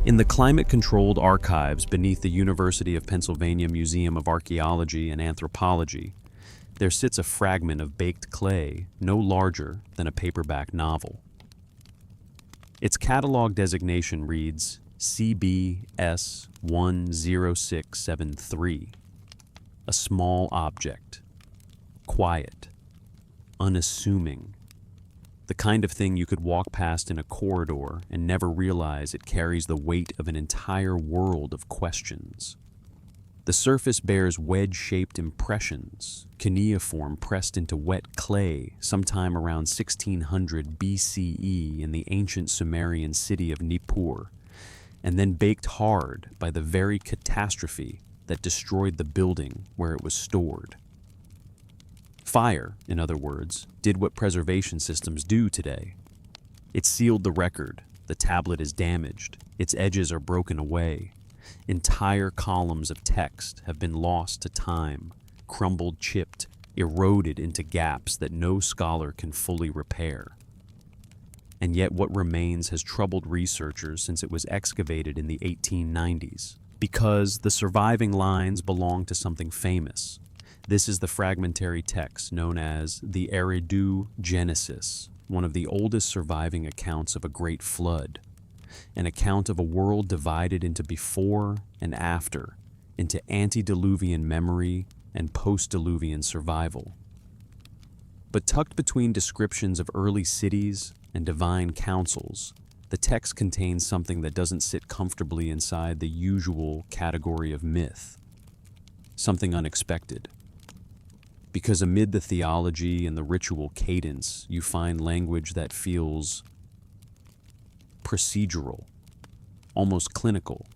In the climate-controlled archives beneath the University of Pennsylvania Museum of Archaeology and Anthropology, there sits a fragment of baked clay no larger than a paperback novel. Its catalog designation reads CBS 10673, a small object, quiet, unassuming, the kind of thing you could walk past in a corridor and never realize it carries the weight of an entire world of questions. The surface bears wedge-shaped impressions, cuneiform pressed into wet clay sometime around 1600 BCE in the ancient Sumerian city of Nippur, and then baked hard by the very catastrophe that destroyed the building where it was stored. Fire, in other words, did what preservation systems do today. It sealed the record, the tablet is damaged, its edges are broken away. Entire columns of text have been lost to time, crumbled, chipped, eroded into gaps that no scholar can fully repair. And yet what remains has troubled researchers since it was excavated in the 1890s, because the surviving lines belong to something famous. This is the fragmentary text known as the Eridu Genesis, one of the oldest surviving accounts of a great flood, an account of a world divided into before and after, into antediluvian memory and post-diluvian survival. But tucked between descriptions of early cities and divine councils, the text contains something that doesn't sit comfortably inside the usual category of myth, something unexpected. Because amid the theology and the ritual cadence, you find language that feels procedural, almost clinical,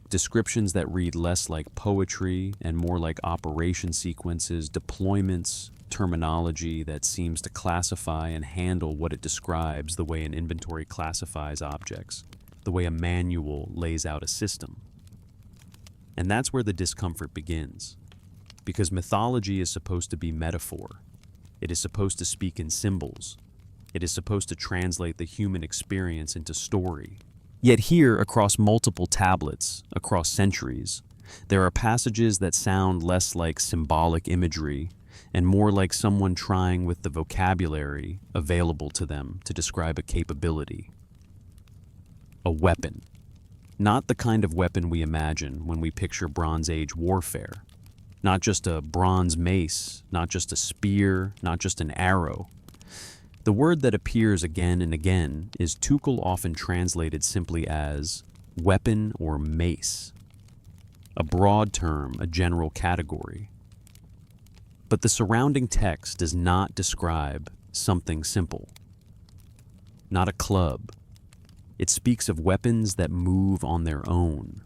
descriptions that read less like poetry and more like operation sequences, deployments, terminology that seems to classify and handle what it describes the way an inventory classifies objects, the way a manual lays out a system. And that's where the discomfort begins. Because mythology is supposed to be metaphor. It is supposed to speak in symbols. It is supposed to translate the human experience into story. Yet here, across multiple tablets, across centuries, there are passages that sound less like symbolic imagery and more like someone trying with the vocabulary available to them to describe a capability. A weapon. Not the kind of weapon we imagine when we picture Bronze Age warfare. Not just a bronze mace, not just a spear, not just an arrow. The word that appears again and again is Tuchel often translated simply as weapon or mace, a broad term, a general category. But the surrounding text does not describe something simple. Not a club. It speaks of weapons that move on their own.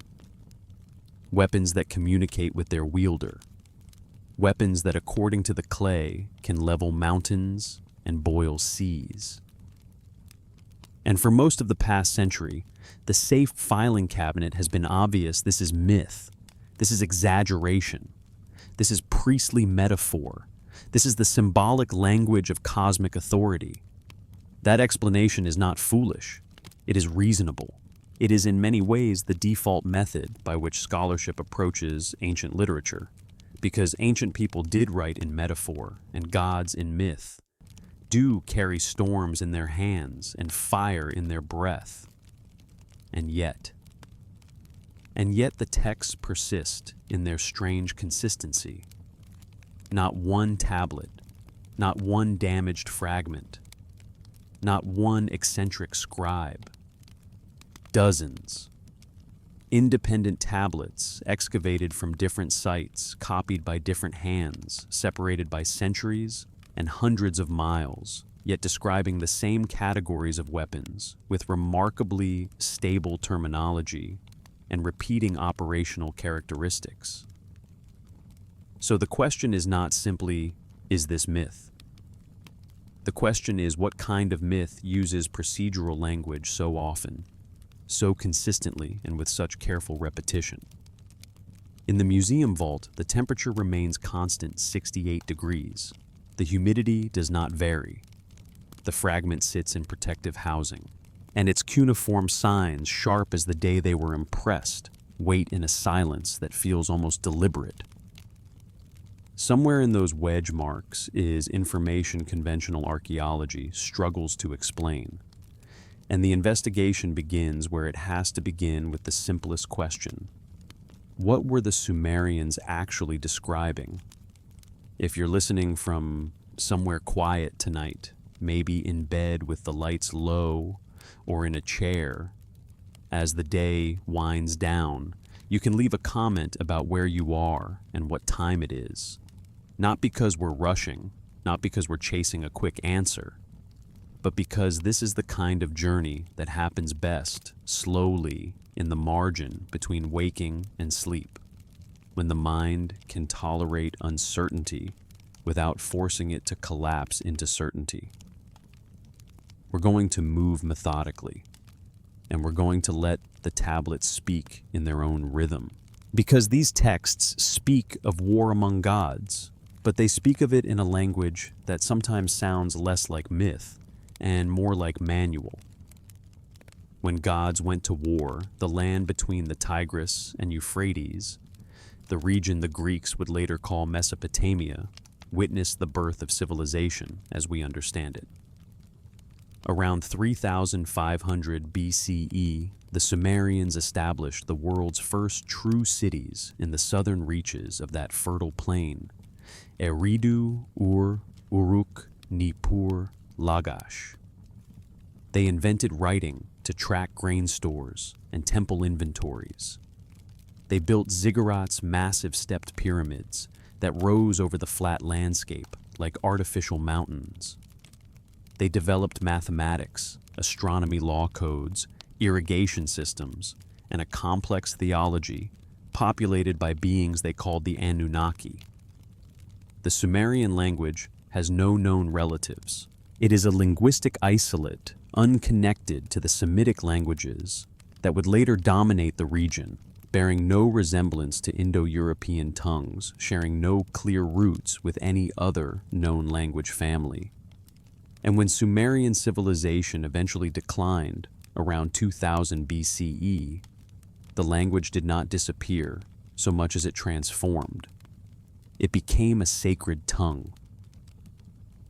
Weapons that communicate with their wielder. Weapons that, according to the clay, can level mountains and boil seas. And for most of the past century, the safe filing cabinet has been obvious this is myth. This is exaggeration. This is priestly metaphor. This is the symbolic language of cosmic authority. That explanation is not foolish. It is reasonable. It is in many ways the default method by which scholarship approaches ancient literature, because ancient people did write in metaphor and gods in myth, do carry storms in their hands and fire in their breath. And yet the texts persist in their strange consistency. Not one tablet, not one damaged fragment, not one eccentric scribe. Dozens. Independent tablets excavated from different sites, copied by different hands, separated by centuries and hundreds of miles, yet describing the same categories of weapons with remarkably stable terminology and repeating operational characteristics. So the question is not simply, is this myth? The question is, what kind of myth uses procedural language so often, so consistently, and with such careful repetition? In the museum vault, the temperature remains constant 68 degrees. The humidity does not vary. The fragment sits in protective housing. and its cuneiform signs sharp as the day they were impressed, wait in a silence that feels almost deliberate. Somewhere in those wedge marks is information conventional archaeology struggles to explain. And the investigation begins where it has to begin, with the simplest question. What were the Sumerians actually describing? If you're listening from somewhere quiet tonight, maybe in bed with the lights low or in a chair, as the day winds down, you can leave a comment about where you are and what time it is. Not because we're rushing, not because we're chasing a quick answer, but because this is the kind of journey that happens best slowly in the margin between waking and sleep, when the mind can tolerate uncertainty without forcing it to collapse into certainty. We're going to move methodically, and we're going to let the tablets speak in their own rhythm, because these texts speak of war among gods, but they speak of it in a language that sometimes sounds less like myth and more like manual. When gods went to war, the land between the Tigris and Euphrates, the region the Greeks would later call Mesopotamia, witnessed the birth of civilization as we understand it. Around 3500 BCE, the Sumerians established the world's first true cities in the southern reaches of that fertile plain, Eridu, Ur, Uruk, Nippur, Lagash. They invented writing to track grain stores and temple inventories. They built ziggurats, massive stepped pyramids that rose over the flat landscape like artificial mountains. They developed mathematics, astronomy law codes, irrigation systems, and a complex theology populated by beings they called the Anunnaki. The Sumerian language has no known relatives. It is a linguistic isolate, unconnected to the Semitic languages that would later dominate the region, bearing no resemblance to Indo-European tongues, sharing no clear roots with any other known language family. And when Sumerian civilization eventually declined around 2000 BCE, the language did not disappear so much as it transformed. It became a sacred tongue.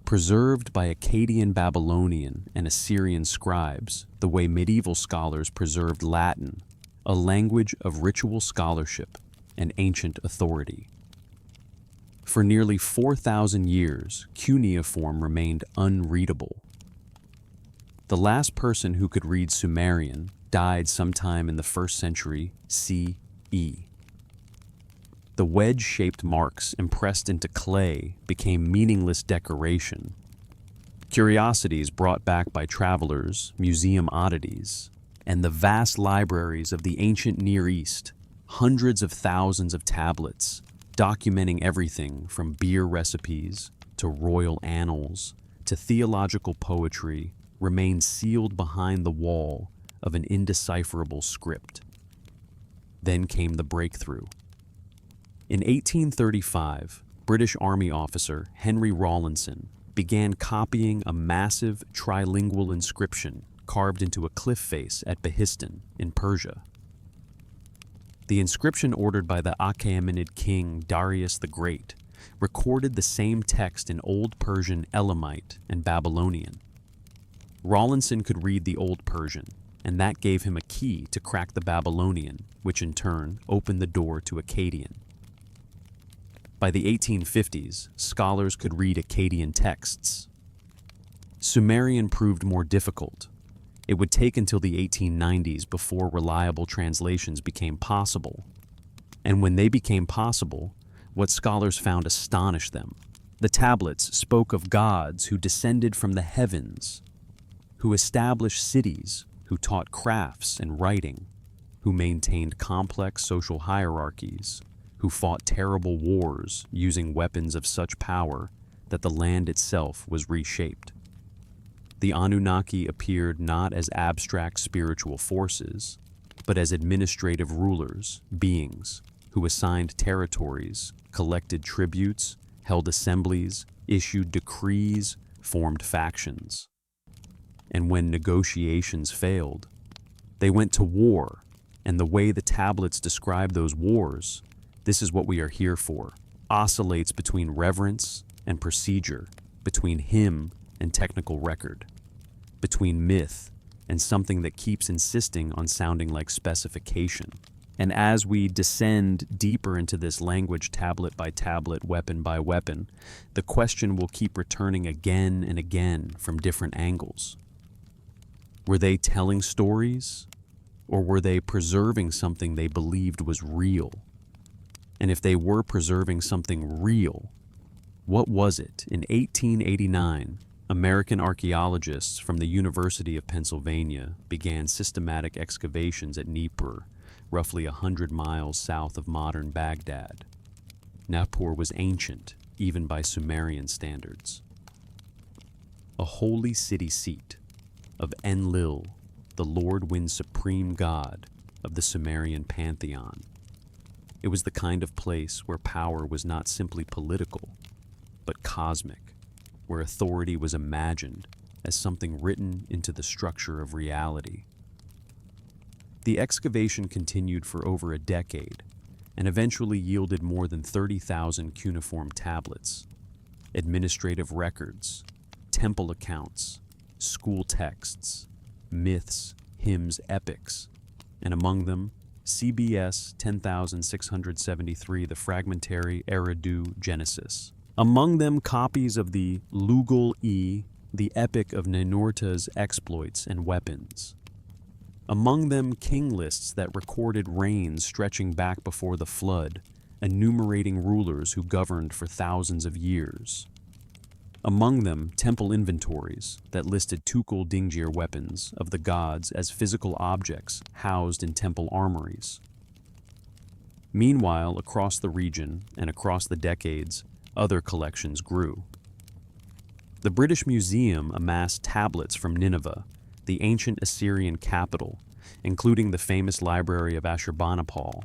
Preserved by Akkadian Babylonian and Assyrian scribes, the way medieval scholars preserved Latin, a language of ritual scholarship and ancient authority. For nearly 4,000 years, Cuneiform remained unreadable. The last person who could read Sumerian died sometime in the 1st century CE. The wedge-shaped marks impressed into clay became meaningless decoration. Curiosities brought back by travelers, museum oddities, and the vast libraries of the ancient Near East, hundreds of thousands of tablets, documenting everything from beer recipes to royal annals to theological poetry, remained sealed behind the wall of an indecipherable script. Then came the breakthrough. In 1835, British Army officer Henry Rawlinson began copying a massive trilingual inscription carved into a cliff face at Behistun in Persia. The inscription, ordered by the Achaemenid king Darius the Great, recorded the same text in Old Persian, Elamite, and Babylonian. Rawlinson could read the Old Persian, and that gave him a key to crack the Babylonian, which in turn opened the door to Akkadian. By the 1850s, scholars could read Akkadian texts. Sumerian proved more difficult. It would take until the 1890s before reliable translations became possible. And when they became possible, what scholars found astonished them. The tablets spoke of gods who descended from the heavens, who established cities, who taught crafts and writing, who maintained complex social hierarchies, who fought terrible wars using weapons of such power that the land itself was reshaped. The Anunnaki appeared not as abstract spiritual forces, but as administrative rulers, beings, who assigned territories, collected tributes, held assemblies, issued decrees, formed factions. And when negotiations failed, they went to war, and the way the tablets describe those wars, this is what we are here for, oscillates between reverence and procedure, between hymn and technical record, between myth and something that keeps insisting on sounding like specification. And as we descend deeper into this language, tablet by tablet, weapon by weapon, the question will keep returning again and again from different angles. Were they telling stories, or were they preserving something they believed was real? And if they were preserving something real, what was it? In 1889, American archaeologists from the University of Pennsylvania began systematic excavations at Nippur, roughly 100 miles south of modern Baghdad. Nippur was ancient, even by Sumerian standards. A holy city seat of Enlil, the Lord Wind Supreme God of the Sumerian pantheon. It was the kind of place where power was not simply political, but cosmic, where authority was imagined as something written into the structure of reality. The excavation continued for over a decade and eventually yielded more than 30,000 cuneiform tablets, administrative records, temple accounts, school texts, myths, hymns, epics, and among them, CBS 10,673, the fragmentary Eridu Genesis. Among them, copies of the Lugal-e, the epic of Ninurta's exploits and weapons. Among them, king lists that recorded reigns stretching back before the flood, enumerating rulers who governed for thousands of years. Among them, temple inventories that listed Tukul-Dingjir weapons of the gods as physical objects housed in temple armories. Meanwhile, across the region and across the decades, other collections grew. The British Museum amassed tablets from Nineveh, the ancient Assyrian capital, including the famous library of Ashurbanipal.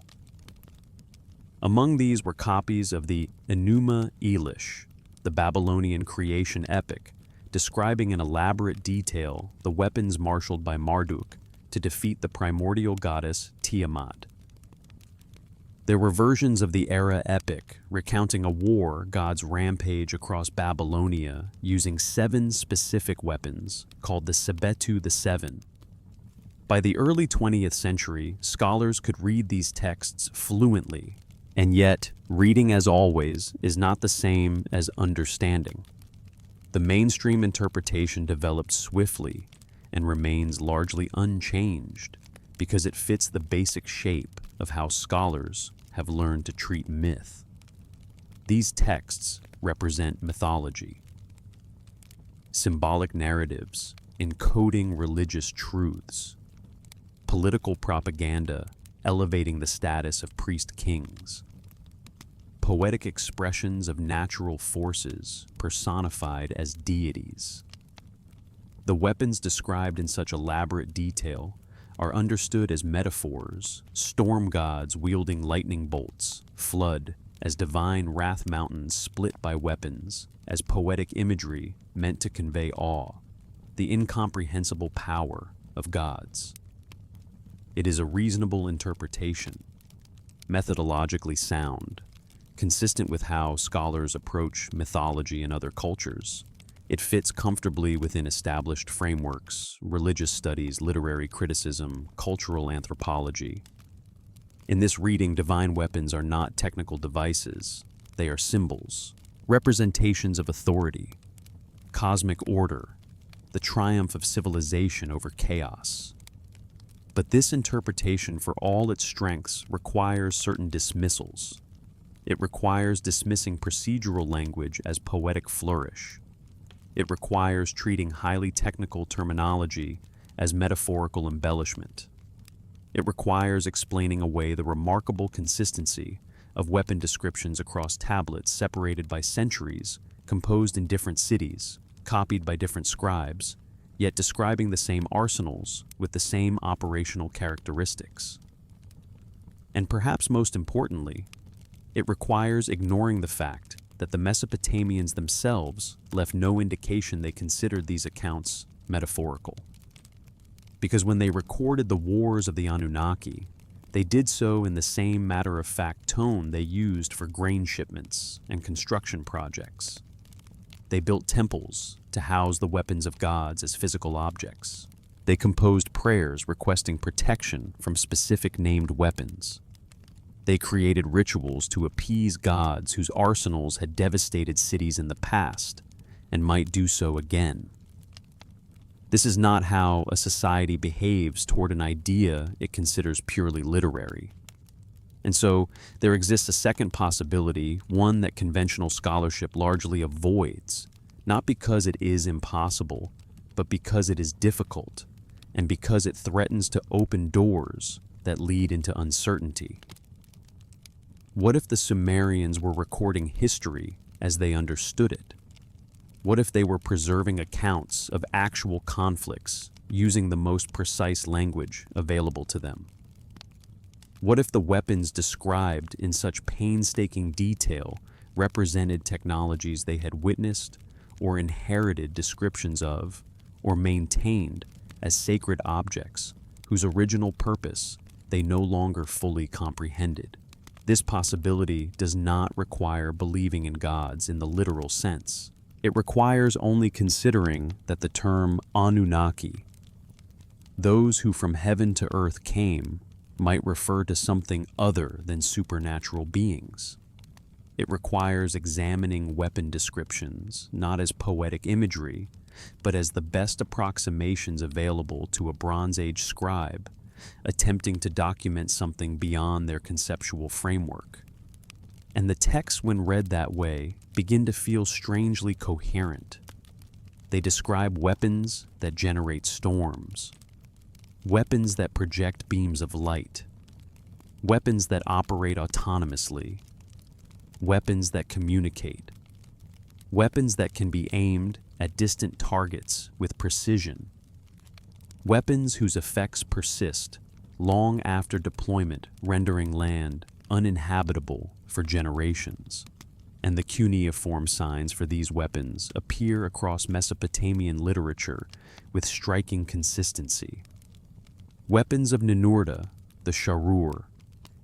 Among these were copies of the Enuma Elish, the Babylonian creation epic, describing in elaborate detail the weapons marshaled by Marduk to defeat the primordial goddess Tiamat. There were versions of the Era epic recounting a war god's rampage across Babylonia using 7 specific weapons called the Sebetu the Seven. By the early 20th century, scholars could read these texts fluently, and yet, reading as always is not the same as understanding. The mainstream interpretation developed swiftly and remains largely unchanged because it fits the basic shape of how scholars have learned to treat myth. These texts represent mythology, symbolic narratives encoding religious truths, political propaganda elevating the status of priest-kings, poetic expressions of natural forces personified as deities. The weapons described in such elaborate detail are understood as metaphors, storm gods wielding lightning bolts, flood as divine wrath mountains split by weapons, as poetic imagery meant to convey awe, the incomprehensible power of gods. It is a reasonable interpretation, methodologically sound, consistent with how scholars approach mythology in other cultures. It fits comfortably within established frameworks, religious studies, literary criticism, cultural anthropology. In this reading, divine weapons are not technical devices. They are symbols, representations of authority, cosmic order, the triumph of civilization over chaos. But this interpretation, for all its strengths, requires certain dismissals. It requires dismissing procedural language as poetic flourish. It requires treating highly technical terminology as metaphorical embellishment. It requires explaining away the remarkable consistency of weapon descriptions across tablets separated by centuries, composed in different cities, copied by different scribes, yet describing the same arsenals with the same operational characteristics. And perhaps most importantly, it requires ignoring the fact that the Mesopotamians themselves left no indication they considered these accounts metaphorical. Because when they recorded the wars of the Anunnaki, they did so in the same matter-of-fact tone they used for grain shipments and construction projects. They built temples to house the weapons of gods as physical objects. They composed prayers requesting protection from specific named weapons. They created rituals to appease gods whose arsenals had devastated cities in the past and might do so again. This is not how a society behaves toward an idea it considers purely literary. And so there exists a second possibility, one that conventional scholarship largely avoids, not because it is impossible, but because it is difficult, and because it threatens to open doors that lead into uncertainty. What if the Sumerians were recording history as they understood it? What if they were preserving accounts of actual conflicts using the most precise language available to them? What if the weapons described in such painstaking detail represented technologies they had witnessed or inherited descriptions of or maintained as sacred objects whose original purpose they no longer fully comprehended? This possibility does not require believing in gods in the literal sense. It requires only considering that the term Anunnaki, those who from heaven to earth came, might refer to something other than supernatural beings. It requires examining weapon descriptions not as poetic imagery, but as the best approximations available to a Bronze Age scribe attempting to document something beyond their conceptual framework. And the texts, when read that way, begin to feel strangely coherent. They describe weapons that generate storms, weapons that project beams of light, weapons that operate autonomously, weapons that communicate, weapons that can be aimed at distant targets with precision, weapons whose effects persist long after deployment, rendering land uninhabitable for generations. And the cuneiform signs for these weapons appear across Mesopotamian literature with striking consistency. Weapons of Ninurta, the Sharur,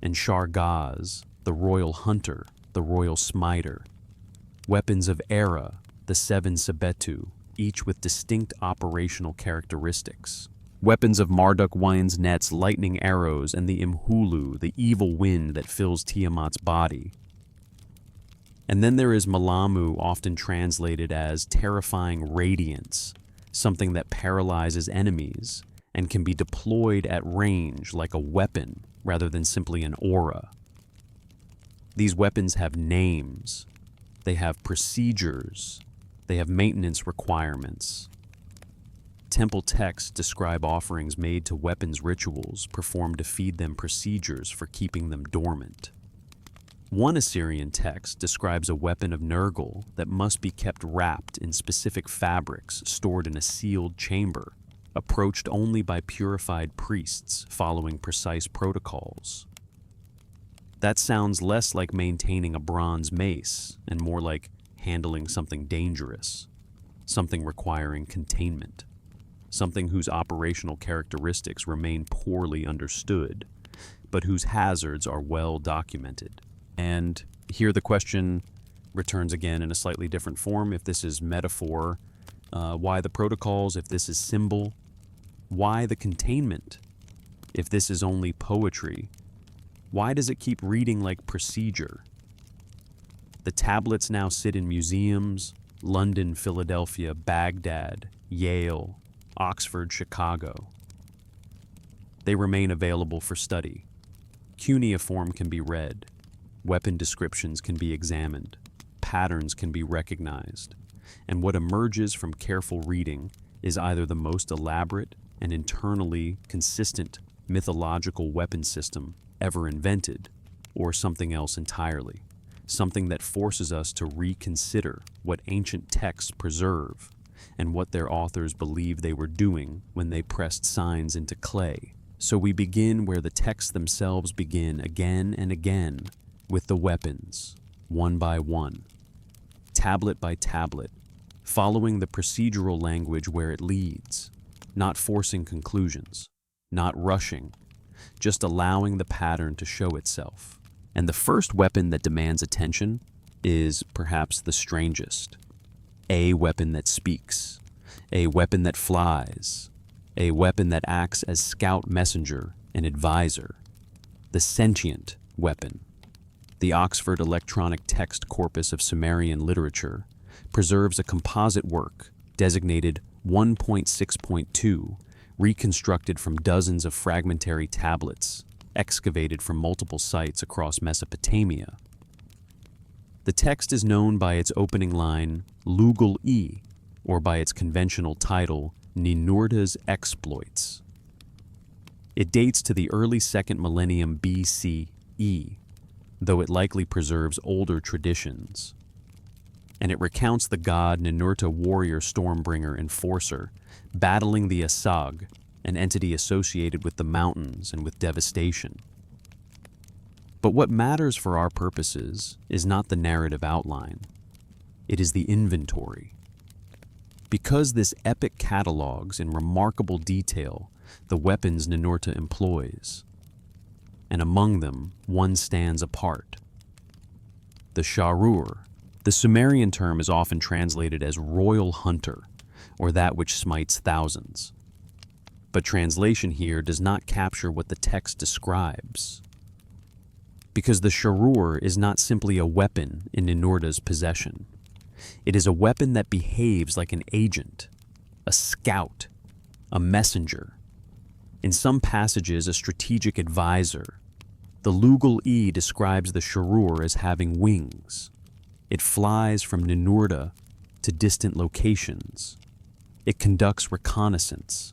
and Shargaz, the royal hunter, the royal smiter. Weapons of Era, the seven Sebetu, each with distinct operational characteristics. Weapons of Marduk winds nets, lightning arrows, and the Imhulu, the evil wind that fills Tiamat's body. And then there is Malamu, often translated as terrifying radiance, something that paralyzes enemies and can be deployed at range like a weapon rather than simply an aura. These weapons have names, they have procedures, they have maintenance requirements. Temple texts describe offerings made to weapons rituals performed to feed them procedures for keeping them dormant. One Assyrian text describes a weapon of Nergal that must be kept wrapped in specific fabrics stored in a sealed chamber, approached only by purified priests following precise protocols. That sounds less like maintaining a bronze mace and more like handling something dangerous, something requiring containment, something whose operational characteristics remain poorly understood, but whose hazards are well documented. And here the question returns again in a slightly different form. If this is metaphor, why the protocols? If this is symbol, why the containment? If this is only poetry, why does it keep reading like procedure? The tablets now sit in museums, London, Philadelphia, Baghdad, Yale, Oxford, Chicago. They remain available for study. Cuneiform can be read. Weapon descriptions can be examined. Patterns can be recognized. And what emerges from careful reading is either the most elaborate and internally consistent mythological weapon system ever invented, or something else entirely. Something that forces us to reconsider what ancient texts preserve and what their authors believed they were doing when they pressed signs into clay. So we begin where the texts themselves begin again and again, with the weapons, one by one, tablet by tablet, following the procedural language where it leads, not forcing conclusions, not rushing, just allowing the pattern to show itself. And the first weapon that demands attention is perhaps the strangest. A weapon that speaks, a weapon that flies, a weapon that acts as scout messenger and advisor. The sentient weapon. The Oxford Electronic Text Corpus of Sumerian Literature preserves a composite work designated 1.6.2, reconstructed from dozens of fragmentary tablets excavated from multiple sites across Mesopotamia. The text is known by its opening line, Lugal-E, or by its conventional title, Ninurta's Exploits. It dates to the early 2nd millennium BCE, though it likely preserves older traditions. And it recounts the god Ninurta warrior stormbringer enforcer battling the Asag, an entity associated with the mountains and with devastation. But what matters for our purposes is not the narrative outline. It is the inventory. Because this epic catalogues in remarkable detail the weapons Ninurta employs, and among them one stands apart. The Sharur. The Sumerian term is often translated as royal hunter, or that which smites thousands. But translation here does not capture what the text describes. Because the Sharur is not simply a weapon in Ninurta's possession. It is a weapon that behaves like an agent, a scout, a messenger. In some passages, a strategic advisor. The Lugal-E describes the Sharur as having wings. It flies from Ninurta to distant locations. It conducts reconnaissance.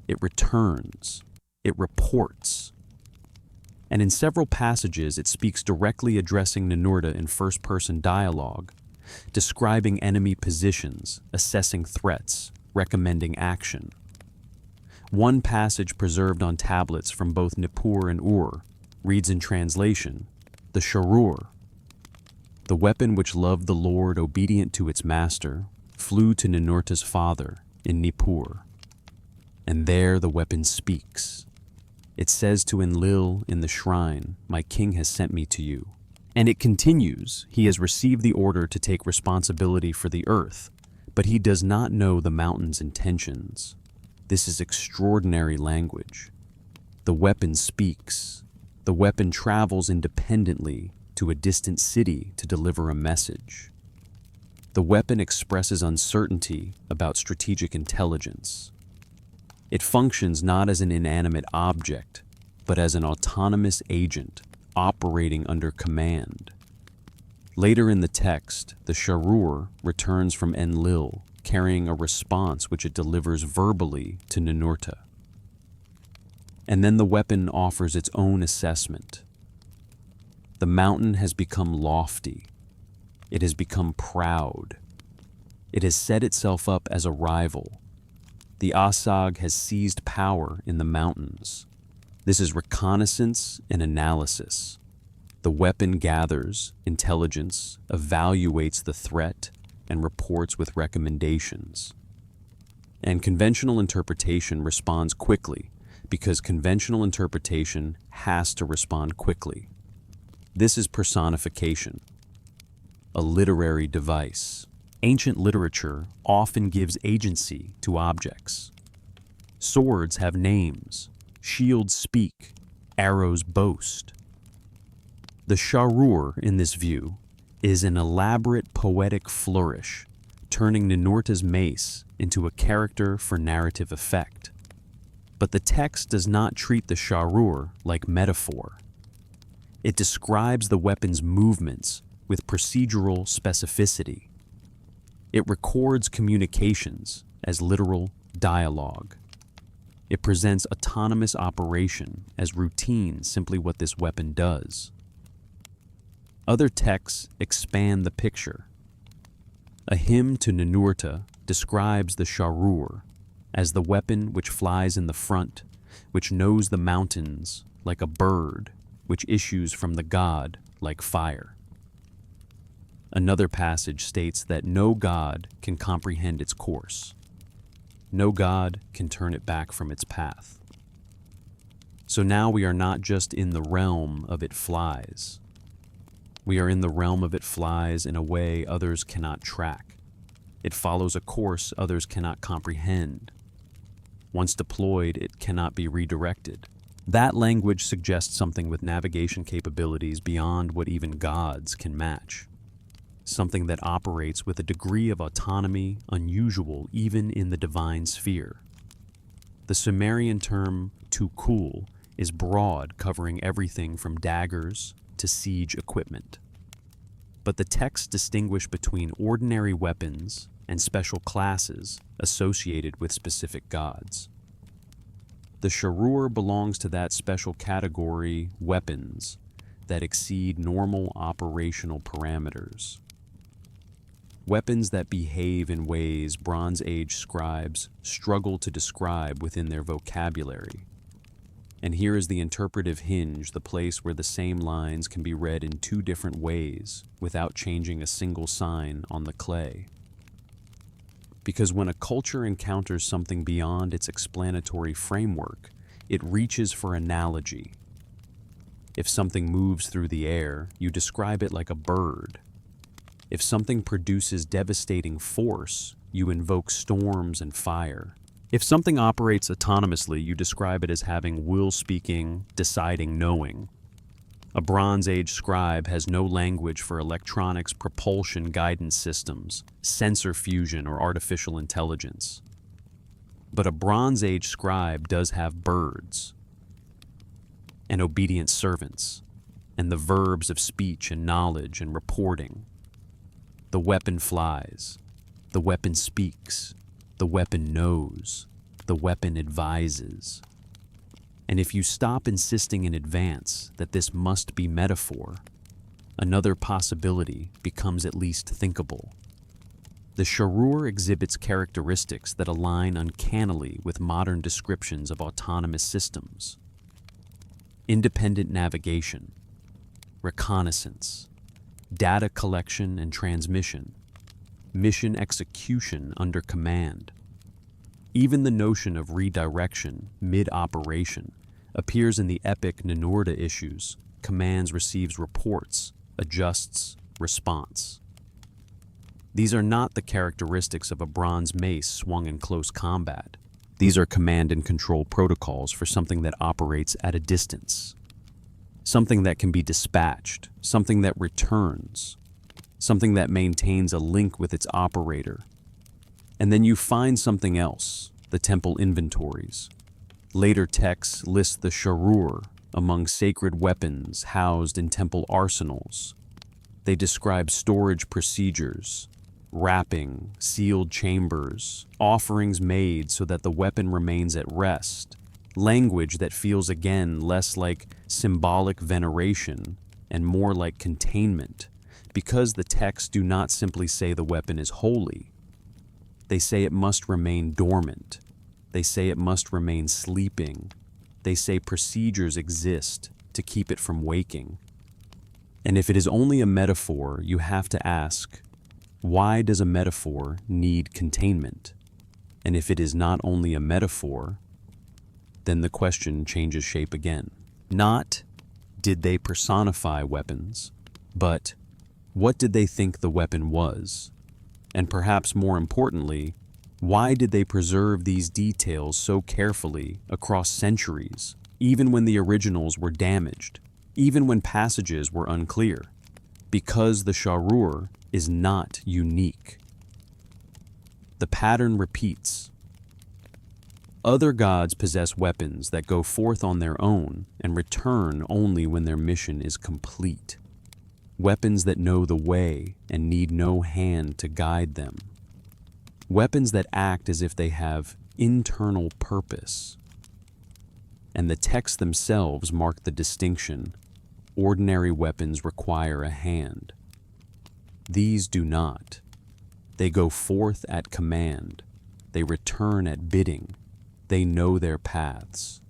It returns. It reports. And in several passages, it speaks directly addressing Ninurta in first-person dialogue, describing enemy positions, assessing threats, recommending action. One passage preserved on tablets from both Nippur and Ur reads in translation, the Sharur, the weapon which loved the Lord obedient to its master, flew to Ninurta's father in Nippur. And there the weapon speaks. It says to Enlil in the shrine, my king has sent me to you. And it continues, he has received the order to take responsibility for the earth, but he does not know the mountain's intentions. This is extraordinary language. The weapon speaks. The weapon travels independently to a distant city to deliver a message. The weapon expresses uncertainty about strategic intelligence. It functions not as an inanimate object, but as an autonomous agent operating under command. Later in the text, the Sharur returns from Enlil, carrying a response which it delivers verbally to Ninurta. And then the weapon offers its own assessment. The mountain has become lofty. It has become proud. It has set itself up as a rival. The Asag has seized power in the mountains. This is reconnaissance and analysis. The weapon gathers intelligence, evaluates the threat, and reports with recommendations. And conventional interpretation responds quickly, because conventional interpretation has to respond quickly. This is personification, a literary device. Ancient literature often gives agency to objects. Swords have names, shields speak, arrows boast. The Sharur, in this view, is an elaborate poetic flourish, turning Ninurta's mace into a character for narrative effect. But the text does not treat the Sharur like metaphor. It describes the weapon's movements with procedural specificity. It records communications as literal dialogue. It presents autonomous operation as routine, simply what this weapon does. Other texts expand the picture. A hymn to Ninurta describes the Sharur as the weapon which flies in the front, which knows the mountains like a bird, which issues from the god like fire. Another passage states that no god can comprehend its course. No god can turn it back from its path. So now we are not just in the realm of it flies. We are in the realm of it flies in a way others cannot track. It follows a course others cannot comprehend. Once deployed, it cannot be redirected. That language suggests something with navigation capabilities beyond what even gods can match. Something that operates with a degree of autonomy unusual even in the divine sphere. The Sumerian term tukul is broad, covering everything from daggers to siege equipment. But the texts distinguish between ordinary weapons and special classes associated with specific gods. The Sharur belongs to that special category, weapons, that exceed normal operational parameters. Weapons that behave in ways Bronze Age scribes struggle to describe within their vocabulary. And here is the interpretive hinge, the place where the same lines can be read in two different ways without changing a single sign on the clay. Because when a culture encounters something beyond its explanatory framework, it reaches for analogy. If something moves through the air, you describe it like a bird. If something produces devastating force, you invoke storms and fire. If something operates autonomously, you describe it as having will-speaking, deciding knowing. A Bronze Age scribe has no language for electronics, propulsion, guidance systems, sensor fusion, or artificial intelligence. But a Bronze Age scribe does have birds, and obedient servants, and the verbs of speech and knowledge and reporting. The weapon flies, the weapon speaks, the weapon knows, the weapon advises. And if you stop insisting in advance that this must be metaphor, another possibility becomes at least thinkable. The Sharur exhibits characteristics that align uncannily with modern descriptions of autonomous systems. Independent navigation, reconnaissance, data collection and transmission, mission execution under command. Even the notion of redirection mid-operation appears in the epic Ninurta issues. Commands, receives reports, adjusts, response. These are not the characteristics of a bronze mace swung in close combat. These are command and control protocols for something that operates at a distance. Something that can be dispatched, something that returns, something that maintains a link with its operator. And then you find something else, the temple inventories. Later texts list the Sharur among sacred weapons housed in temple arsenals. They describe storage procedures, wrapping, sealed chambers, offerings made so that the weapon remains at rest, language that feels again less like symbolic veneration and more like containment, because the texts do not simply say the weapon is holy. They say it must remain dormant. They say it must remain sleeping. They say procedures exist to keep it from waking. And if it is only a metaphor, you have to ask, why does a metaphor need containment? And if it is not only a metaphor, then the question changes shape again. Not, did they personify weapons, but what did they think the weapon was? And perhaps more importantly, why did they preserve these details so carefully across centuries, even when the originals were damaged, even when passages were unclear? Because the Sharur is not unique. The pattern repeats. Other gods possess weapons that go forth on their own and return only when their mission is complete. Weapons that know the way and need no hand to guide them. Weapons that act as if they have internal purpose. And the texts themselves mark the distinction. Ordinary weapons require a hand. These do not. They go forth at command. They return at bidding. They know their paths.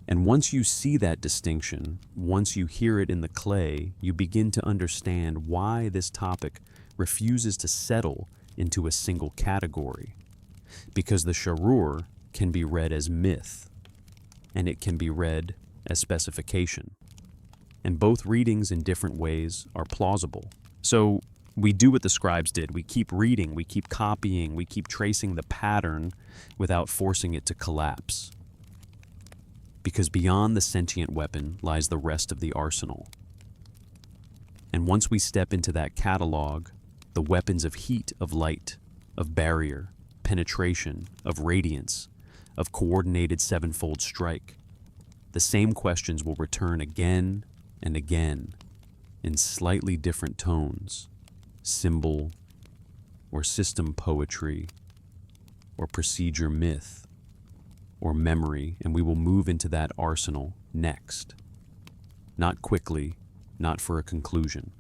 And once you see that distinction, once you hear it in the clay, you begin to understand why this topic refuses to settle into a single category. Because the Sharur can be read as myth, and it can be read as specification. And both readings in different ways are plausible. So we do what the scribes did. We keep reading, we keep copying, we keep tracing the pattern without forcing it to collapse. Because beyond the sentient weapon lies the rest of the arsenal. And once we step into that catalog, the weapons of heat, of light, of barrier, penetration, of radiance, of coordinated sevenfold strike, the same questions will return again and again in slightly different tones, symbol or system poetry or procedure myth or memory, and we will move into that arsenal next. Not quickly, not for a conclusion,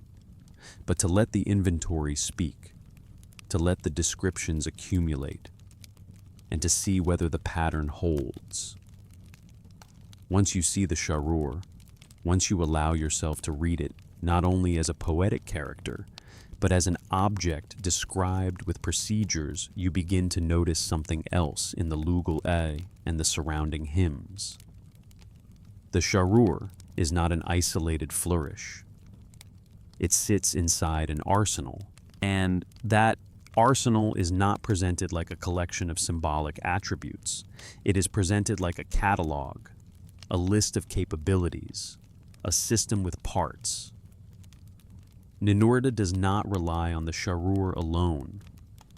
but to let the inventory speak, to let the descriptions accumulate, and to see whether the pattern holds. Once you see the Sharur, once you allow yourself to read it not only as a poetic character, but as an object described with procedures, you begin to notice something else in the Lugal-e and the surrounding hymns. The Sharur is not an isolated flourish. It sits inside an arsenal, and that arsenal is not presented like a collection of symbolic attributes. It is presented like a catalog, a list of capabilities, a system with parts. Ninurta does not rely on the Sharur alone.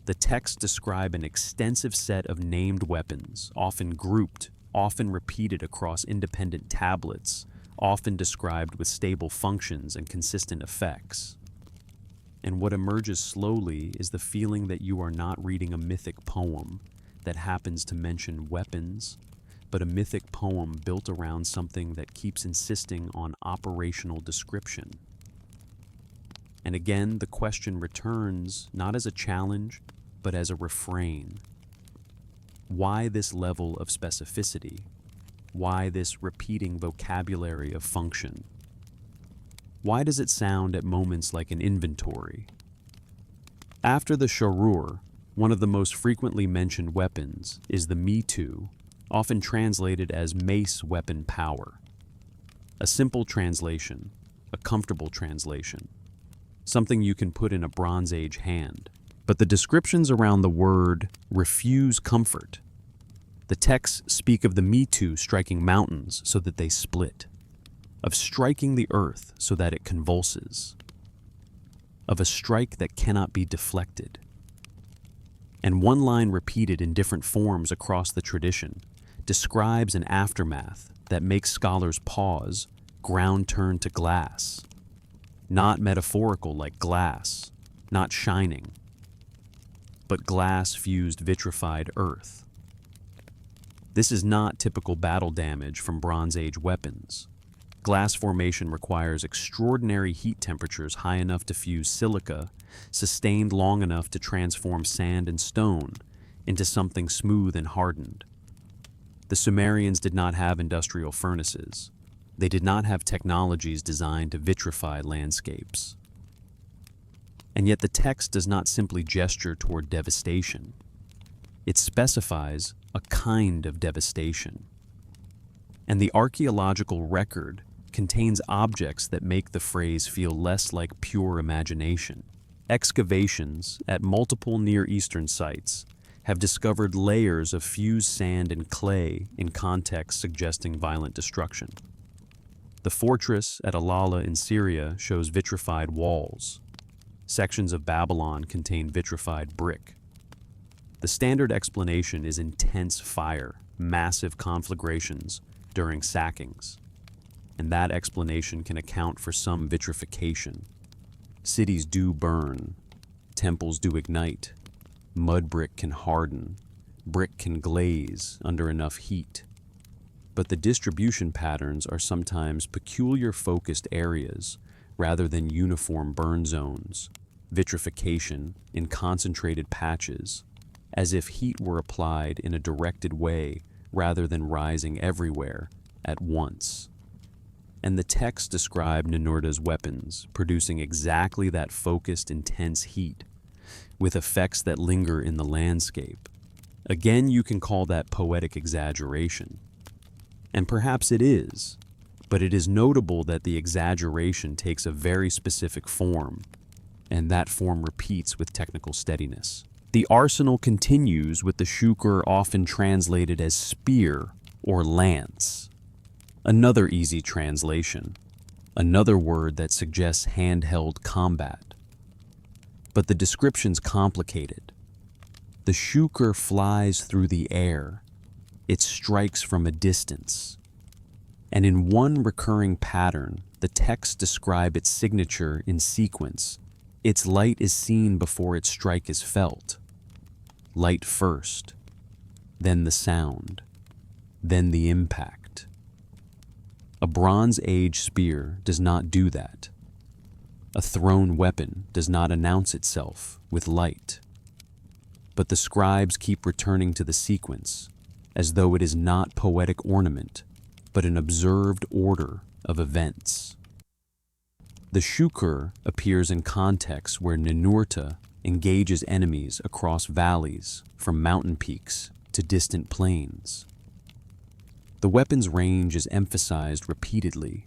The texts describe an extensive set of named weapons, often grouped, often repeated across independent tablets, often described with stable functions and consistent effects. And what emerges slowly is the feeling that you are not reading a mythic poem that happens to mention weapons, but a mythic poem built around something that keeps insisting on operational description. And again, the question returns not as a challenge, but as a refrain. Why this level of specificity? Why this repeating vocabulary of function? Why does it sound at moments like an inventory? After the Sharur, one of the most frequently mentioned weapons is the Mitu, often translated as mace weapon power. A simple translation, a comfortable translation, something you can put in a Bronze Age hand. But the descriptions around the word refuse comfort. The texts speak of the Mitu striking mountains so that they split, of striking the earth so that it convulses, of a strike that cannot be deflected. And one line repeated in different forms across the tradition describes an aftermath that makes scholars pause, ground turned to glass. Not metaphorical like glass, not shining, but glass-fused vitrified earth. This is not typical battle damage from Bronze Age weapons. Glass formation requires extraordinary heat temperatures high enough to fuse silica, sustained long enough to transform sand and stone into something smooth and hardened. The Sumerians did not have industrial furnaces. They did not have technologies designed to vitrify landscapes. And yet the text does not simply gesture toward devastation. It specifies a kind of devastation. And the archaeological record contains objects that make the phrase feel less like pure imagination. Excavations at multiple Near Eastern sites have discovered layers of fused sand and clay in context suggesting violent destruction. The fortress at Alala in Syria shows vitrified walls. Sections of Babylon contain vitrified brick. The standard explanation is intense fire, massive conflagrations during sackings. And that explanation can account for some vitrification. Cities do burn, temples do ignite, mud brick can harden, brick can glaze under enough heat. But the distribution patterns are sometimes peculiar focused areas rather than uniform burn zones, vitrification in concentrated patches, as if heat were applied in a directed way rather than rising everywhere, at once. And the text described Ninurta's weapons, producing exactly that focused, intense heat, with effects that linger in the landscape. Again, you can call that poetic exaggeration. And perhaps it is, but it is notable that the exaggeration takes a very specific form, and that form repeats with technical steadiness. The arsenal continues with the shukr often translated as spear or lance. Another easy translation, another word that suggests handheld combat. But the description's complicated. The shukr flies through the air. It strikes from a distance. And in one recurring pattern, the texts describe its signature in sequence. Its light is seen before its strike is felt. Light first, then the sound, then the impact. A Bronze Age spear does not do that. A thrown weapon does not announce itself with light. But the scribes keep returning to the sequence, as though it is not poetic ornament, but an observed order of events. The shukr appears in contexts where Ninurta engages enemies across valleys, from mountain peaks to distant plains. The weapon's range is emphasized repeatedly.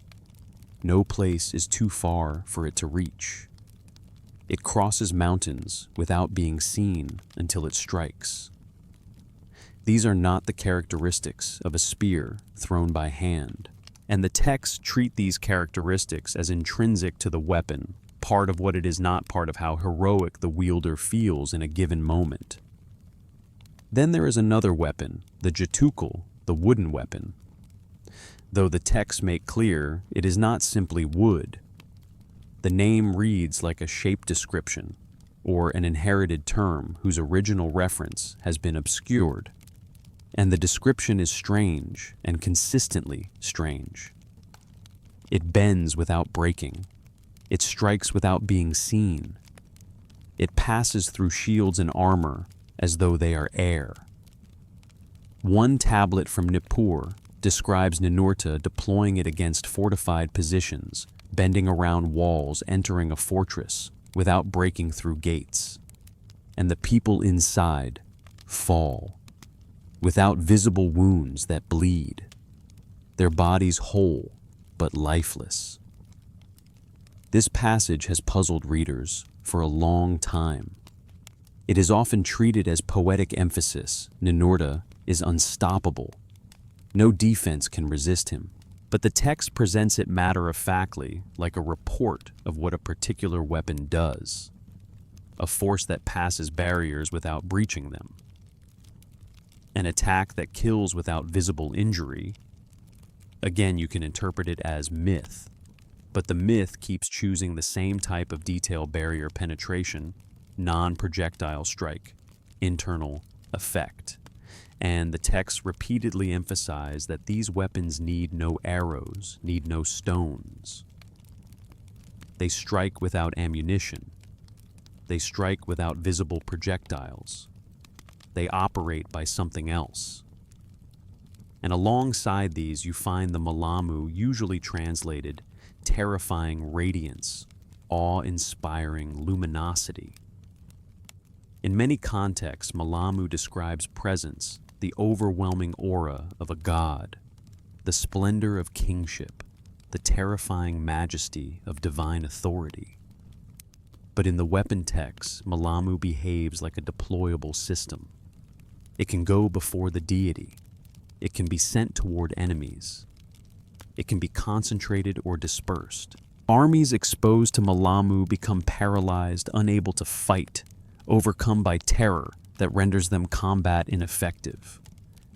No place is too far for it to reach. It crosses mountains without being seen until it strikes. These are not the characteristics of a spear thrown by hand, and the texts treat these characteristics as intrinsic to the weapon, part of what it is, not part of how heroic the wielder feels in a given moment. Then there is another weapon, the jatukul, the wooden weapon. Though the texts make clear it is not simply wood. The name reads like a shape description, or an inherited term whose original reference has been obscured. And the description is strange and consistently strange. It bends without breaking. It strikes without being seen. It passes through shields and armor as though they are air. One tablet from Nippur describes Ninurta deploying it against fortified positions, bending around walls, entering a fortress without breaking through gates. And the people inside fall, without visible wounds that bleed, their bodies whole but lifeless. This passage has puzzled readers for a long time. It is often treated as poetic emphasis. Ninurta is unstoppable. No defense can resist him. But the text presents it matter-of-factly, like a report of what a particular weapon does, a force that passes barriers without breaching them, an attack that kills without visible injury. Again, you can interpret it as myth, but the myth keeps choosing the same type of detail: barrier penetration, non-projectile strike, internal effect. And the texts repeatedly emphasize that these weapons need no arrows, need no stones. They strike without ammunition. They strike without visible projectiles. They operate by something else. And alongside these, you find the malamu, usually translated terrifying radiance, awe-inspiring luminosity. In many contexts, malamu describes presence, the overwhelming aura of a god, the splendor of kingship, the terrifying majesty of divine authority. But in the weapon text, malamu behaves like a deployable system. It can go before the deity. It can be sent toward enemies. It can be concentrated or dispersed. Armies exposed to malamu become paralyzed, unable to fight, overcome by terror that renders them combat ineffective.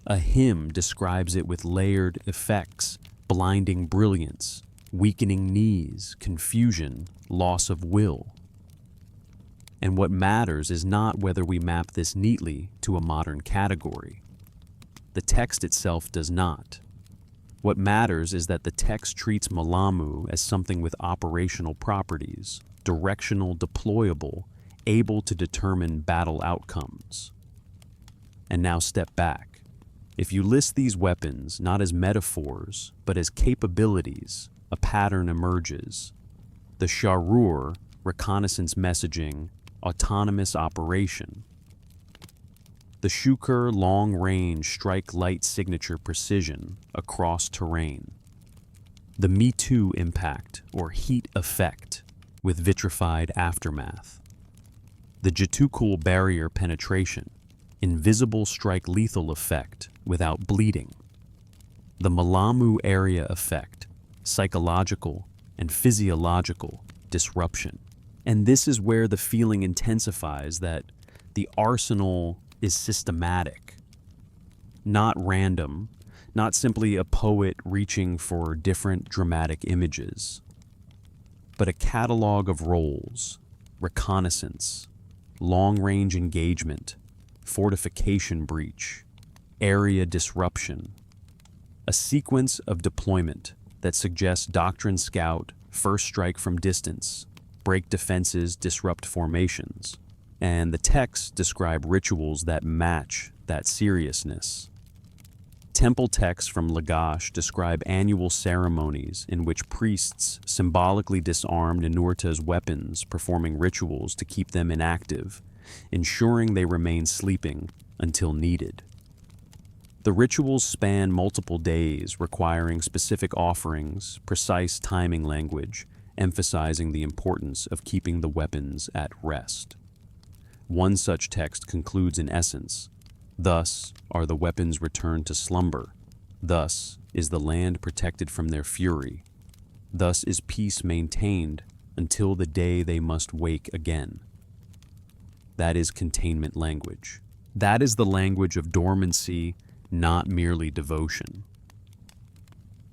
A hymn describes it with layered effects, blinding brilliance, weakening knees, confusion, loss of will. And what matters is not whether we map this neatly to a modern category. The text itself does not. What matters is that the text treats malamu as something with operational properties, directional, deployable, able to determine battle outcomes. And now step back. If you list these weapons not as metaphors, but as capabilities, a pattern emerges. The Sharur, reconnaissance messaging, autonomous operation. The Shukr, long-range strike light signature precision across terrain. The Me Too impact, or heat effect, with vitrified aftermath. The Jatukul barrier penetration, invisible strike lethal effect without bleeding. The Malamu area effect, psychological and physiological disruption. And this is where the feeling intensifies that the arsenal is systematic, not random, not simply a poet reaching for different dramatic images, but a catalog of roles, reconnaissance, long-range engagement, fortification breach, area disruption, a sequence of deployment that suggests doctrine scout, first strike from distance, break defenses, disrupt formations, and the texts describe rituals that match that seriousness. Temple texts from Lagash describe annual ceremonies in which priests symbolically disarm Ninurta's weapons, performing rituals to keep them inactive, ensuring they remain sleeping until needed. The rituals span multiple days, requiring specific offerings, precise timing language, emphasizing the importance of keeping the weapons at rest. One such text concludes in essence, "Thus are the weapons returned to slumber. Thus is the land protected from their fury. Thus is peace maintained until the day they must wake again." That is containment language. That is the language of dormancy, not merely devotion.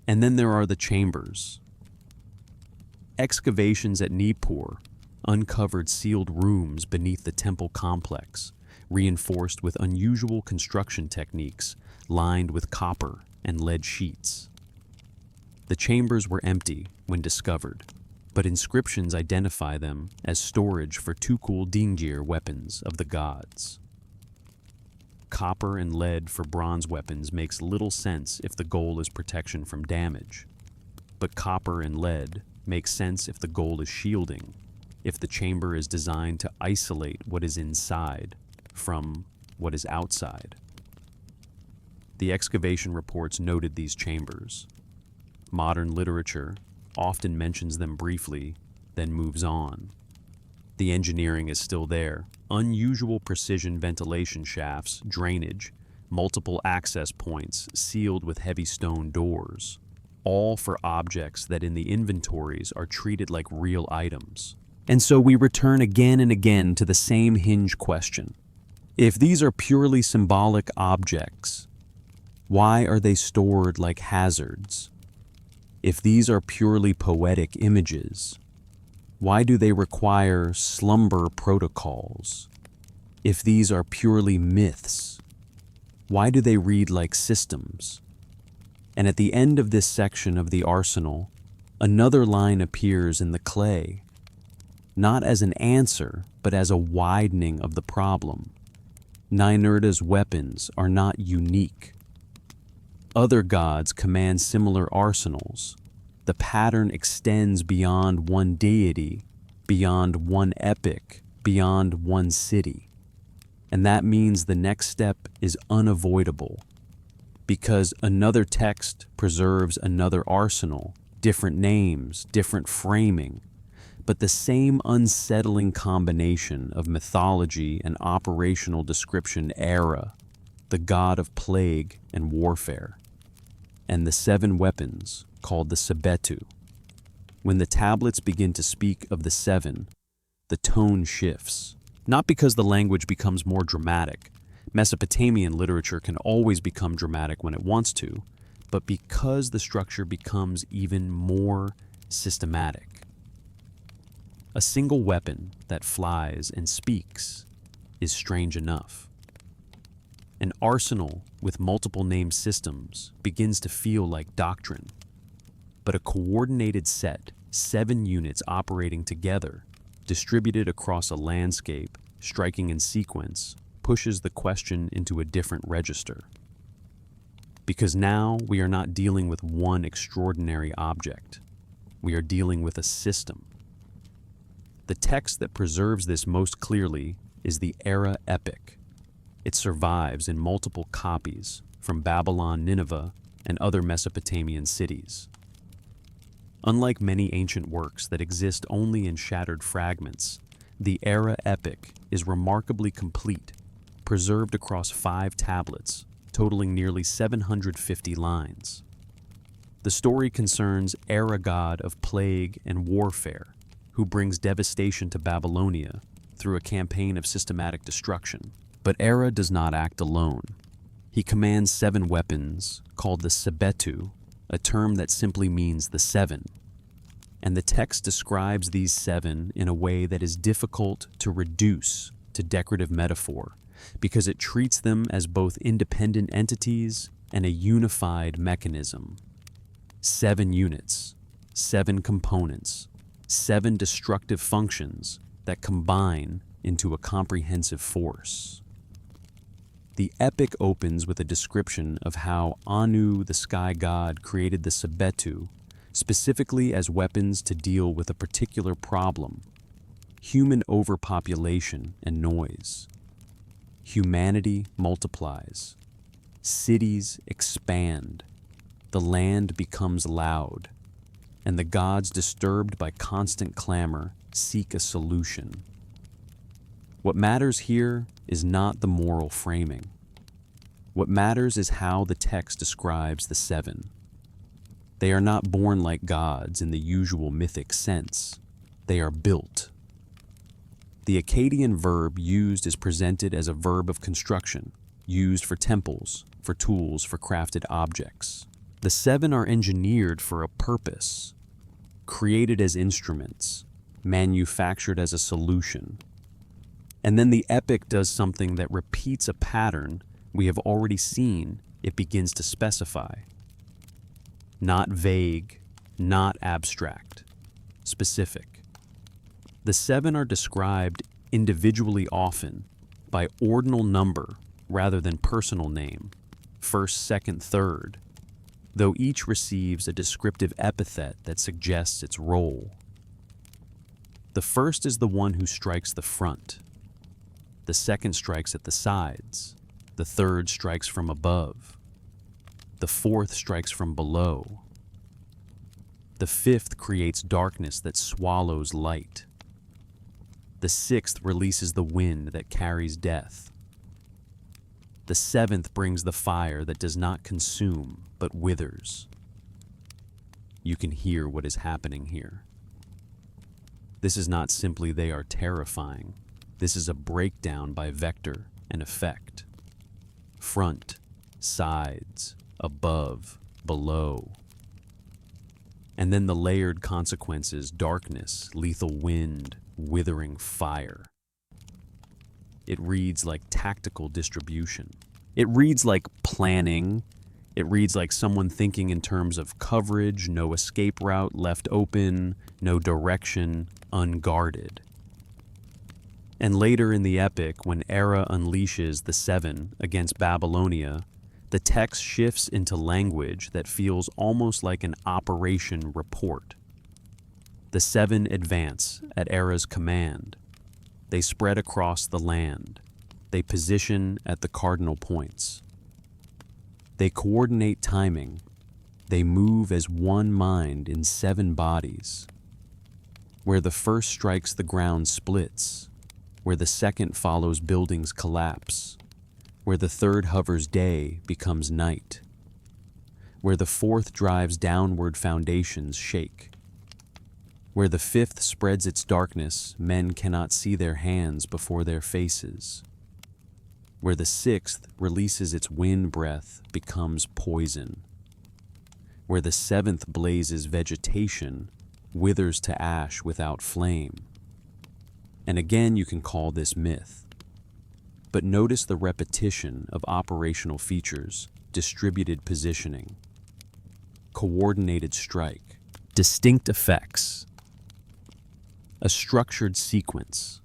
And then there are the chambers. Excavations at Nippur uncovered sealed rooms beneath the temple complex, reinforced with unusual construction techniques, lined with copper and lead sheets. The chambers were empty when discovered, but inscriptions identify them as storage for Tukul Dingir weapons of the gods. Copper and lead for bronze weapons makes little sense if the goal is protection from damage, but copper and lead make sense if the goal is shielding, if the chamber is designed to isolate what is inside from what is outside. The excavation reports noted these chambers. Modern literature often mentions them briefly, then moves on. The engineering is still there. Unusual precision ventilation shafts, drainage, multiple access points sealed with heavy stone doors, all for objects that in the inventories are treated like real items. And so we return again and again to the same hinge question. If these are purely symbolic objects, why are they stored like hazards? If these are purely poetic images, why do they require slumber protocols? If these are purely myths, why do they read like systems? And at the end of this section of the arsenal, another line appears in the clay, not as an answer, but as a widening of the problem. Ninurta's weapons are not unique. Other gods command similar arsenals. The pattern extends beyond one deity, beyond one epic, beyond one city. And that means the next step is unavoidable, because another text preserves another arsenal, different names, different framing, but the same unsettling combination of mythology and operational description era, the god of plague and warfare, and the 7 weapons called the Sebetu. When the tablets begin to speak of the 7, the tone shifts, not because the language becomes more dramatic. Mesopotamian literature can always become dramatic when it wants to, but because the structure becomes even more systematic. A single weapon that flies and speaks is strange enough. An arsenal with multiple named systems begins to feel like doctrine, but a coordinated set, 7 units operating together, distributed across a landscape, striking in sequence, pushes the question into a different register. Because now we are not dealing with one extraordinary object. We are dealing with a system. The text that preserves this most clearly is the Era epic. It survives in multiple copies from Babylon, Nineveh, and other Mesopotamian cities. Unlike many ancient works that exist only in shattered fragments, the Era epic is remarkably complete, preserved across 5 tablets, totaling nearly 750 lines. The story concerns Era god of plague and warfare, who brings devastation to Babylonia through a campaign of systematic destruction. But Era does not act alone. He commands 7 weapons, called the Sebetu, a term that simply means the 7. And the text describes these 7 in a way that is difficult to reduce to decorative metaphor, because it treats them as both independent entities and a unified mechanism. 7 units, 7 components, 7 destructive functions that combine into a comprehensive force. The epic opens with a description of how Anu, the sky god, created the Sebetu, specifically as weapons to deal with a particular problem: human overpopulation and noise. Humanity multiplies. Cities expand. The land becomes loud. And the gods, disturbed by constant clamor, seek a solution. What matters here is not the moral framing. What matters is how the text describes the 7. They are not born like gods in the usual mythic sense. They are built. The Akkadian verb used is presented as a verb of construction, used for temples, for tools, for crafted objects. The 7 are engineered for a purpose, created as instruments, manufactured as a solution. And then the epic does something that repeats a pattern we have already seen. It begins to specify. Not vague, not abstract, specific. The 7 are described individually often by ordinal number rather than personal name, first, second, third, though each receives a descriptive epithet that suggests its role. The first is the one who strikes the front. The second strikes at the sides. The third strikes from above. The fourth strikes from below. The fifth creates darkness that swallows light. The sixth releases the wind that carries death. The seventh brings the fire that does not consume but withers. You can hear what is happening here. This is not simply they are terrifying. This is a breakdown by vector and effect. Front, sides, above, below. And then the layered consequences: darkness, lethal wind, withering fire. It reads like tactical distribution. It reads like planning. It reads like someone thinking in terms of coverage, no escape route left open, no direction, unguarded. And later in the epic, when Era unleashes the 7 against Babylonia, the text shifts into language that feels almost like an operation report. The 7 advance at Era's command. They spread across the land. They position at the cardinal points. They coordinate timing. They move as one mind in 7 bodies. Where the first strikes the ground splits. Where the second follows buildings collapse. Where the third hovers day becomes night. Where the fourth drives downward foundations shake. Where the fifth spreads its darkness, men cannot see their hands before their faces. Where the sixth releases its wind breath becomes poison. Where the seventh blazes vegetation, withers to ash without flame. And again, you can call this myth. But notice the repetition of operational features: distributed positioning, coordinated strike, distinct effects, a structured sequence,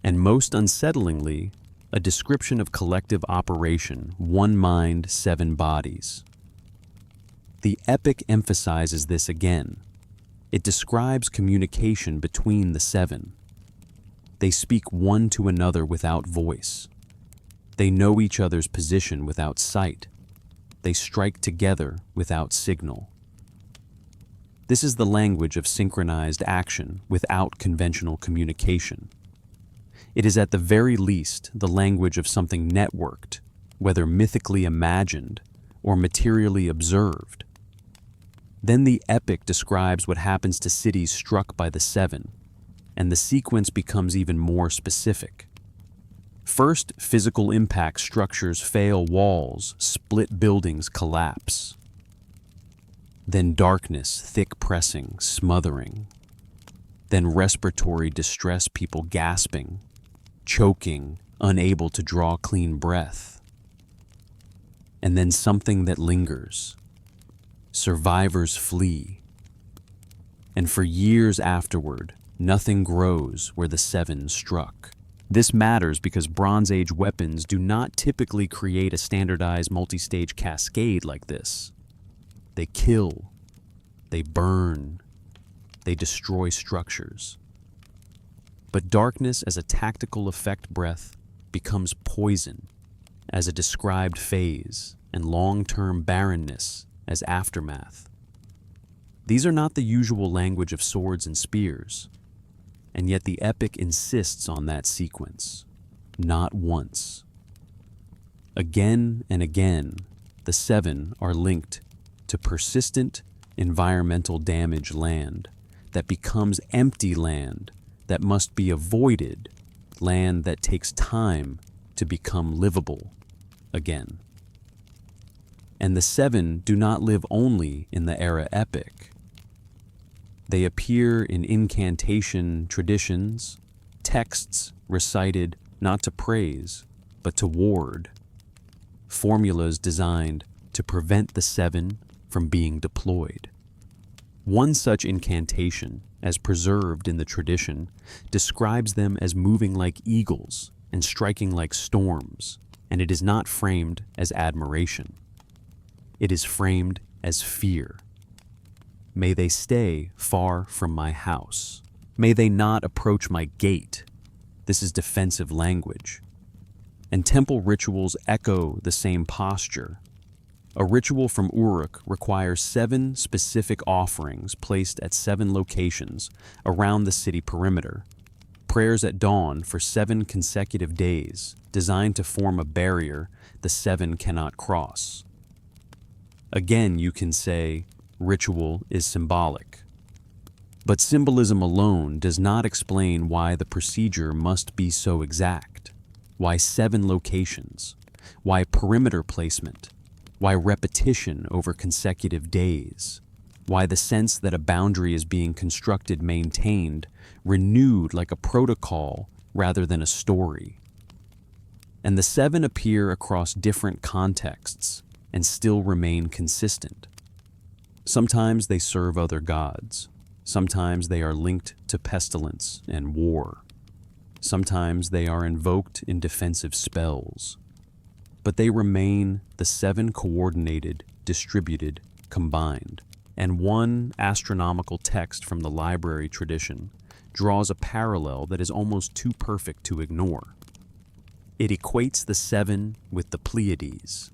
and most unsettlingly, a description of collective operation, one mind, seven bodies. The epic emphasizes this again. It describes communication between the seven. They speak one to another without voice. They know each other's position without sight. They strike together without signal. This is the language of synchronized action without conventional communication. It is at the very least the language of something networked, whether mythically imagined or materially observed. Then the epic describes what happens to cities struck by the seven, and the sequence becomes even more specific. First, physical impact structures fail, walls, split buildings collapse. Then darkness, thick pressing, smothering. Then respiratory distress, people gasping, choking, unable to draw clean breath. And then something that lingers. Survivors flee. And for years afterward, nothing grows where the seven struck. This matters because Bronze Age weapons do not typically create a standardized multi-stage cascade like this. They kill, they burn, they destroy structures. But darkness as a tactical effect breath becomes poison as a described phase, and long-term barrenness as aftermath. These are not the usual language of swords and spears, and yet the epic insists on that sequence, not once. Again and again, the seven are linked to persistent environmental damage, land that becomes empty land that must be avoided, land that takes time to become livable again. And the seven do not live only in the era epic. They appear in incantation traditions, texts recited not to praise, but to ward, formulas designed to prevent the seven from being deployed. One such incantation, as preserved in the tradition, describes them as moving like eagles and striking like storms, and it is not framed as admiration. It is framed as fear. May they stay far from my house. May they not approach my gate. This is defensive language. And temple rituals echo the same posture. A ritual from Uruk requires 7 specific offerings placed at 7 locations around the city perimeter. Prayers at dawn for 7 consecutive days, designed to form a barrier the 7 cannot cross. Again, you can say, ritual is symbolic. But symbolism alone does not explain why the procedure must be so exact. Why 7 locations? Why perimeter placement? Why repetition over consecutive days? Why the sense that a boundary is being constructed, maintained, renewed like a protocol rather than a story? And the 7 appear across different contexts and still remain consistent. Sometimes they serve other gods. Sometimes they are linked to pestilence and war. Sometimes they are invoked in defensive spells. But they remain the 7 coordinated, distributed, combined. And one astronomical text from the library tradition draws a parallel that is almost too perfect to ignore. It equates the 7 with the Pleiades,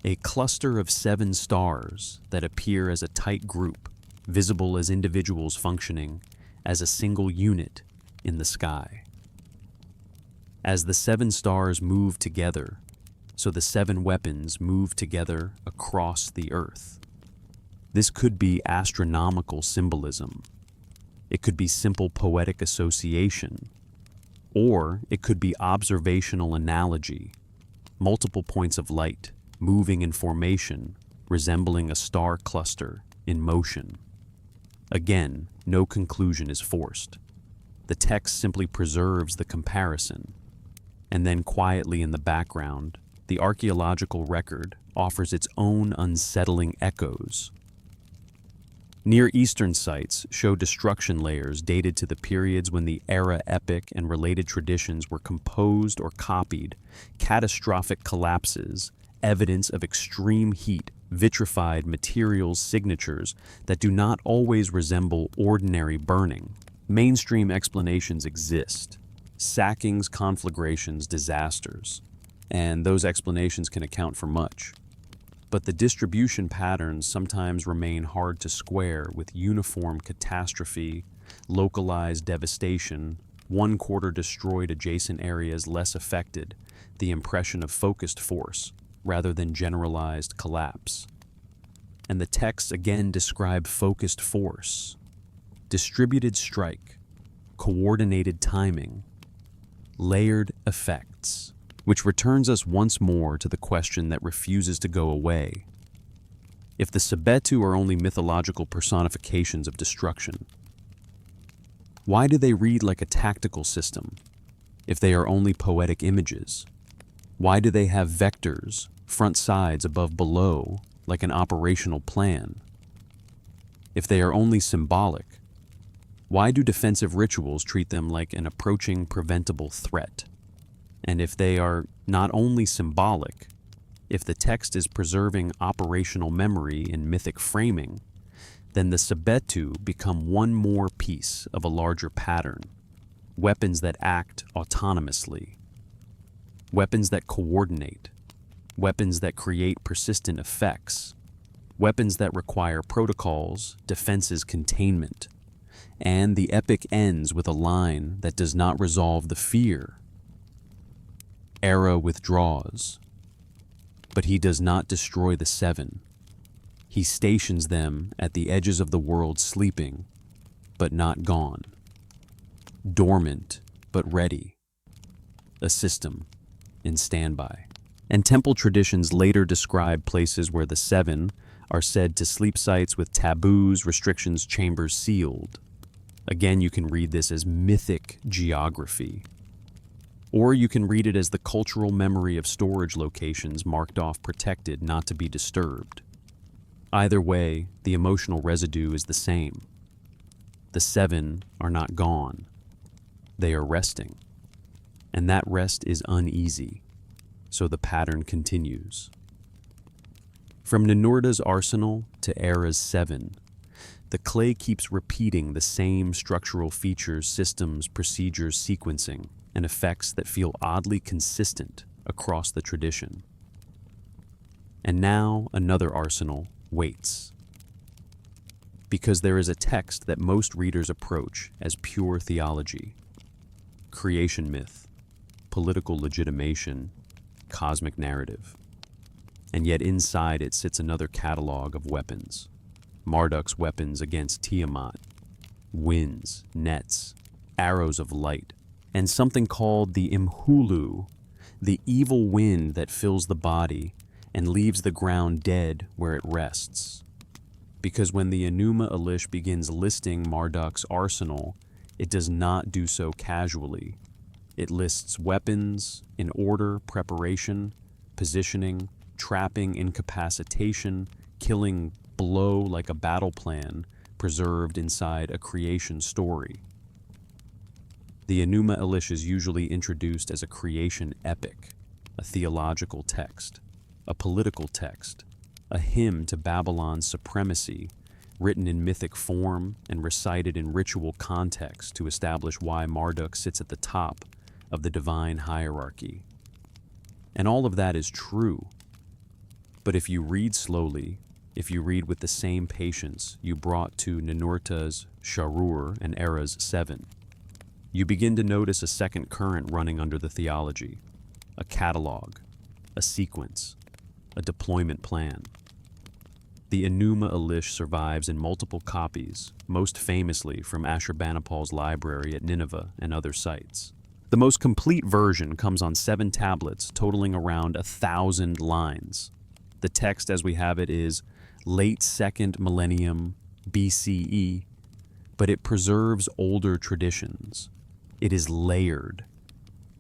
a cluster of 7 stars that appear as a tight group, visible as individuals functioning as a single unit in the sky. As the 7 stars move together, so the 7 weapons move together across the earth. This could be astronomical symbolism. It could be simple poetic association, or it could be observational analogy, multiple points of light moving in formation, resembling a star cluster in motion. Again, no conclusion is forced. The text simply preserves the comparison, and then quietly in the background, the archaeological record offers its own unsettling echoes. Near Eastern sites show destruction layers dated to the periods when the era epic and related traditions were composed or copied, catastrophic collapses, evidence of extreme heat, vitrified materials signatures that do not always resemble ordinary burning. Mainstream explanations exist: sackings, conflagrations, disasters, and those explanations can account for much. But the distribution patterns sometimes remain hard to square with uniform catastrophe, localized devastation, one quarter destroyed, adjacent areas less affected, the impression of focused force rather than generalized collapse. And the texts again describe focused force, distributed strike, coordinated timing, layered effects, which returns us once more to the question that refuses to go away. If the Sabetu are only mythological personifications of destruction, why do they read like a tactical system? If they are only poetic images, why do they have vectors, front sides above below, like an operational plan? If they are only symbolic, why do defensive rituals treat them like an approaching preventable threat? And if they are not only symbolic, if the text is preserving operational memory in mythic framing, then the Sabetu become one more piece of a larger pattern, weapons that act autonomously, weapons that coordinate, weapons that create persistent effects, weapons that require protocols, defenses, containment. And the epic ends with a line that does not resolve the fear. Era withdraws, but he does not destroy the seven. He stations them at the edges of the world, sleeping, but not gone. Dormant, but ready. A system in standby. And temple traditions later describe places where the seven are said to sleep, sites with taboos, restrictions, chambers sealed. Again, you can read this as mythic geography. Or you can read it as the cultural memory of storage locations marked off, protected, not to be disturbed. Either way, the emotional residue is the same. The seven are not gone. They are resting. And that rest is uneasy, so the pattern continues. From Ninurta's arsenal to Era's seven, the clay keeps repeating the same structural features, systems, procedures, sequencing, and effects that feel oddly consistent across the tradition. And now another arsenal waits. Because there is a text that most readers approach as pure theology: creation myth, political legitimation, cosmic narrative. And yet inside it sits another catalog of weapons. Marduk's weapons against Tiamat, winds, nets, arrows of light, and something called the Imhulu, the evil wind that fills the body and leaves the ground dead where it rests. Because when the Enuma Elish begins listing Marduk's arsenal, it does not do so casually. It lists weapons in order, preparation, positioning, trapping, incapacitation, killing, blow, like a battle plan preserved inside a creation story. The Enuma Elish is usually introduced as a creation epic, a theological text, a political text, a hymn to Babylon's supremacy, written in mythic form and recited in ritual context to establish why Marduk sits at the top of the divine hierarchy. And all of that is true. But if you read slowly, if you read with the same patience you brought to Ninurta's Sharur and Era's seven, you begin to notice a second current running under the theology, a catalog, a sequence, a deployment plan. The Enuma Elish survives in multiple copies, most famously from Ashurbanipal's library at Nineveh and other sites. The most complete version comes on 7 tablets, totaling around 1,000 lines. The text as we have it is late 2nd millennium BCE, but it preserves older traditions. It is layered.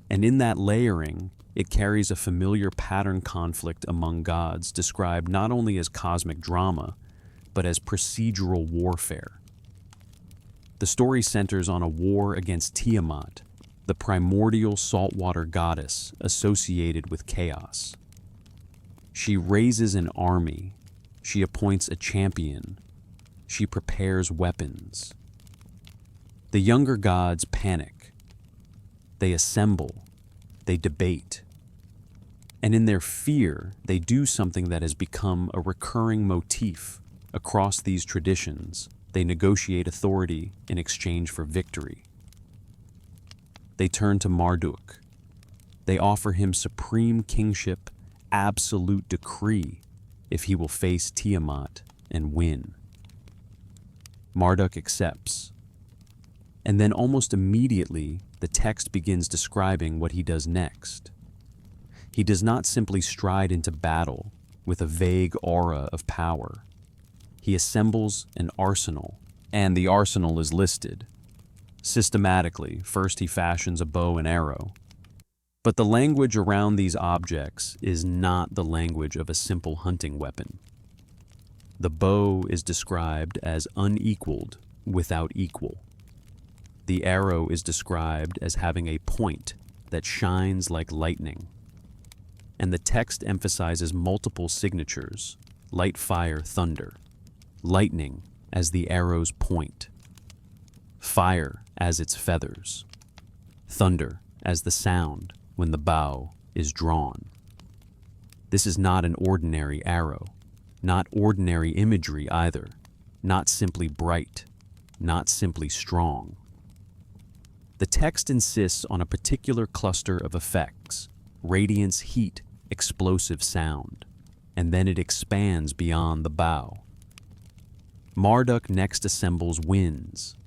And in that layering, it carries a familiar pattern conflict among gods described not only as cosmic drama, but as procedural warfare. The story centers on a war against Tiamat, the primordial saltwater goddess associated with chaos. She raises an army, she appoints a champion, she prepares weapons. The younger gods panic. They assemble, they debate. And in their fear, they do something that has become a recurring motif across these traditions. They negotiate authority in exchange for victory. They turn to Marduk. They offer him supreme kingship, absolute decree, if he will face Tiamat and win. Marduk accepts. And then almost immediately, the text begins describing what he does next. He does not simply stride into battle with a vague aura of power. He assembles an arsenal, and the arsenal is listed. Systematically, first he fashions a bow and arrow. But the language around these objects is not the language of a simple hunting weapon. The bow is described as unequaled without equal. The arrow is described as having a point that shines like lightning. And the text emphasizes multiple signatures: light, fire, thunder. Lightning as the arrow's point. Fire as its feathers. Thunder as the sound when the bow is drawn. This is not an ordinary arrow, not ordinary imagery either, not simply bright, not simply strong. The text insists on a particular cluster of effects: radiance, heat, explosive sound, and then it expands beyond the bow. Marduk next assembles winds,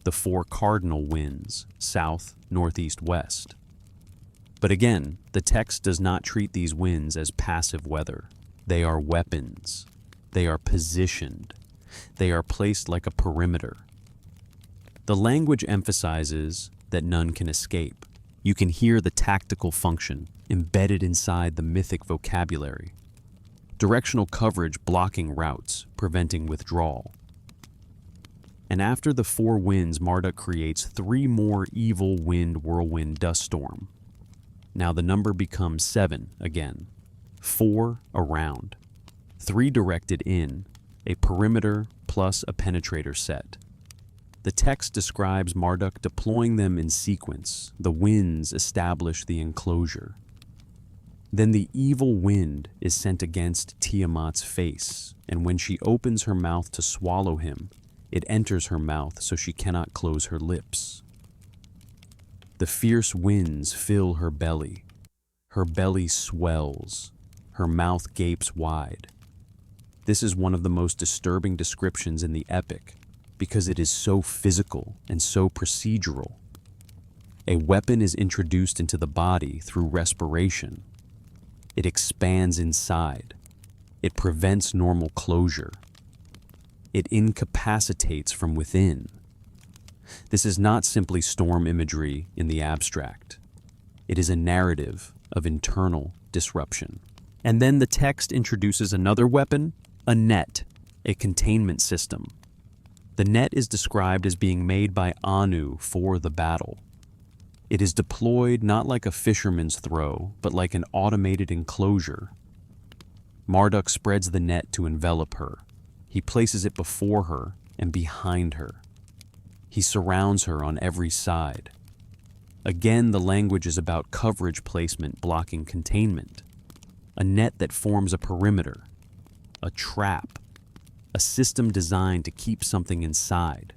the four cardinal winds, south, northeast, west. But again, the text does not treat these winds as passive weather. They are weapons. They are positioned. They are placed like a perimeter. The language emphasizes that none can escape. You can hear the tactical function embedded inside the mythic vocabulary. Directional coverage blocking routes, preventing withdrawal. And after the four winds, Marduk creates three more evil wind, whirlwind, dust storm. Now the number becomes 7 again. 4 around. 3 directed in, a perimeter plus a penetrator set. The text describes Marduk deploying them in sequence. The winds establish the enclosure. Then the evil wind is sent against Tiamat's face, and when she opens her mouth to swallow him, it enters her mouth so she cannot close her lips. The fierce winds fill her belly. Her belly swells. Her mouth gapes wide. This is one of the most disturbing descriptions in the epic because it is so physical and so procedural. A weapon is introduced into the body through respiration. It expands inside. It prevents normal closure. It incapacitates from within. This is not simply storm imagery in the abstract. It is a narrative of internal disruption. And then the text introduces another weapon, a net, a containment system. The net is described as being made by Anu for the battle. It is deployed not like a fisherman's throw, but like an automated enclosure. Marduk spreads the net to envelop her. He places it before her and behind her. He surrounds her on every side. Again, the language is about coverage placement blocking containment. A net that forms a perimeter, a trap, a system designed to keep something inside.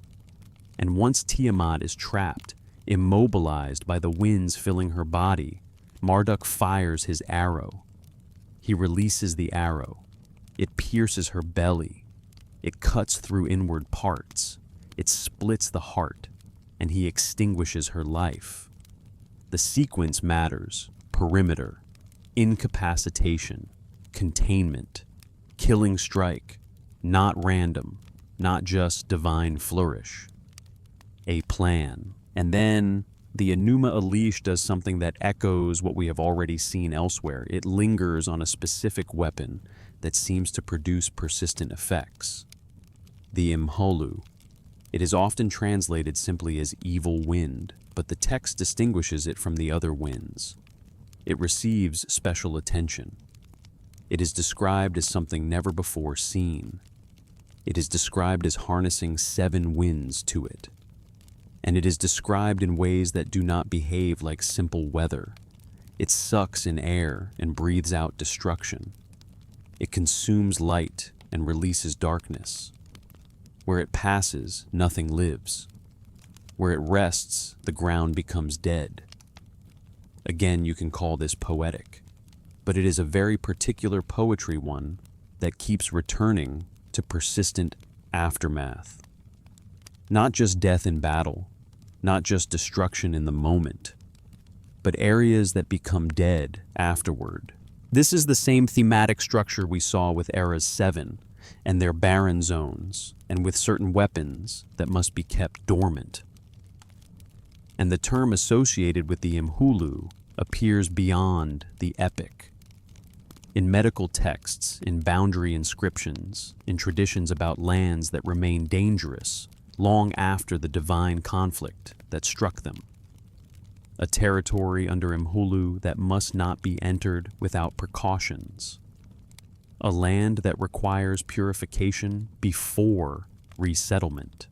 And once Tiamat is trapped, immobilized by the winds filling her body, Marduk fires his arrow. He releases the arrow. It pierces her belly. It cuts through inward parts. It splits the heart, and he extinguishes her life. The sequence matters: perimeter, incapacitation, containment, killing strike, not random, not just divine flourish. A plan. And then the Enuma Elish does something that echoes what we have already seen elsewhere. It lingers on a specific weapon that seems to produce persistent effects. the Imholu. It is often translated simply as evil wind, but the text distinguishes it from the other winds. It receives special attention. It is described as something never before seen. It is described as harnessing 7 winds to it. And it is described in ways that do not behave like simple weather. It sucks in air and breathes out destruction. It consumes light and releases darkness. Where it passes, nothing lives. Where it rests, the ground becomes dead. Again, you can call this poetic, but it is a very particular poetry one that keeps returning to persistent aftermath. Not just death in battle, not just destruction in the moment, but areas that become dead afterward. This is the same thematic structure we saw with Eras 7 and their barren zones, and with certain weapons that must be kept dormant. And the term associated with the Imhulu appears beyond the epic. In medical texts, in boundary inscriptions, in traditions about lands that remain dangerous long after the divine conflict that struck them. A territory under Imhulu that must not be entered without precautions. A land that requires purification before resettlement.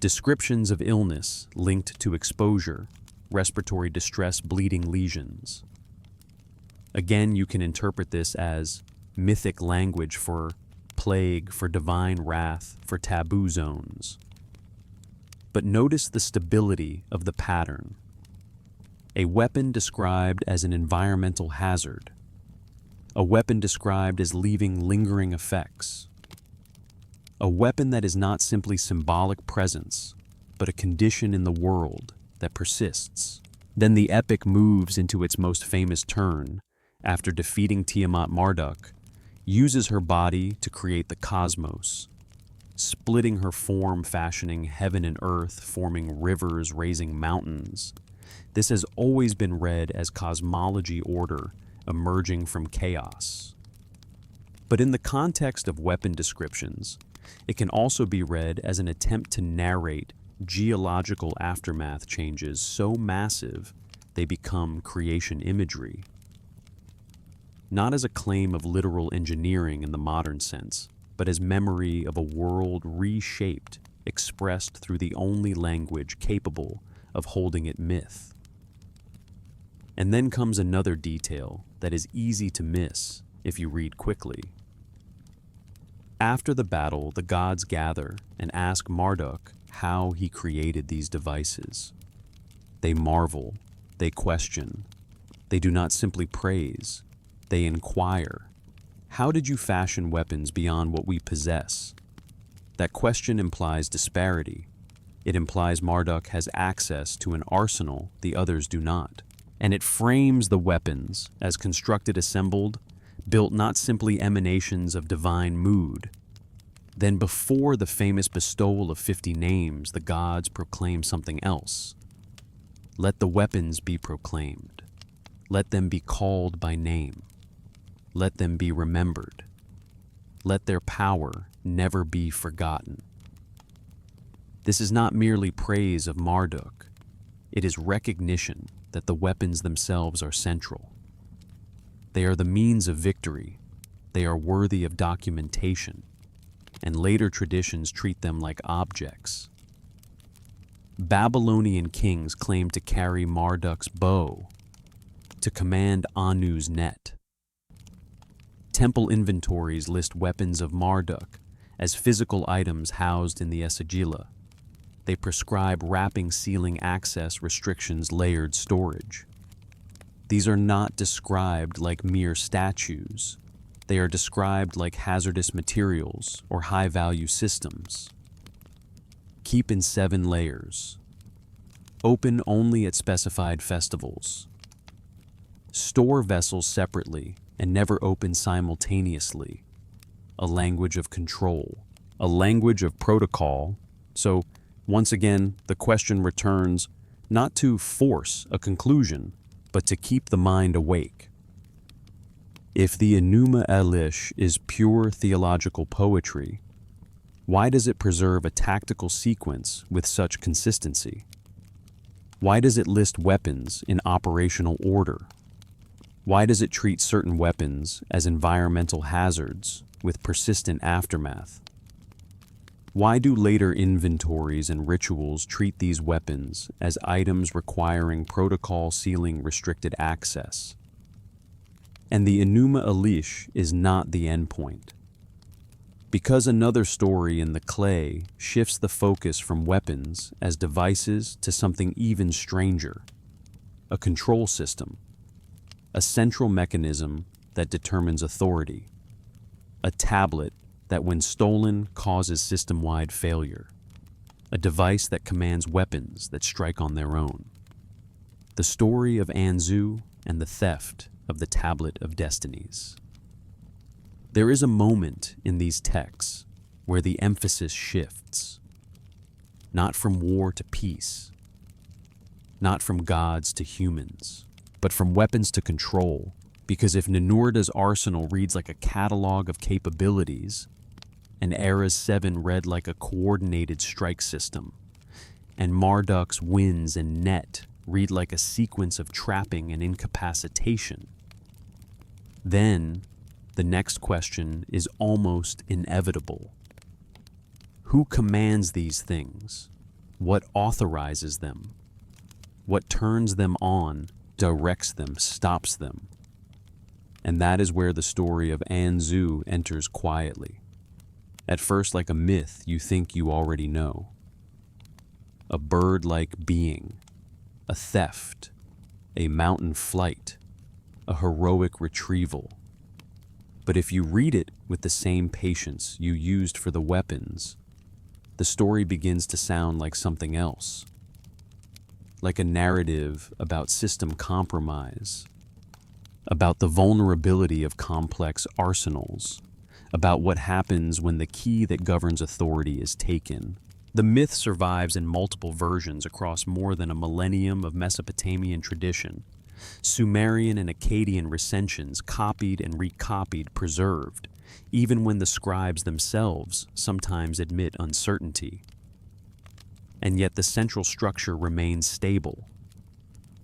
Descriptions of illness linked to exposure, respiratory distress, bleeding lesions. Again, you can interpret this as mythic language for plague, for divine wrath, for taboo zones. But notice the stability of the pattern. A weapon described as an environmental hazard. A weapon described as leaving lingering effects. A weapon that is not simply symbolic presence, but a condition in the world that persists. Then the epic moves into its most famous turn, after defeating Tiamat. Marduk uses her body to create the cosmos, splitting her form, fashioning heaven and earth, forming rivers, raising mountains. This has always been read as cosmology order emerging from chaos. But in the context of weapon descriptions, it can also be read as an attempt to narrate geological aftermath changes so massive they become creation imagery. Not as a claim of literal engineering in the modern sense, but as memory of a world reshaped, expressed through the only language capable of holding it myth. And then comes another detail that is easy to miss if you read quickly. After the battle, the gods gather and ask Marduk how he created these devices. They marvel, they question, they do not simply praise, they inquire. How did you fashion weapons beyond what we possess? That question implies disparity. It implies Marduk has access to an arsenal the others do not. And it frames the weapons as constructed, assembled, built not simply emanations of divine mood. Then before the famous bestowal of 50 names, the gods proclaim something else. Let the weapons be proclaimed. Let them be called by name. Let them be remembered. Let their power never be forgotten. This is not merely praise of Marduk. It is recognition that the weapons themselves are central. They are the means of victory. They are worthy of documentation, and later traditions treat them like objects. Babylonian kings claim to carry Marduk's bow, to command Anu's net. Temple inventories list weapons of Marduk as physical items housed in the Esagila. They prescribe wrapping, sealing, access restrictions, layered storage. These are not described like mere statues. They are described like hazardous materials or high-value systems. Keep in 7 layers. Open only at specified festivals. Store vessels separately and never open simultaneously. A language of control, a language of protocol. So, once again, the question returns not to force a conclusion, but to keep the mind awake. If the Enuma Elish is pure theological poetry, Why does it preserve a tactical sequence with such consistency? Why does it list weapons in operational order? Why does it treat certain weapons as environmental hazards with persistent aftermath? Why do later inventories and rituals treat these weapons as items requiring protocol sealing restricted access? And the Enuma Elish is not the endpoint. Because another story in the clay shifts the focus from weapons as devices to something even stranger, a control system, a central mechanism that determines authority, a tablet that when stolen causes system-wide failure, a device that commands weapons that strike on their own. The story of Anzu and the theft of the Tablet of Destinies. There is a moment in these texts where the emphasis shifts, not from war to peace, not from gods to humans, but from weapons to control, because if Ninurta's arsenal reads like a catalog of capabilities, and Era's 7 read like a coordinated strike system, and Marduk's winds and net read like a sequence of trapping and incapacitation, then the next question is almost inevitable. Who commands these things? What authorizes them? What turns them on, directs them, stops them? And that is where the story of Anzu enters quietly. At first, like a myth you think you already know. A bird-like being, a theft, a mountain flight, a heroic retrieval. But if you read it with the same patience you used for the weapons, the story begins to sound like something else. Like a narrative about system compromise, about the vulnerability of complex arsenals, about what happens when the key that governs authority is taken. The myth survives in multiple versions across more than a millennium of Mesopotamian tradition. Sumerian and Akkadian recensions copied and recopied, preserved, even when the scribes themselves sometimes admit uncertainty. And yet the central structure remains stable.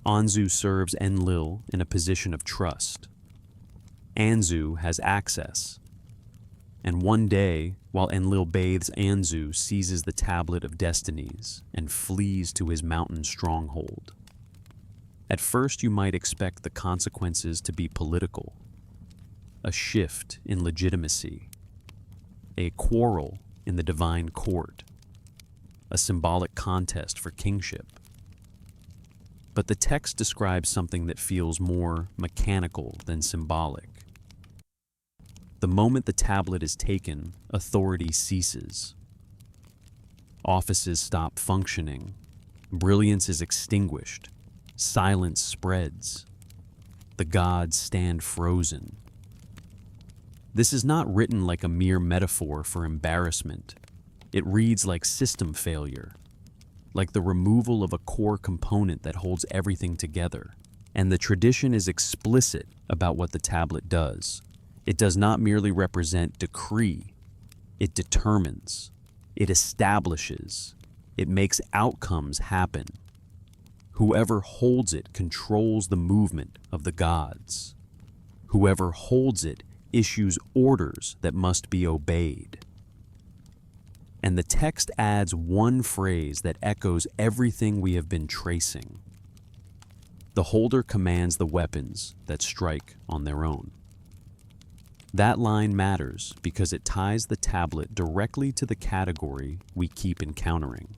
Anzu serves Enlil in a position of trust. Anzu has access. And one day, while Enlil bathes Anzu, seizes the Tablet of Destinies and flees to his mountain stronghold. At first, you might expect the consequences to be political, a shift in legitimacy, a quarrel in the divine court, a symbolic contest for kingship. But the text describes something that feels more mechanical than symbolic. The moment the tablet is taken, authority ceases. Offices stop functioning, brilliance is extinguished, silence spreads. The gods stand frozen. This is not written like a mere metaphor for embarrassment. It reads like system failure, like the removal of a core component that holds everything together. And the tradition is explicit about what the tablet does. It does not merely represent decree. It determines. It establishes. It makes outcomes happen. Whoever holds it controls the movement of the gods. Whoever holds it issues orders that must be obeyed. And the text adds one phrase that echoes everything we have been tracing. The holder commands the weapons that strike on their own. That line matters because it ties the tablet directly to the category we keep encountering.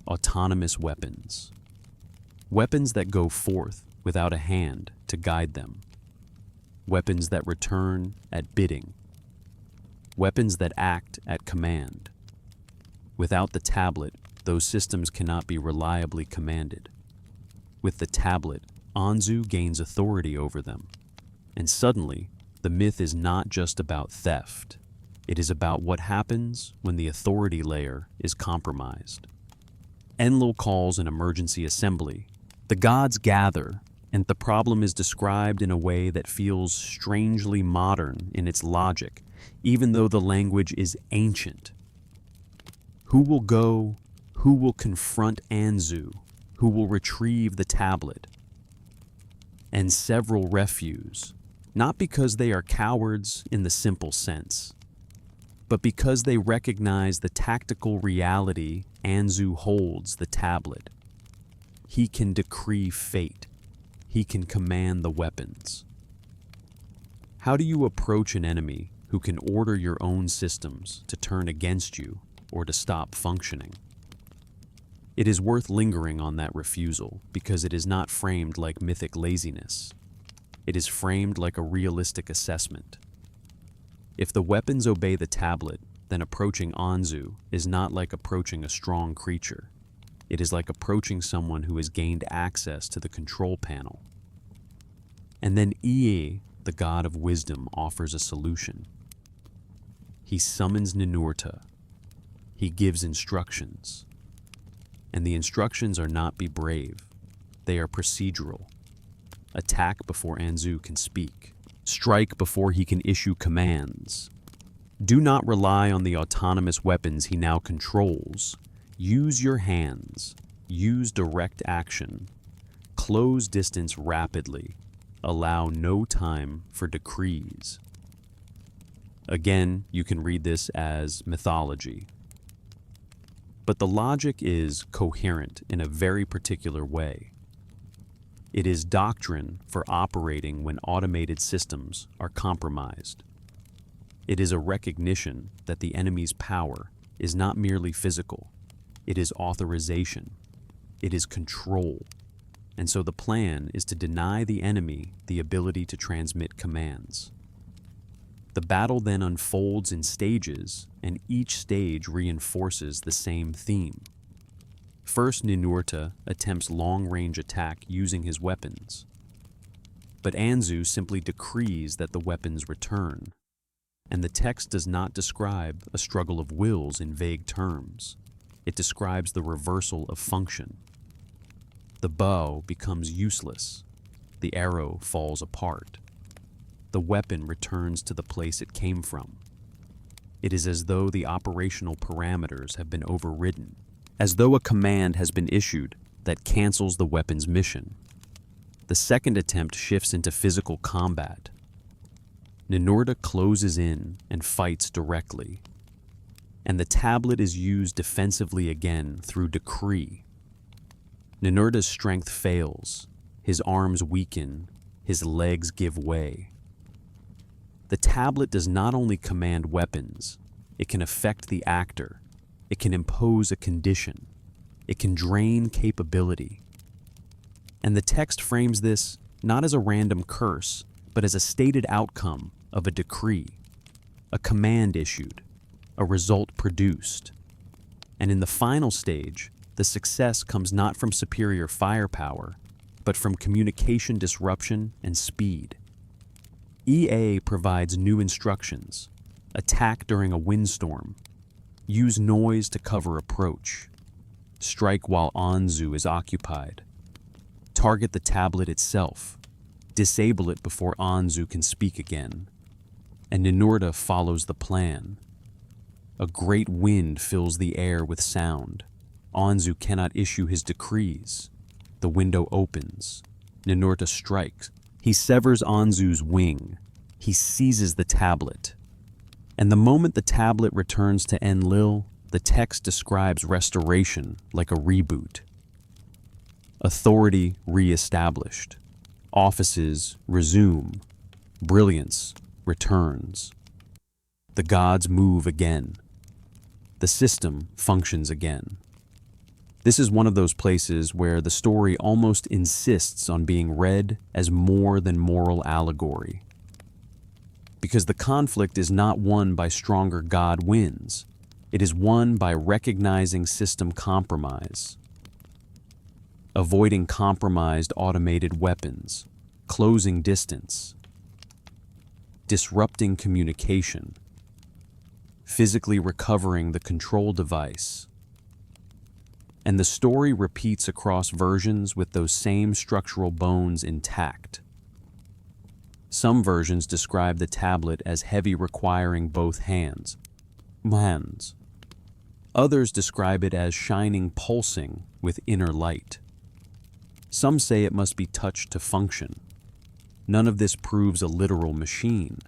Autonomous weapons. Weapons that go forth without a hand to guide them. Weapons that return at bidding. Weapons that act at command. Without the tablet, those systems cannot be reliably commanded. With the tablet, Anzu gains authority over them. And suddenly, the myth is not just about theft. It is about what happens when the authority layer is compromised. Enlil calls an emergency assembly. The gods gather, And the problem is described in a way that feels strangely modern in its logic, even though the language is ancient. Who will go? Who will confront Anzu? Who will retrieve the tablet? And several refuse, not because they are cowards in the simple sense, but because they recognize the tactical reality Anzu holds the tablet. He can decree fate. He can command the weapons. How do you approach an enemy who can order your own systems to turn against you or to stop functioning? It is worth lingering on that refusal because it is not framed like mythic laziness. It is framed like a realistic assessment. If the weapons obey the tablet, then approaching Anzu is not like approaching a strong creature. It is like approaching someone who has gained access to the control panel. And then Ea, the god of wisdom, offers a solution. He summons Ninurta. He gives instructions. And the instructions are not be brave. They are procedural. Attack before Anzu can speak. Strike before he can issue commands. Do not rely on the autonomous weapons he now controls. Use your hands. Use direct action. Close distance rapidly. Allow no time for decrees. Again, you can read this as mythology. But the logic is coherent in a very particular way. It is doctrine for operating when automated systems are compromised. It is a recognition that the enemy's power is not merely physical. It is authorization. It is control. And so the plan is to deny the enemy the ability to transmit commands. The battle then unfolds in stages, and each stage reinforces the same theme. First, Ninurta attempts long-range attack using his weapons. But Anzu simply decrees that the weapons return. And the text does not describe a struggle of wills in vague terms. It describes the reversal of function. The bow becomes useless. The arrow falls apart. The weapon returns to the place it came from. It is as though the operational parameters have been overridden, as though a command has been issued that cancels the weapon's mission. The second attempt shifts into physical combat. Ninurta closes in and fights directly, and the tablet is used defensively again through decree. Ninurta's strength fails, his arms weaken, his legs give way. The tablet does not only command weapons, it can affect the actor, it can impose a condition, it can drain capability. And the text frames this not as a random curse, but as a stated outcome of a decree, a command issued, a result produced. And in the final stage, the success comes not from superior firepower, but from communication disruption and speed. EA provides new instructions. Attack during a windstorm. Use noise to cover approach. Strike while Anzu is occupied. Target the tablet itself. Disable it before Anzu can speak again. And Ninurta follows the plan. A great wind fills the air with sound. Anzu cannot issue his decrees. The window opens. Ninurta strikes. He severs Anzu's wing. He seizes the tablet. And the moment the tablet returns to Enlil, the text describes restoration like a reboot. Authority re-established. Offices resume. Brilliance returns. The gods move again. The system functions again. This is one of those places where the story almost insists on being read as more than moral allegory. Because the conflict is not won by stronger God wins. It is won by recognizing system compromise, avoiding compromised automated weapons, closing distance, disrupting communication, physically recovering the control device, And the story repeats across versions with those same structural bones intact. Some versions describe the tablet as heavy, requiring both hands. Others describe it as shining, pulsing with inner light. Some say it must be touched to function. None of this proves a literal machine,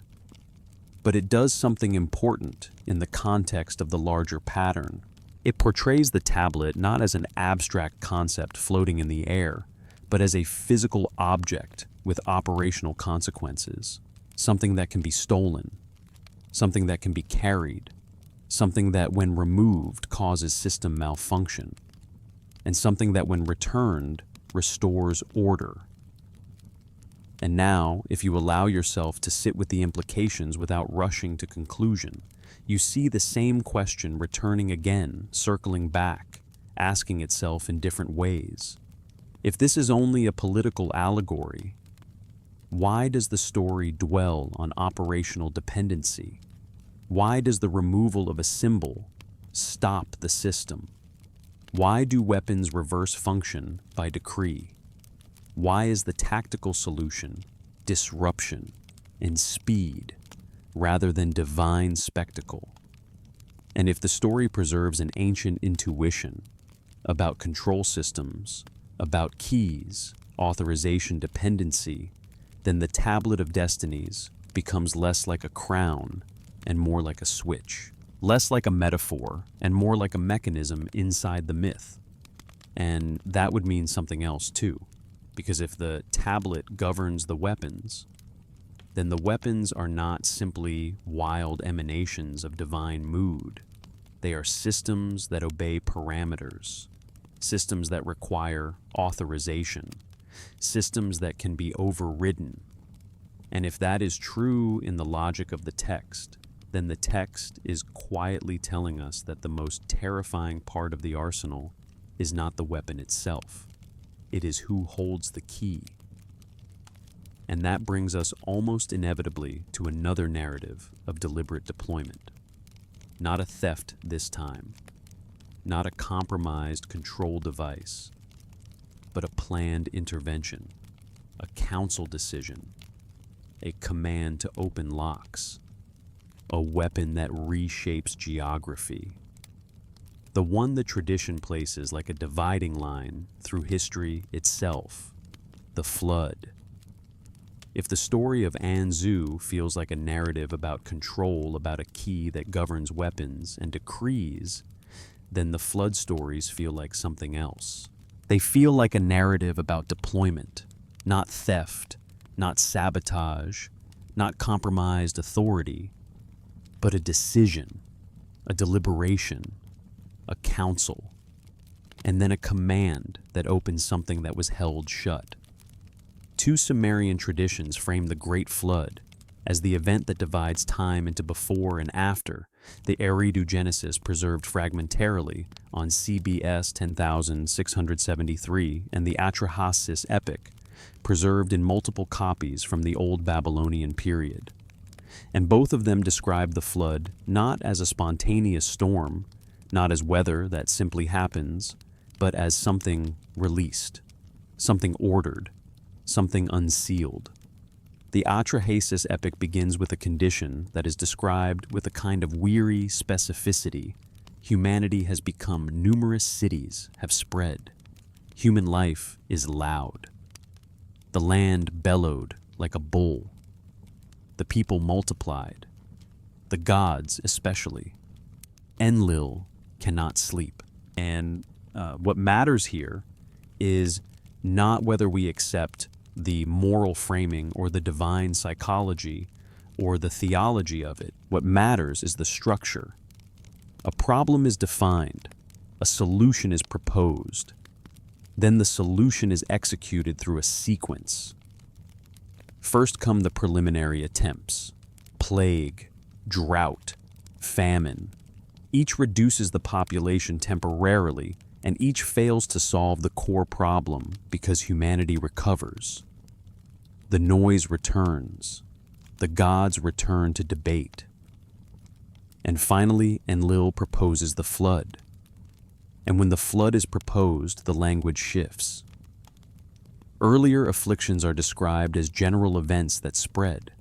but it does something important in the context of the larger pattern. It portrays the tablet not as an abstract concept floating in the air, but as a physical object with operational consequences, something that can be stolen, something that can be carried, something that when removed causes system malfunction, and something that when returned restores order. And now, if you allow yourself to sit with the implications without rushing to conclusion, you see the same question returning again, circling back, asking itself in different ways. If this is only a political allegory, why does the story dwell on operational dependency? Why does the removal of a symbol stop the system? Why do weapons reverse function by decree? Why is the tactical solution disruption and speed rather than divine spectacle? And if the story preserves an ancient intuition about control systems, about keys, authorization, dependency, then the tablet of destinies becomes less like a crown and more like a switch, less like a metaphor and more like a mechanism inside the myth. And that would mean something else too, because if the tablet governs the weapons, then the weapons are not simply wild emanations of divine mood. They are systems that obey parameters, systems that require authorization, systems that can be overridden. And if that is true in the logic of the text, then the text is quietly telling us that the most terrifying part of the arsenal is not the weapon itself. It is who holds the key. And that brings us almost inevitably to another narrative of deliberate deployment. Not a theft this time, not a compromised control device, but a planned intervention, a council decision, a command to open locks, a weapon that reshapes geography, the one the tradition places like a dividing line through history itself, the flood. If the story of Anzu feels like a narrative about control, about a key that governs weapons and decrees, then the flood stories feel like something else. They feel like a narrative about deployment, not theft, not sabotage, not compromised authority, but a decision, a deliberation, a counsel, and then a command that opens something that was held shut. Two Sumerian traditions frame the Great Flood as the event that divides time into before and after, the Eridu Genesis preserved fragmentarily on CBS 10,673 and the Atrahasis epic, preserved in multiple copies from the Old Babylonian period. And both of them describe the flood not as a spontaneous storm, not as weather that simply happens, but as something released, something ordered, something unsealed. The Atrahasis epic begins with a condition that is described with a kind of weary specificity. Humanity has become numerous cities have spread. Human life is loud. The land bellowed like a bull. The people multiplied. The gods especially. Enlil cannot sleep. And what matters here is not whether we accept the moral framing or the divine psychology or the theology of it. What matters is the structure. A problem is defined, a solution is proposed, then the solution is executed through a sequence. First come the preliminary attempts: plague, drought, famine. Each reduces the population temporarily, and each fails to solve the core problem because humanity recovers. The noise returns. The gods return to debate. And finally, Enlil proposes the flood. And when the flood is proposed, the language shifts. Earlier afflictions are described as general events that spread,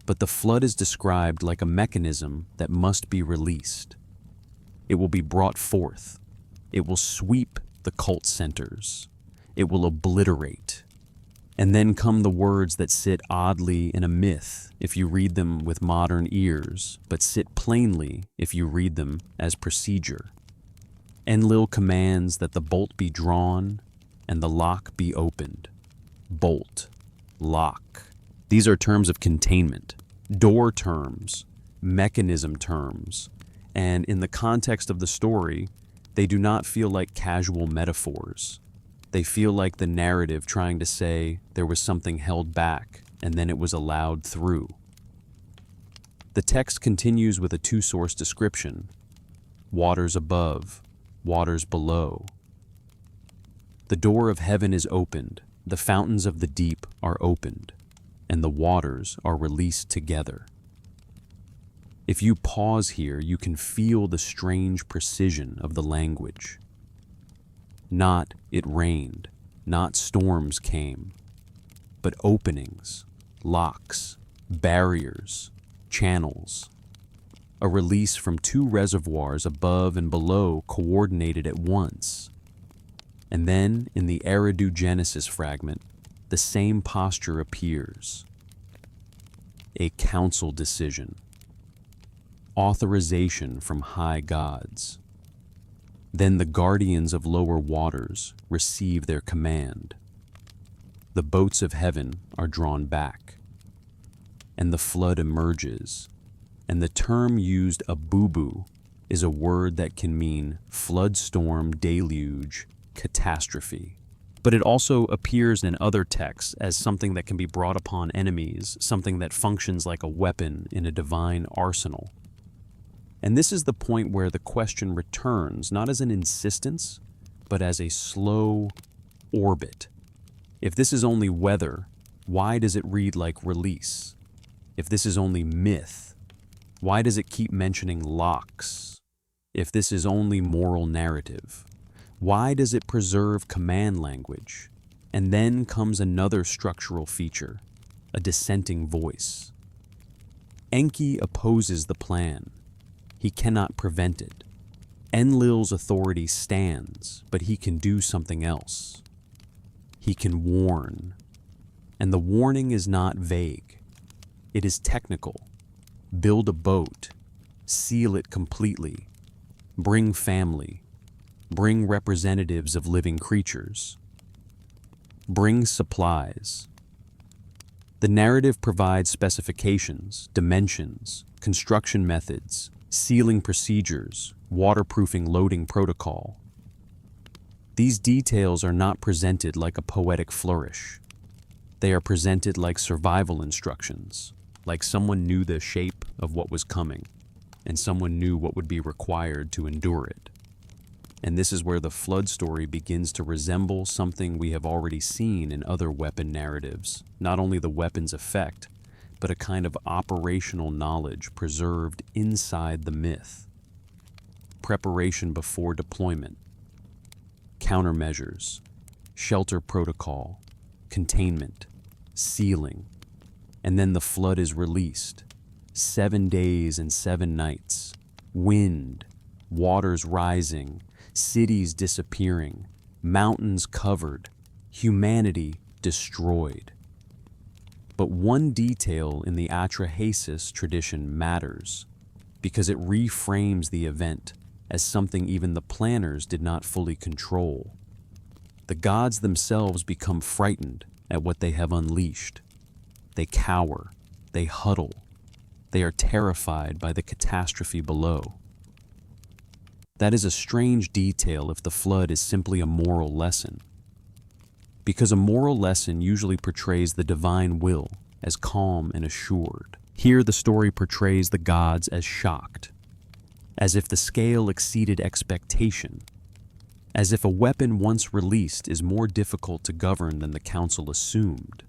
but the flood is described like a mechanism that must be released. It will be brought forth. It will sweep the cult centers. It will obliterate. And then come the words that sit oddly in a myth if you read them with modern ears, but sit plainly if you read them as procedure. Enlil commands that the bolt be drawn and the lock be opened. Bolt, lock. These are terms of containment, door terms, mechanism terms, and in the context of the story, they do not feel like casual metaphors. They feel like the narrative trying to say there was something held back and then it was allowed through. The text continues with a two-source description: waters above, waters below. The door of heaven is opened, the fountains of the deep are opened, and the waters are released together. If you pause here, you can feel the strange precision of the language. Not it rained, not storms came, but openings, locks, barriers, channels. A release from two reservoirs above and below coordinated at once. And then, in the Eridu Genesis fragment, the same posture appears. A council decision. Authorization from high gods. Then the guardians of lower waters receive their command. The boats of heaven are drawn back, and the flood emerges, and the term used, abubu, is a word that can mean flood, storm, deluge, catastrophe. But it also appears in other texts as something that can be brought upon enemies, something that functions like a weapon in a divine arsenal. And this is the point where the question returns, not as an insistence, but as a slow orbit. If this is only weather, why does it read like release? If this is only myth, why does it keep mentioning locks? If this is only moral narrative, why does it preserve command language? And then comes another structural feature, a dissenting voice. Enki opposes the plan. He cannot prevent it. Enlil's authority stands, but he can do something else. He can warn. And the warning is not vague. It is technical. Build a boat. Seal it completely. Bring family. Bring representatives of living creatures. Bring supplies. The narrative provides specifications, dimensions, construction methods, sealing procedures, waterproofing loading protocol. These details are not presented like a poetic flourish. They are presented like survival instructions, like someone knew the shape of what was coming, and someone knew what would be required to endure it. And this is where the flood story begins to resemble something we have already seen in other weapon narratives, not only the weapon's effect, but a kind of operational knowledge preserved inside the myth. Preparation before deployment, countermeasures, shelter protocol, containment, sealing, and then the flood is released. 7 days and 7 nights, wind, waters rising, cities disappearing, mountains covered, humanity destroyed. But one detail in the Atrahasis tradition matters, because it reframes the event as something even the planners did not fully control. The gods themselves become frightened at what they have unleashed. They cower, they huddle, they are terrified by the catastrophe below. That is a strange detail if the flood is simply a moral lesson, because a moral lesson usually portrays the divine will as calm and assured. Here the story portrays the gods as shocked, as if the scale exceeded expectation, as if a weapon once released is more difficult to govern than the council assumed.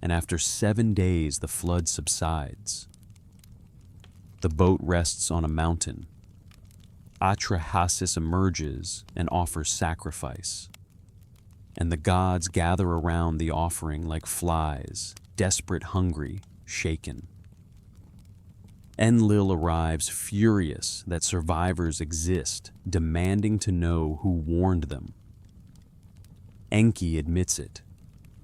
And after 7 days the flood subsides. The boat rests on a mountain. Atrahasis emerges and offers sacrifice, and the gods gather around the offering like flies, desperate, hungry, shaken. Enlil arrives furious that survivors exist, demanding to know who warned them. Enki admits it.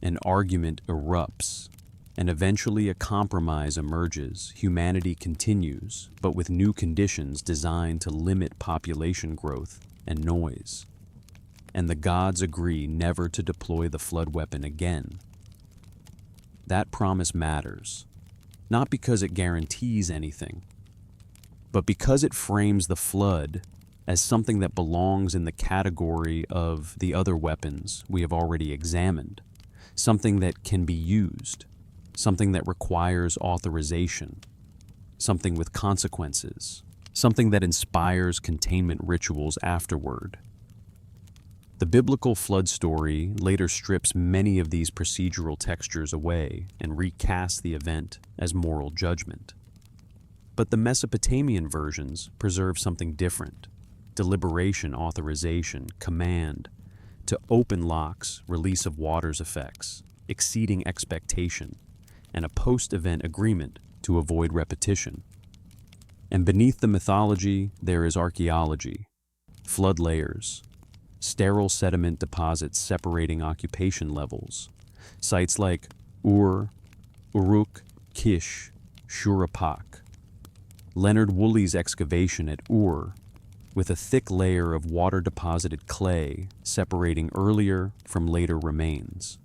An argument erupts, and eventually a compromise emerges. Humanity continues, but with new conditions designed to limit population growth and noise. And the gods agree never to deploy the flood weapon again. That promise matters, not because it guarantees anything, but because it frames the flood as something that belongs in the category of the other weapons we have already examined, something that can be used, something that requires authorization, something with consequences, something that inspires containment rituals afterward. The biblical flood story later strips many of these procedural textures away and recasts the event as moral judgment. But the Mesopotamian versions preserve something different: deliberation, authorization, command, to open locks, release of waters effects, exceeding expectation, and a post-event agreement to avoid repetition. And beneath the mythology, there is archaeology, flood layers, sterile sediment deposits separating occupation levels, sites like Ur, Uruk, Kish, Shurapak. Leonard Woolley's excavation at Ur, with a thick layer of water-deposited clay separating earlier from later remains.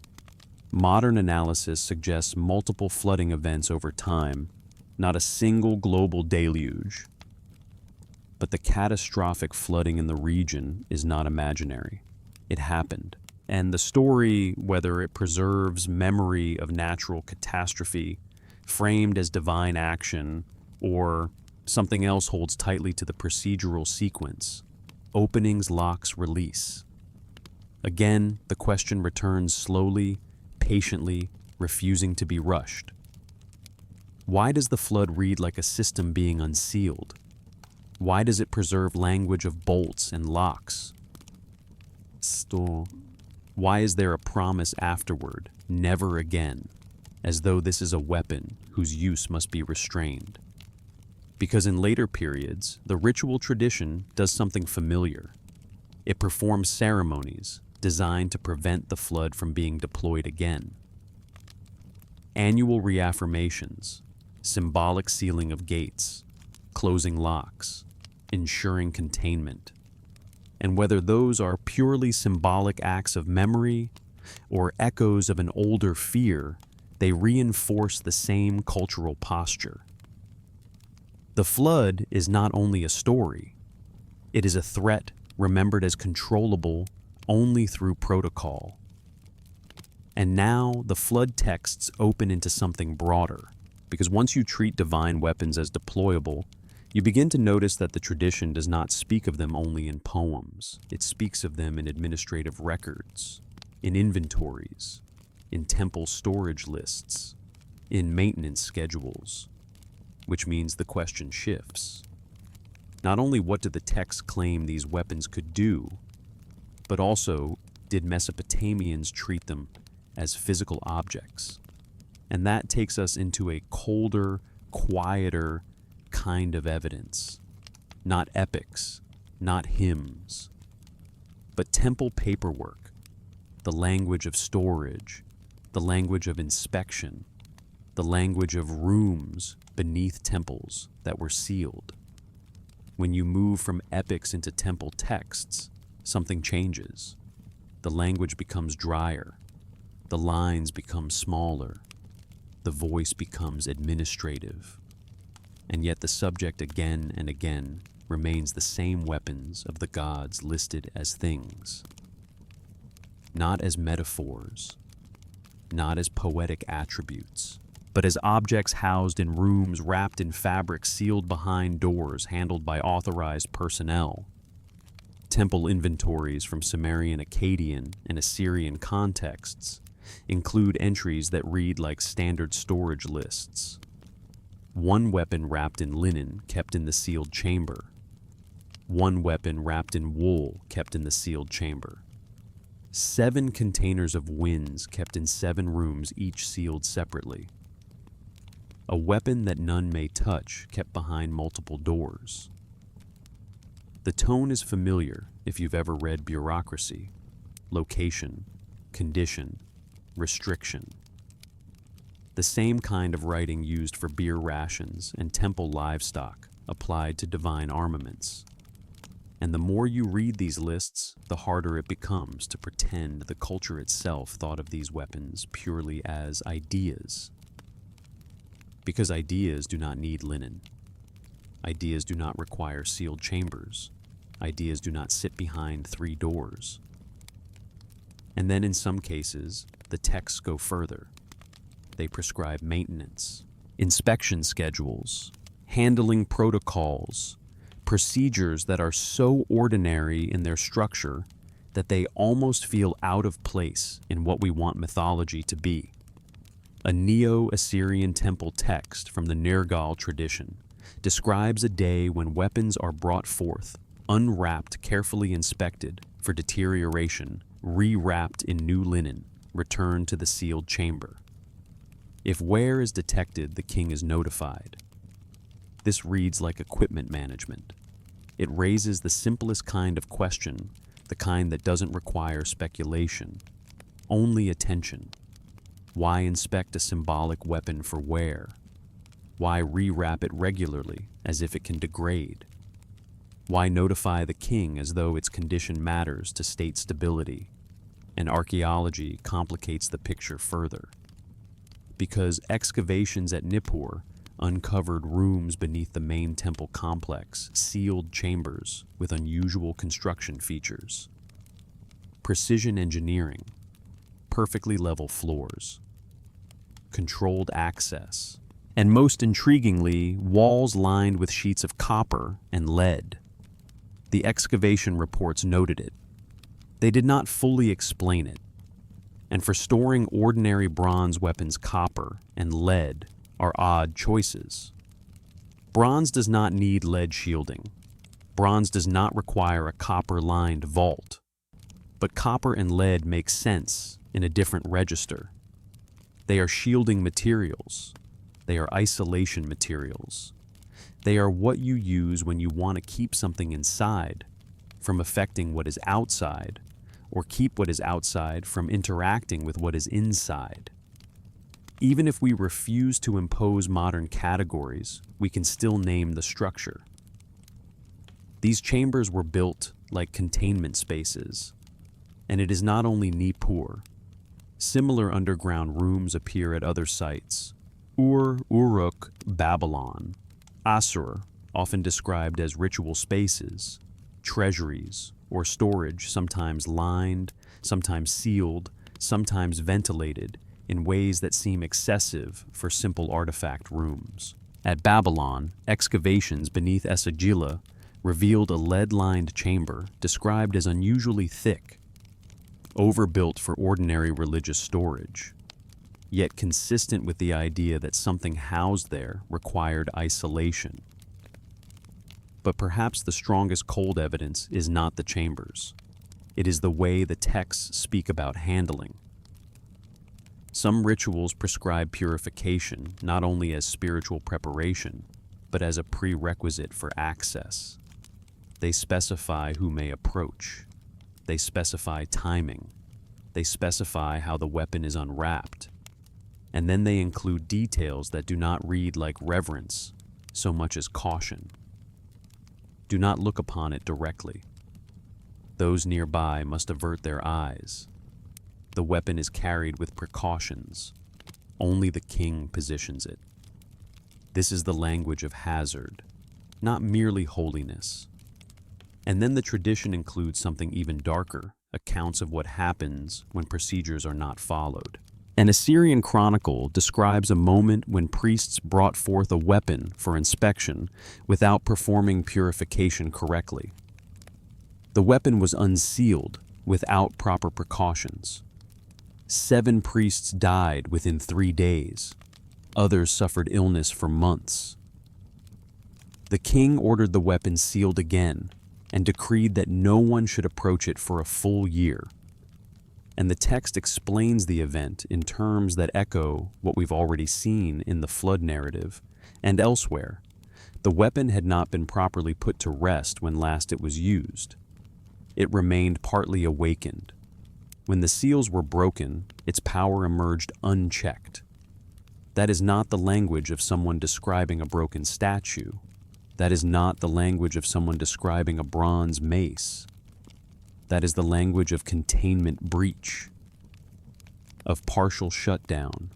Modern analysis suggests multiple flooding events over time, not a single global deluge. But the catastrophic flooding in the region is not imaginary. It happened. And the story, whether it preserves memory of natural catastrophe, framed as divine action, or something else, holds tightly to the procedural sequence: openings, locks, release. Again, the question returns slowly, patiently, refusing to be rushed. Why does the flood read like a system being unsealed? Why does it preserve language of bolts and locks? Why is there a promise afterward, never again, as though this is a weapon whose use must be restrained? Because in later periods, the ritual tradition does something familiar. It performs ceremonies designed to prevent the flood from being deployed again. Annual reaffirmations, symbolic sealing of gates, closing locks, ensuring containment. And whether those are purely symbolic acts of memory or echoes of an older fear, they reinforce the same cultural posture. The flood is not only a story, it is a threat remembered as controllable only through protocol. And now the flood texts open into something broader, because once you treat divine weapons as deployable, you begin to notice that the tradition does not speak of them only in poems. It speaks of them in administrative records, in inventories, in temple storage lists, in maintenance schedules, which means the question shifts. Not only what do the texts claim these weapons could do, but also, did Mesopotamians treat them as physical objects? And that takes us into a colder, quieter kind of evidence. Not epics, not hymns, but temple paperwork, the language of storage, the language of inspection, the language of rooms beneath temples that were sealed. When you move from epics into temple texts, something changes. The language becomes drier. The lines become smaller. The voice becomes administrative. And yet the subject again and again remains the same: weapons of the gods listed as things. Not as metaphors, not as poetic attributes, but as objects housed in rooms wrapped in fabric, sealed behind doors, handled by authorized personnel. Temple inventories from Sumerian, Akkadian, and Assyrian contexts include entries that read like standard storage lists. One weapon wrapped in linen kept in the sealed chamber. one weapon wrapped in wool kept in the sealed chamber. 7 containers of winds kept in 7 rooms, each sealed separately. A weapon that none may touch kept behind multiple doors. The tone is familiar if you've ever read bureaucracy: location, condition, restriction. The same kind of writing used for beer rations and temple livestock applied to divine armaments. And the more you read these lists, the harder it becomes to pretend the culture itself thought of these weapons purely as ideas. Because ideas do not need linen. Ideas do not require sealed chambers. Ideas do not sit behind 3 doors. And then in some cases, the texts go further. They prescribe maintenance, inspection schedules, handling protocols, procedures that are so ordinary in their structure that they almost feel out of place in what we want mythology to be. A Neo-Assyrian temple text from the Nergal tradition describes a day when weapons are brought forth, unwrapped, carefully inspected for deterioration, re-wrapped in new linen, returned to the sealed chamber. If wear is detected, the king is notified. This reads like equipment management. It raises the simplest kind of question, the kind that doesn't require speculation, only attention. Why inspect a symbolic weapon for wear? Why rewrap it regularly as if it can degrade? Why notify the king as though its condition matters to state stability? And archaeology complicates the picture further. Because excavations at Nippur uncovered rooms beneath the main temple complex, sealed chambers with unusual construction features. Precision engineering, perfectly level floors, controlled access, and most intriguingly, walls lined with sheets of copper and lead. The excavation reports noted it. They did not fully explain it. And for storing ordinary bronze weapons, copper and lead are odd choices. Bronze does not need lead shielding. Bronze does not require a copper-lined vault. But copper and lead make sense in a different register. They are shielding materials. They are isolation materials. They are what you use when you want to keep something inside from affecting what is outside, or keep what is outside from interacting with what is inside. Even if we refuse to impose modern categories, we can still name the structure. These chambers were built like containment spaces, and it is not only Nippur. Similar underground rooms appear at other sites. Uruk, Babylon. Assur, often described as ritual spaces, treasuries, or storage, sometimes lined, sometimes sealed, sometimes ventilated, in ways that seem excessive for simple artifact rooms. At Babylon, excavations beneath Esagila revealed a lead-lined chamber described as unusually thick, overbuilt for ordinary religious storage, yet consistent with the idea that something housed there required isolation. But perhaps the strongest cold evidence is not the chambers. It is the way the texts speak about handling. Some rituals prescribe purification not only as spiritual preparation, but as a prerequisite for access. They specify who may approach. They specify timing. They specify how the weapon is unwrapped. And then they include details that do not read like reverence so much as caution. Do not look upon it directly. Those nearby must avert their eyes. The weapon is carried with precautions. Only the king positions it. This is the language of hazard, not merely holiness. And then the tradition includes something even darker, accounts of what happens when procedures are not followed. An Assyrian chronicle describes a moment when priests brought forth a weapon for inspection without performing purification correctly. The weapon was unsealed without proper precautions. 7 priests died within 3 days. Others suffered illness for months. The king ordered the weapon sealed again, and decreed that no one should approach it for a full year. And the text explains the event in terms that echo what we've already seen in the flood narrative and elsewhere. The weapon had not been properly put to rest when last it was used. It remained partly awakened. When the seals were broken, its power emerged unchecked. That is not the language of someone describing a broken statue. That is not the language of someone describing a bronze mace. That is the language of containment breach, of partial shutdown,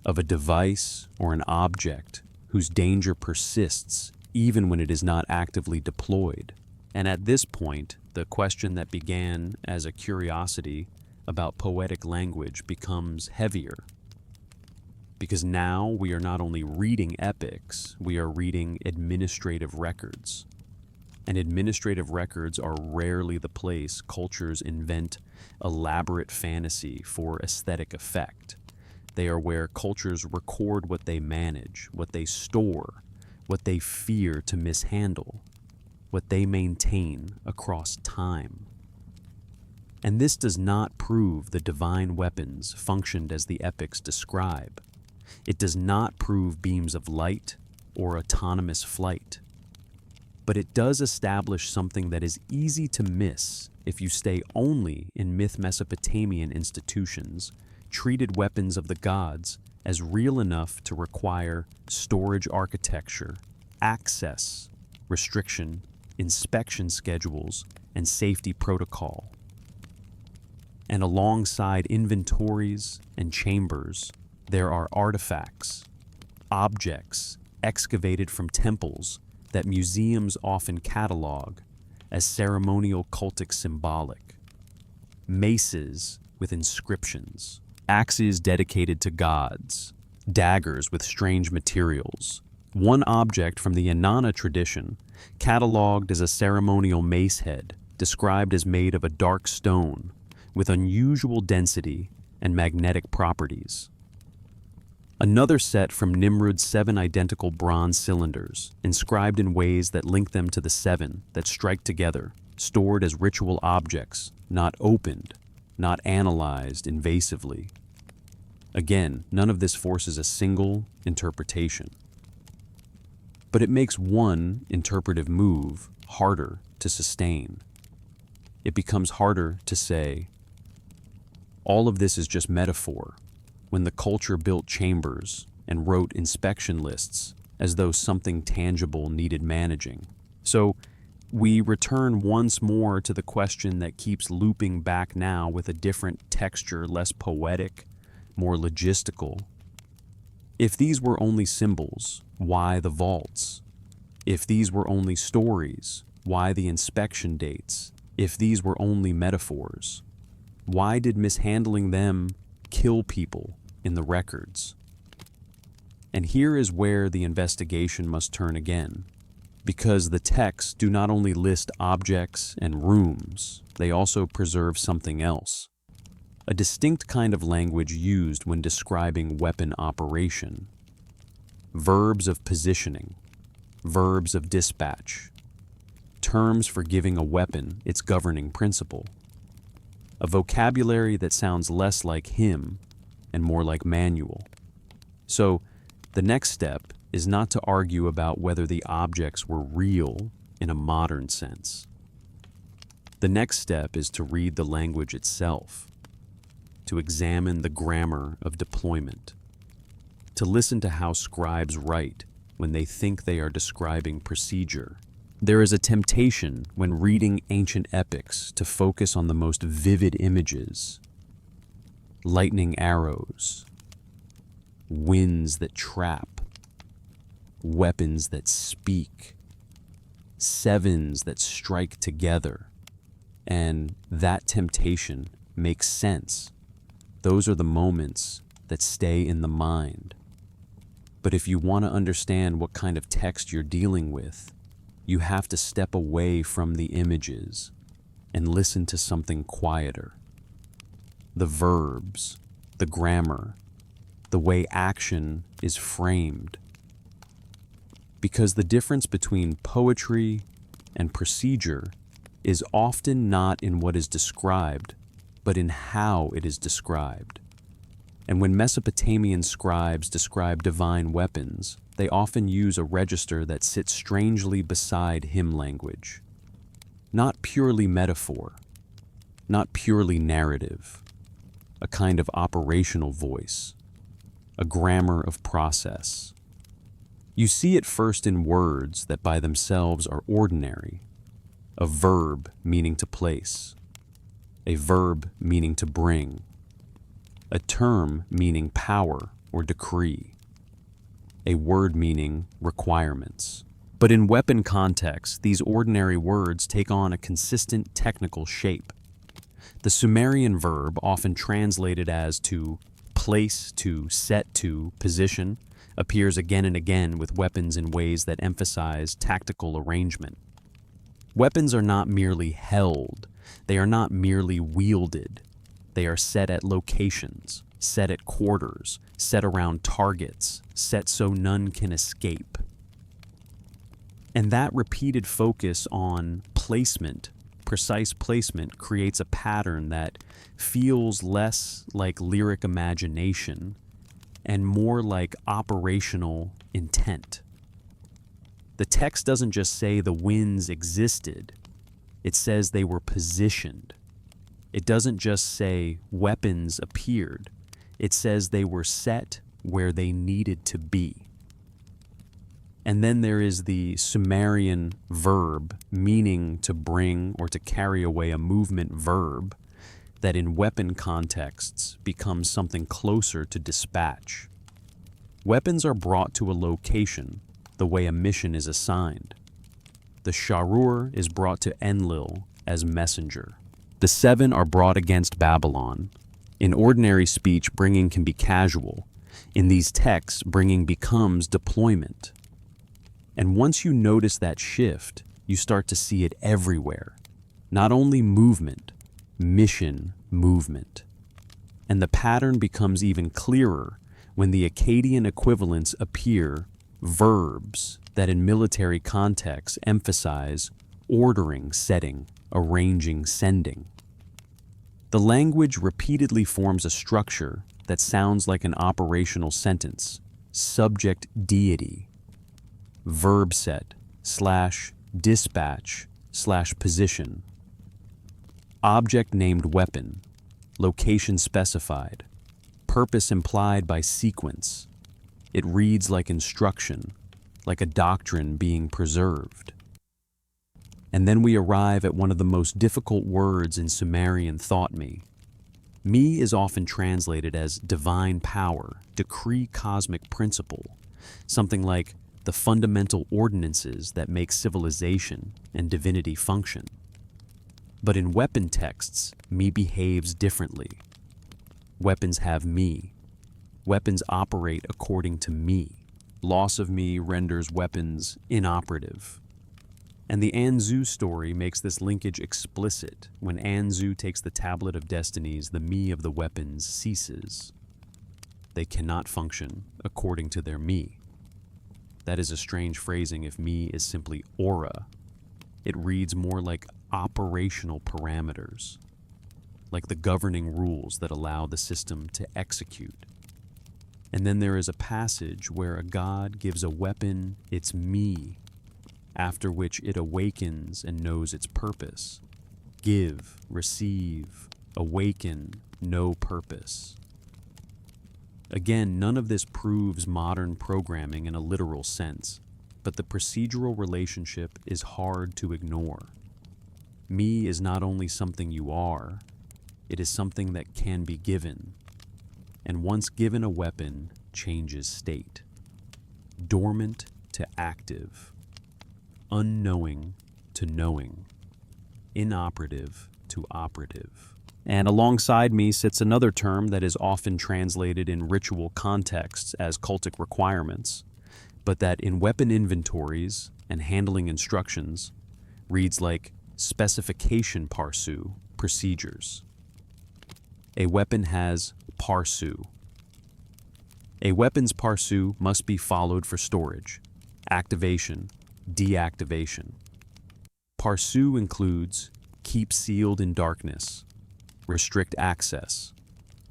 of a device or an object whose danger persists even when it is not actively deployed. And at this point, the question that began as a curiosity about poetic language becomes heavier. Because now we are not only reading epics, we are reading administrative records. And administrative records are rarely the place cultures invent elaborate fantasy for aesthetic effect. They are where cultures record what they manage, what they store, what they fear to mishandle, what they maintain across time. And this does not prove the divine weapons functioned as the epics describe. It does not prove beams of light or autonomous flight. But it does establish something that is easy to miss if you stay only in Mesopotamian institutions, treated weapons of the gods as real enough to require storage architecture, access, restriction, inspection schedules, and safety protocol. And alongside inventories and chambers, there are artifacts, objects excavated from temples that museums often catalog as ceremonial cultic symbolic. Maces with inscriptions, axes dedicated to gods, daggers with strange materials. One object from the Inanna tradition, cataloged as a ceremonial mace head, described as made of a dark stone with unusual density and magnetic properties. Another set from Nimrod's 7 identical bronze cylinders, inscribed in ways that link them to the 7 that strike together, stored as ritual objects, not opened, not analyzed invasively. Again, none of this forces a single interpretation. But it makes one interpretive move harder to sustain. It becomes harder to say, all of this is just metaphor, when the culture built chambers and wrote inspection lists as though something tangible needed managing. So we return once more to the question that keeps looping back now with a different texture, less poetic, more logistical. If these were only symbols, why the vaults? If these were only stories, why the inspection dates? If these were only metaphors, why did mishandling them kill people in the records? And here is where the investigation must turn again, because the texts do not only list objects and rooms, they also preserve something else. A distinct kind of language used when describing weapon operation. Verbs of positioning, verbs of dispatch, terms for giving a weapon its governing principle. A vocabulary that sounds less like hymn and more like manual. So, the next step is not to argue about whether the objects were real in a modern sense. The next step is to read the language itself, to examine the grammar of deployment, to listen to how scribes write when they think they are describing procedure. There is a temptation when reading ancient epics to focus on the most vivid images: lightning arrows, winds that trap, weapons that speak, sevens that strike together. And that temptation makes sense. Those are the moments that stay in the mind. But if you want to understand what kind of text you're dealing with, you have to step away from the images and listen to something quieter. The verbs, the grammar, the way action is framed. Because the difference between poetry and procedure is often not in what is described, but in how it is described. And when Mesopotamian scribes describe divine weapons, they often use a register that sits strangely beside hymn language. Not purely metaphor, not purely narrative, a kind of operational voice, a grammar of process. You see it first in words that by themselves are ordinary, a verb meaning to place, a verb meaning to bring, a term meaning power or decree, a word meaning requirements. But in weapon contexts, these ordinary words take on a consistent technical shape. The Sumerian verb, often translated as to place, to set, to position, appears again and again with weapons in ways that emphasize tactical arrangement. Weapons are not merely held, they are not merely wielded. They are set at locations, set at quarters, set around targets, set so none can escape. And that repeated focus on placement, precise placement, creates a pattern that feels less like lyric imagination and more like operational intent. The text doesn't just say the winds existed, it says they were positioned. It doesn't just say weapons appeared, it says they were set where they needed to be. And then there is the Sumerian verb, meaning to bring or to carry away, a movement verb that in weapon contexts becomes something closer to dispatch. Weapons are brought to a location the way a mission is assigned. The Sharur is brought to Enlil as messenger. The seven are brought against Babylon. In ordinary speech, bringing can be casual. In these texts, bringing becomes deployment. And once you notice that shift, you start to see it everywhere. Not only movement, mission movement. And the pattern becomes even clearer when the Akkadian equivalents appear, verbs that in military contexts emphasize ordering, setting, arranging, sending. The language repeatedly forms a structure that sounds like an operational sentence, subject deity, verb set, / dispatch / position, object named weapon, location specified, purpose implied by sequence. It reads like instruction, like a doctrine being preserved. And then we arrive at one of the most difficult words in Sumerian thought me. Me is often translated as divine power, decree, cosmic principle, something like the fundamental ordinances that make civilization and divinity function. But in weapon texts, me behaves differently. Weapons have me. Weapons operate according to me. Loss of me renders weapons inoperative. And the Anzu story makes this linkage explicit. When Anzu takes the tablet of destinies, the me of the weapons ceases. They cannot function according to their me. That is a strange phrasing if me is simply aura. It reads more like operational parameters, like the governing rules that allow the system to execute. And then there is a passage where a god gives a weapon its me, after which it awakens and knows its purpose. Give, receive, awaken, know purpose. Again, none of this proves modern programming in a literal sense, but the procedural relationship is hard to ignore. Me is not only something you are, it is something that can be given, and once given a weapon, changes state. Dormant to active, unknowing to knowing, inoperative to operative. And alongside me sits another term that is often translated in ritual contexts as cultic requirements, but that in weapon inventories and handling instructions reads like specification parsu, procedures. A weapon has parsu. A weapon's parsu must be followed for storage, activation, deactivation. Parsu includes keep sealed in darkness, restrict access,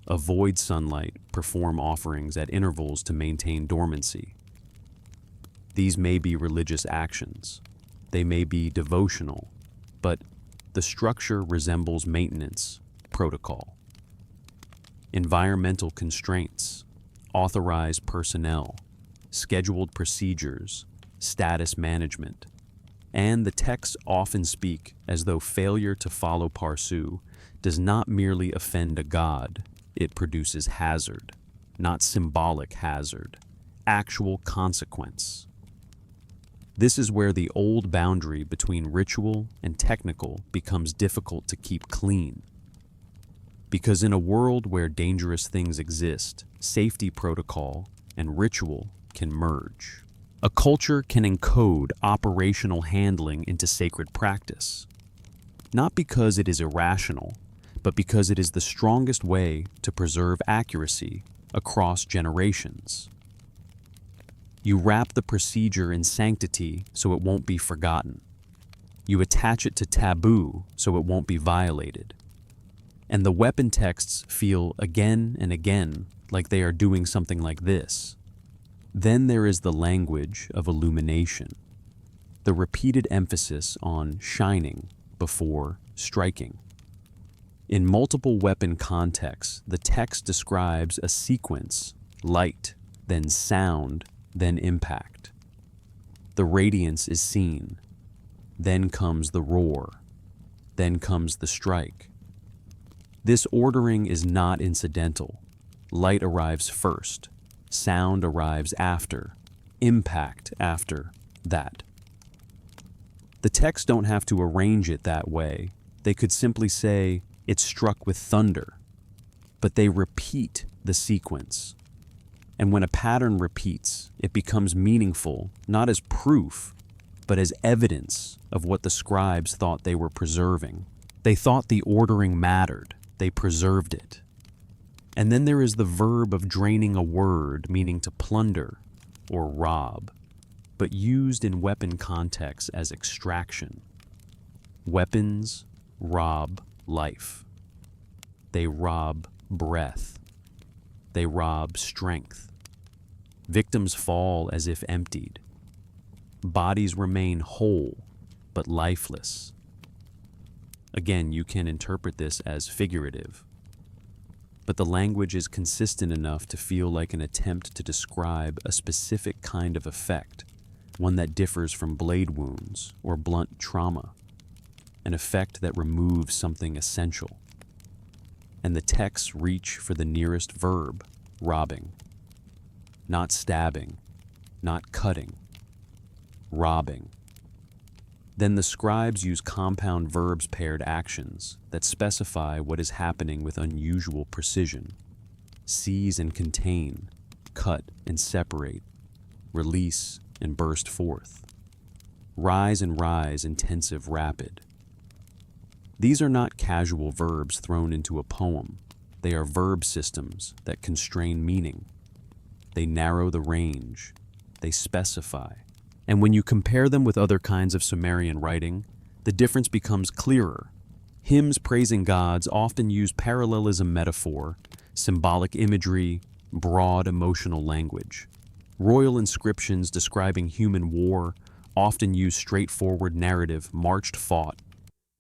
avoid sunlight, perform offerings at intervals to maintain dormancy. These may be religious actions. They may be devotional, but the structure resembles maintenance protocol. Environmental constraints, authorized personnel, scheduled procedures, status management, and the texts often speak as though failure to follow Parsu does not merely offend a god, it produces hazard, not symbolic hazard, actual consequence. This is where the old boundary between ritual and technical becomes difficult to keep clean. Because in a world where dangerous things exist, safety protocol and ritual can merge. A culture can encode operational handling into sacred practice, not because it is irrational, but because it is the strongest way to preserve accuracy across generations. You wrap the procedure in sanctity so it won't be forgotten. You attach it to taboo so it won't be violated. And the weapon texts feel again and again like they are doing something like this. Then there is the language of illumination, the repeated emphasis on shining before striking. In multiple weapon contexts, the text describes a sequence: light, then sound, then impact. The radiance is seen, then comes the roar, then comes the strike. This ordering is not incidental. Light arrives first, sound arrives after, impact after that. The texts don't have to arrange it that way. They could simply say, it struck with thunder, but they repeat the sequence. And when a pattern repeats, it becomes meaningful, not as proof, but as evidence of what the scribes thought they were preserving. They thought the ordering mattered. They preserved it. And then there is the verb of draining a word, meaning to plunder or rob, but used in weapon contexts as extraction. Weapons rob life. They rob breath. They rob strength. Victims fall as if emptied. Bodies remain whole, but lifeless. Again, you can interpret this as figurative, but the language is consistent enough to feel like an attempt to describe a specific kind of effect, one that differs from blade wounds or blunt trauma, an effect that removes something essential. And the texts reach for the nearest verb, robbing. Not stabbing, not cutting, robbing. Then the scribes use compound verbs paired actions that specify what is happening with unusual precision. Seize and contain, cut and separate, release and burst forth. Rise and rise, intensive, rapid. These are not casual verbs thrown into a poem. They are verb systems that constrain meaning. They narrow the range. They specify. And when you compare them with other kinds of Sumerian writing, the difference becomes clearer. Hymns praising gods often use parallelism metaphor, symbolic imagery, broad emotional language. Royal inscriptions describing human war often use straightforward narrative: marched, fought,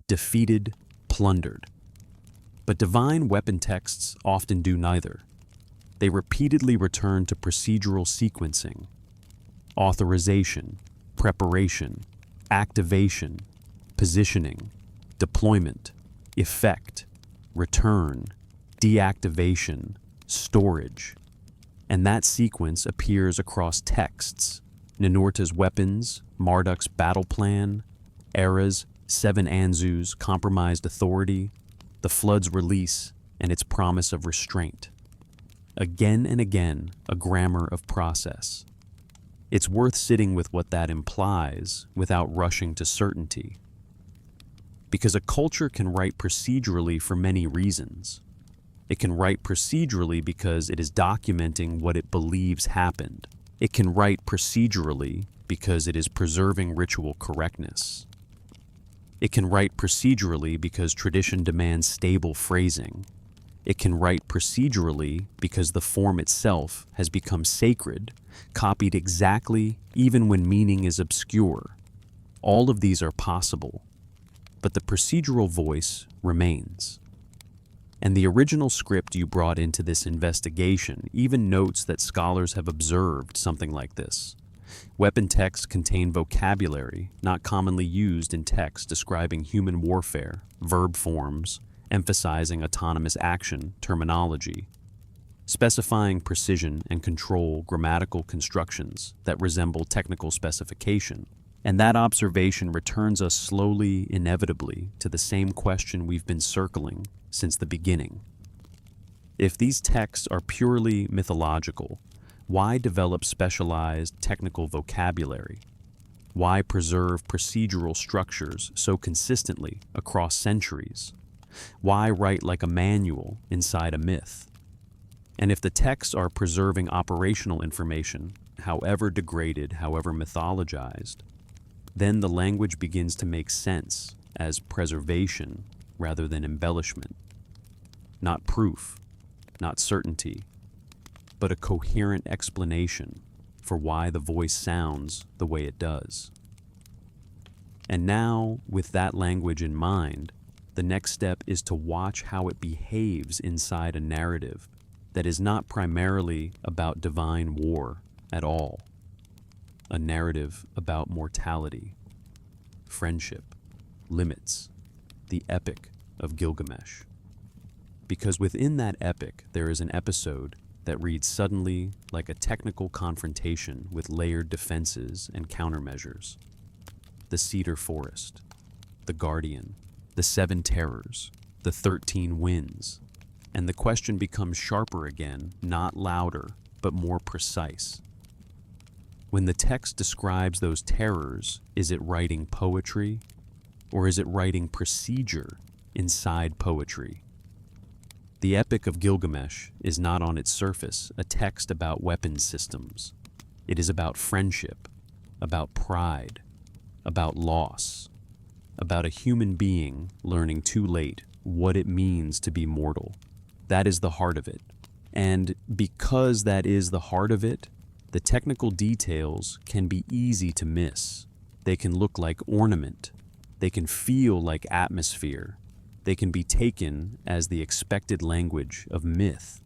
defeated, plundered. But divine weapon texts often do neither. They repeatedly return to procedural sequencing: authorization, preparation, activation, positioning, deployment, effect, return, deactivation, storage. And that sequence appears across texts: Ninurta's weapons, Marduk's battle plan, Era's 7 Anzus, compromised authority, the flood's release, and its promise of restraint. Again and again, a grammar of process. It's worth sitting with what that implies without rushing to certainty. Because a culture can write procedurally for many reasons. It can write procedurally because it is documenting what it believes happened. It can write procedurally because it is preserving ritual correctness. It can write procedurally because tradition demands stable phrasing. It can write procedurally because the form itself has become sacred, copied exactly even when meaning is obscure. All of these are possible, but the procedural voice remains. And the original script you brought into this investigation even notes that scholars have observed something like this. Weapon texts contain vocabulary not commonly used in texts describing human warfare, verb forms, emphasizing autonomous action terminology, specifying precision and control grammatical constructions that resemble technical specification. And that observation returns us slowly, inevitably, to the same question we've been circling since the beginning. If these texts are purely mythological, why develop specialized technical vocabulary? Why preserve procedural structures so consistently across centuries? Why write like a manual inside a myth? And if the texts are preserving operational information, however degraded, however mythologized, then the language begins to make sense as preservation rather than embellishment. Not proof, not certainty, but a coherent explanation for why the voice sounds the way it does. And now, with that language in mind, the next step is to watch how it behaves inside a narrative that is not primarily about divine war at all. A narrative about mortality, friendship, limits, the epic of Gilgamesh. Because within that epic, there is an episode that reads suddenly like a technical confrontation with layered defenses and countermeasures. The cedar forest, the guardian, the 7 terrors, the 13 winds, and the question becomes sharper again, not louder, but more precise. When the text describes those terrors, is it writing poetry, or is it writing procedure inside poetry? The Epic of Gilgamesh is not on its surface a text about weapons systems. It is about friendship, about pride, about loss, about a human being learning too late what it means to be mortal. That is the heart of it. And because that is the heart of it, the technical details can be easy to miss. They can look like ornament. They can feel like atmosphere. They can be taken as the expected language of myth.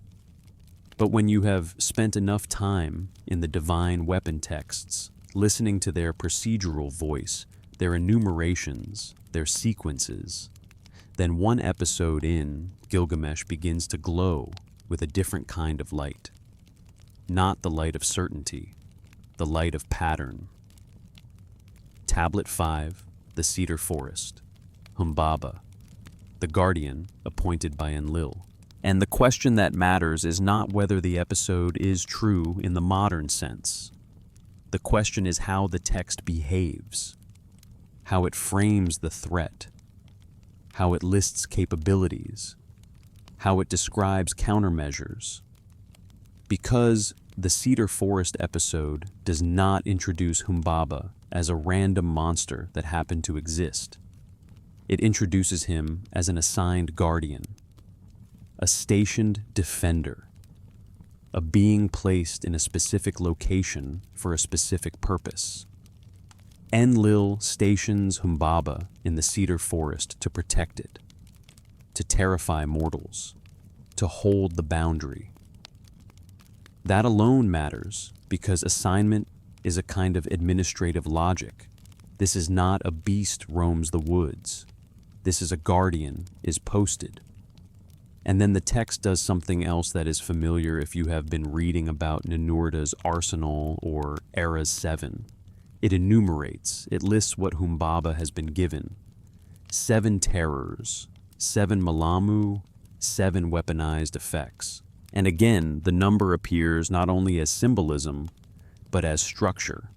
But when you have spent enough time in the divine weapon texts, listening to their procedural voice, their enumerations, their sequences, then one episode in, Gilgamesh begins to glow with a different kind of light. Not the light of certainty, the light of pattern. Tablet 5, the cedar forest, Humbaba, the guardian appointed by Enlil. And the question that matters is not whether the episode is true in the modern sense. The question is how the text behaves, how it frames the threat, how it lists capabilities, how it describes countermeasures. Because the Cedar Forest episode does not introduce Humbaba as a random monster that happened to exist. It introduces him as an assigned guardian, a stationed defender, a being placed in a specific location for a specific purpose. Enlil stations Humbaba in the cedar forest to protect it, to terrify mortals, to hold the boundary. That alone matters because assignment is a kind of administrative logic. This is not a beast roams the woods. This is a guardian is posted. And then the text does something else that is familiar if you have been reading about Ninurta's arsenal or Era's 7. It enumerates, it lists what Humbaba has been given. 7 terrors, 7 Malamu, 7 weaponized effects. And again, the number appears not only as symbolism, but as structure.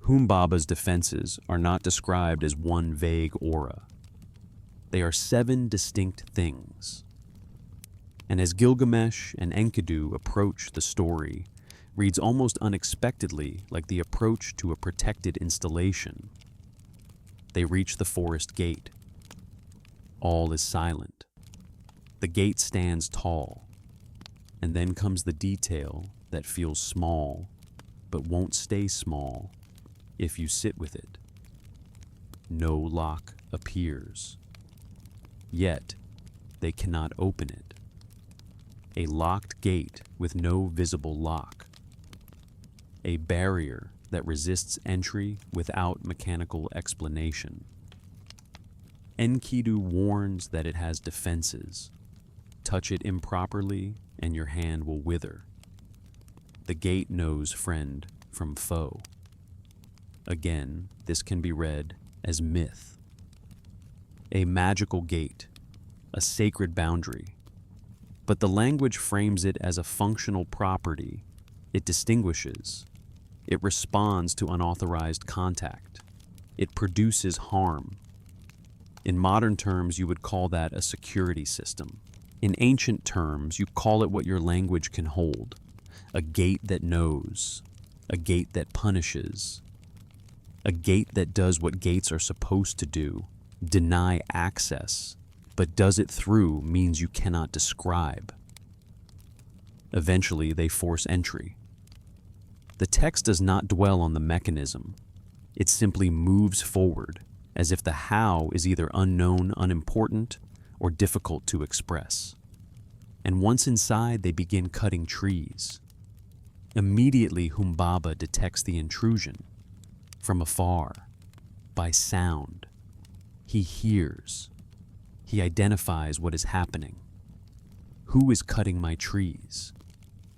Humbaba's defenses are not described as one vague aura. They are 7 distinct things. And as Gilgamesh and Enkidu approach the story, reads almost unexpectedly like the approach to a protected installation. They reach the forest gate. All is silent. The gate stands tall, and then comes the detail that feels small, but won't stay small if you sit with it. No lock appears. Yet, they cannot open it. A locked gate with no visible lock. A barrier that resists entry without mechanical explanation. Enkidu warns that it has defenses. Touch it improperly and your hand will wither. The gate knows friend from foe. Again, this can be read as myth. A magical gate, a sacred boundary. But the language frames it as a functional property. It distinguishes. It responds to unauthorized contact. It produces harm. In modern terms, you would call that a security system. In ancient terms, you call it what your language can hold. A gate that knows. A gate that punishes. A gate that does what gates are supposed to do. Deny access. But does it through means you cannot describe. Eventually, they force entry. The text does not dwell on the mechanism. It simply moves forward, as if the how is either unknown, unimportant, or difficult to express. And once inside, they begin cutting trees. Immediately, Humbaba detects the intrusion. From afar, by sound, he hears. He identifies what is happening. Who is cutting my trees?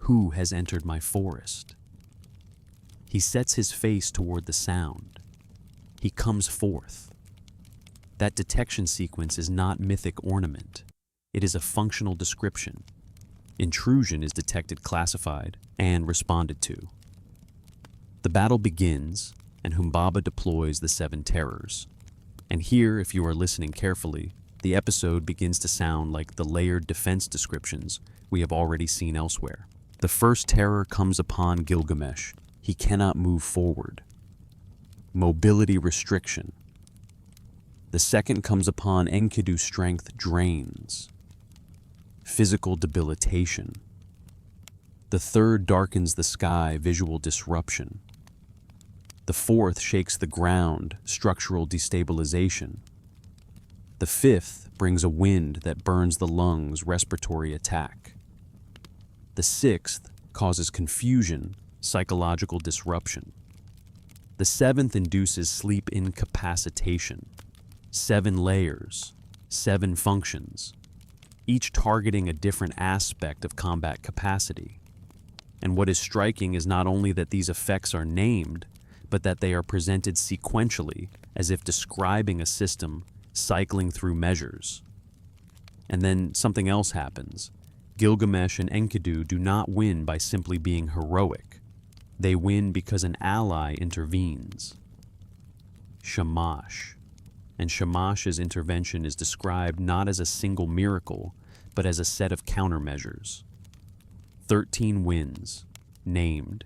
Who has entered my forest? He sets his face toward the sound. He comes forth. That detection sequence is not mythic ornament. It is a functional description. Intrusion is detected, classified, and responded to. The battle begins, and Humbaba deploys the 7 terrors. And here, if you are listening carefully, the episode begins to sound like the layered defense descriptions we have already seen elsewhere. The first terror comes upon Gilgamesh. He cannot move forward. Mobility restriction. The second comes upon Enkidu, strength drains. Physical debilitation. The third darkens the sky, visual disruption. The fourth shakes the ground, structural destabilization. The fifth brings a wind that burns the lungs, respiratory attack. The sixth causes confusion, psychological disruption. The seventh induces sleep incapacitation. 7 layers, 7 functions, each targeting a different aspect of combat capacity. And what is striking is not only that these effects are named, but that they are presented sequentially, as if describing a system cycling through measures. And then something else happens. Gilgamesh and Enkidu do not win by simply being heroic. They win because an ally intervenes. Shamash. And Shamash's intervention is described not as a single miracle, but as a set of countermeasures. 13 wins, named,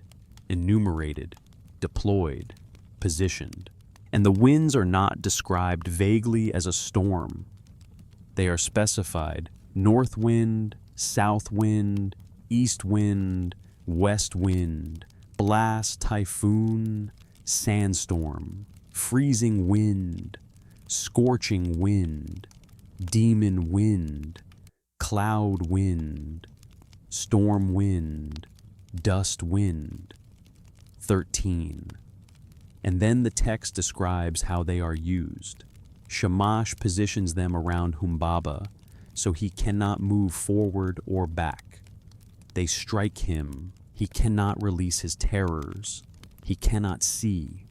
enumerated, deployed, positioned. And the winds are not described vaguely as a storm. They are specified: north wind, south wind, east wind, west wind, blast, typhoon, sandstorm, freezing wind, scorching wind, demon wind, cloud wind, storm wind, dust wind. 13. And then the text describes how they are used. Shamash positions them around Humbaba, so he cannot move forward or back. They strike him. He cannot release his terrors. He cannot see.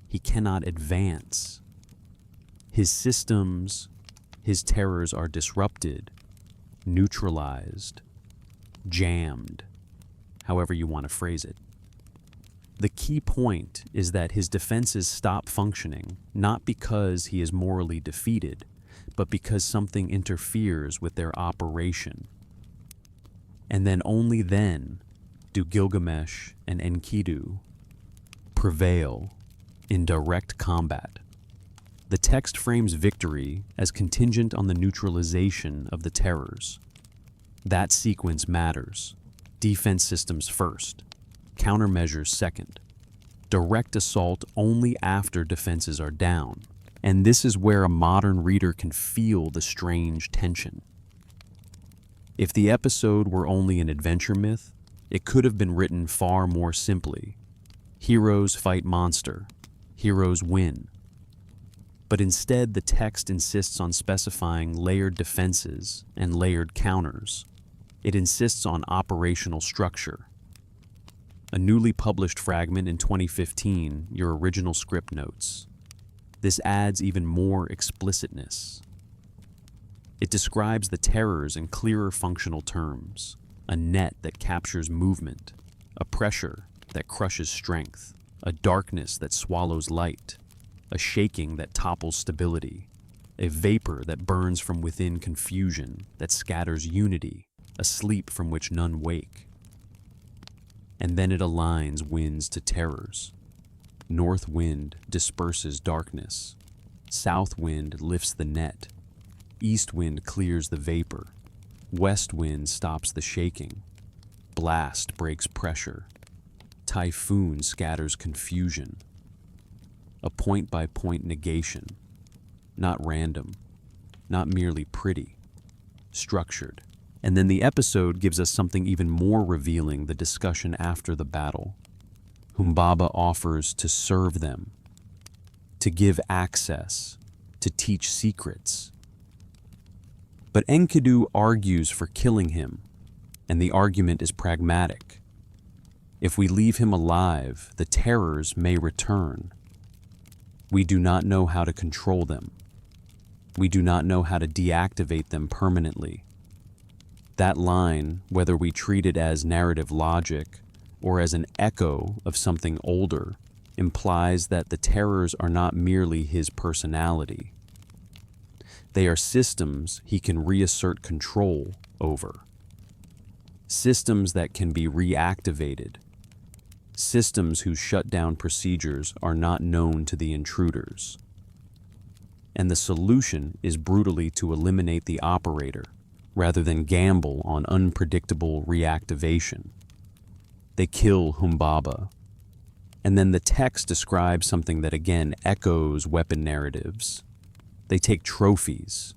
He cannot advance. His systems, his terrors are disrupted, neutralized, jammed, however you want to phrase it. The key point is that his defenses stop functioning, not because he is morally defeated, but because something interferes with their operation. And then only then do Gilgamesh and Enkidu prevail in direct combat. The text frames victory as contingent on the neutralization of the terrors. That sequence matters. Defense systems first, countermeasures second. Direct assault only after defenses are down. And this is where a modern reader can feel the strange tension. If the episode were only an adventure myth, it could have been written far more simply. Heroes fight monster. Heroes win. But instead, the text insists on specifying layered defenses and layered counters. It insists on operational structure. A newly published fragment in 2015, your original script notes. This adds even more explicitness. It describes the terrors in clearer functional terms, a net that captures movement, a pressure that crushes strength, a darkness that swallows light, a shaking that topples stability, a vapor that burns from within confusion, that scatters unity, a sleep from which none wake. And then it aligns winds to terrors. North wind disperses darkness. South wind lifts the net. East wind clears the vapor. West wind stops the shaking. Blast breaks pressure. Typhoon scatters confusion. A point-by-point negation. Not random. Not merely pretty. Structured. And then the episode gives us something even more revealing: the discussion after the battle. Humbaba offers to serve them, to give access, to teach secrets. But Enkidu argues for killing him, and the argument is pragmatic. If we leave him alive, the terrors may return. We do not know how to control them. We do not know how to deactivate them permanently. That line, whether we treat it as narrative logic or as an echo of something older, implies that the terrors are not merely his personality. They are systems he can reassert control over. Systems that can be reactivated. Systems whose shutdown procedures are not known to the intruders. And the solution is brutally to eliminate the operator, rather than gamble on unpredictable reactivation. They kill Humbaba. And then the text describes something that again echoes weapon narratives. They take trophies.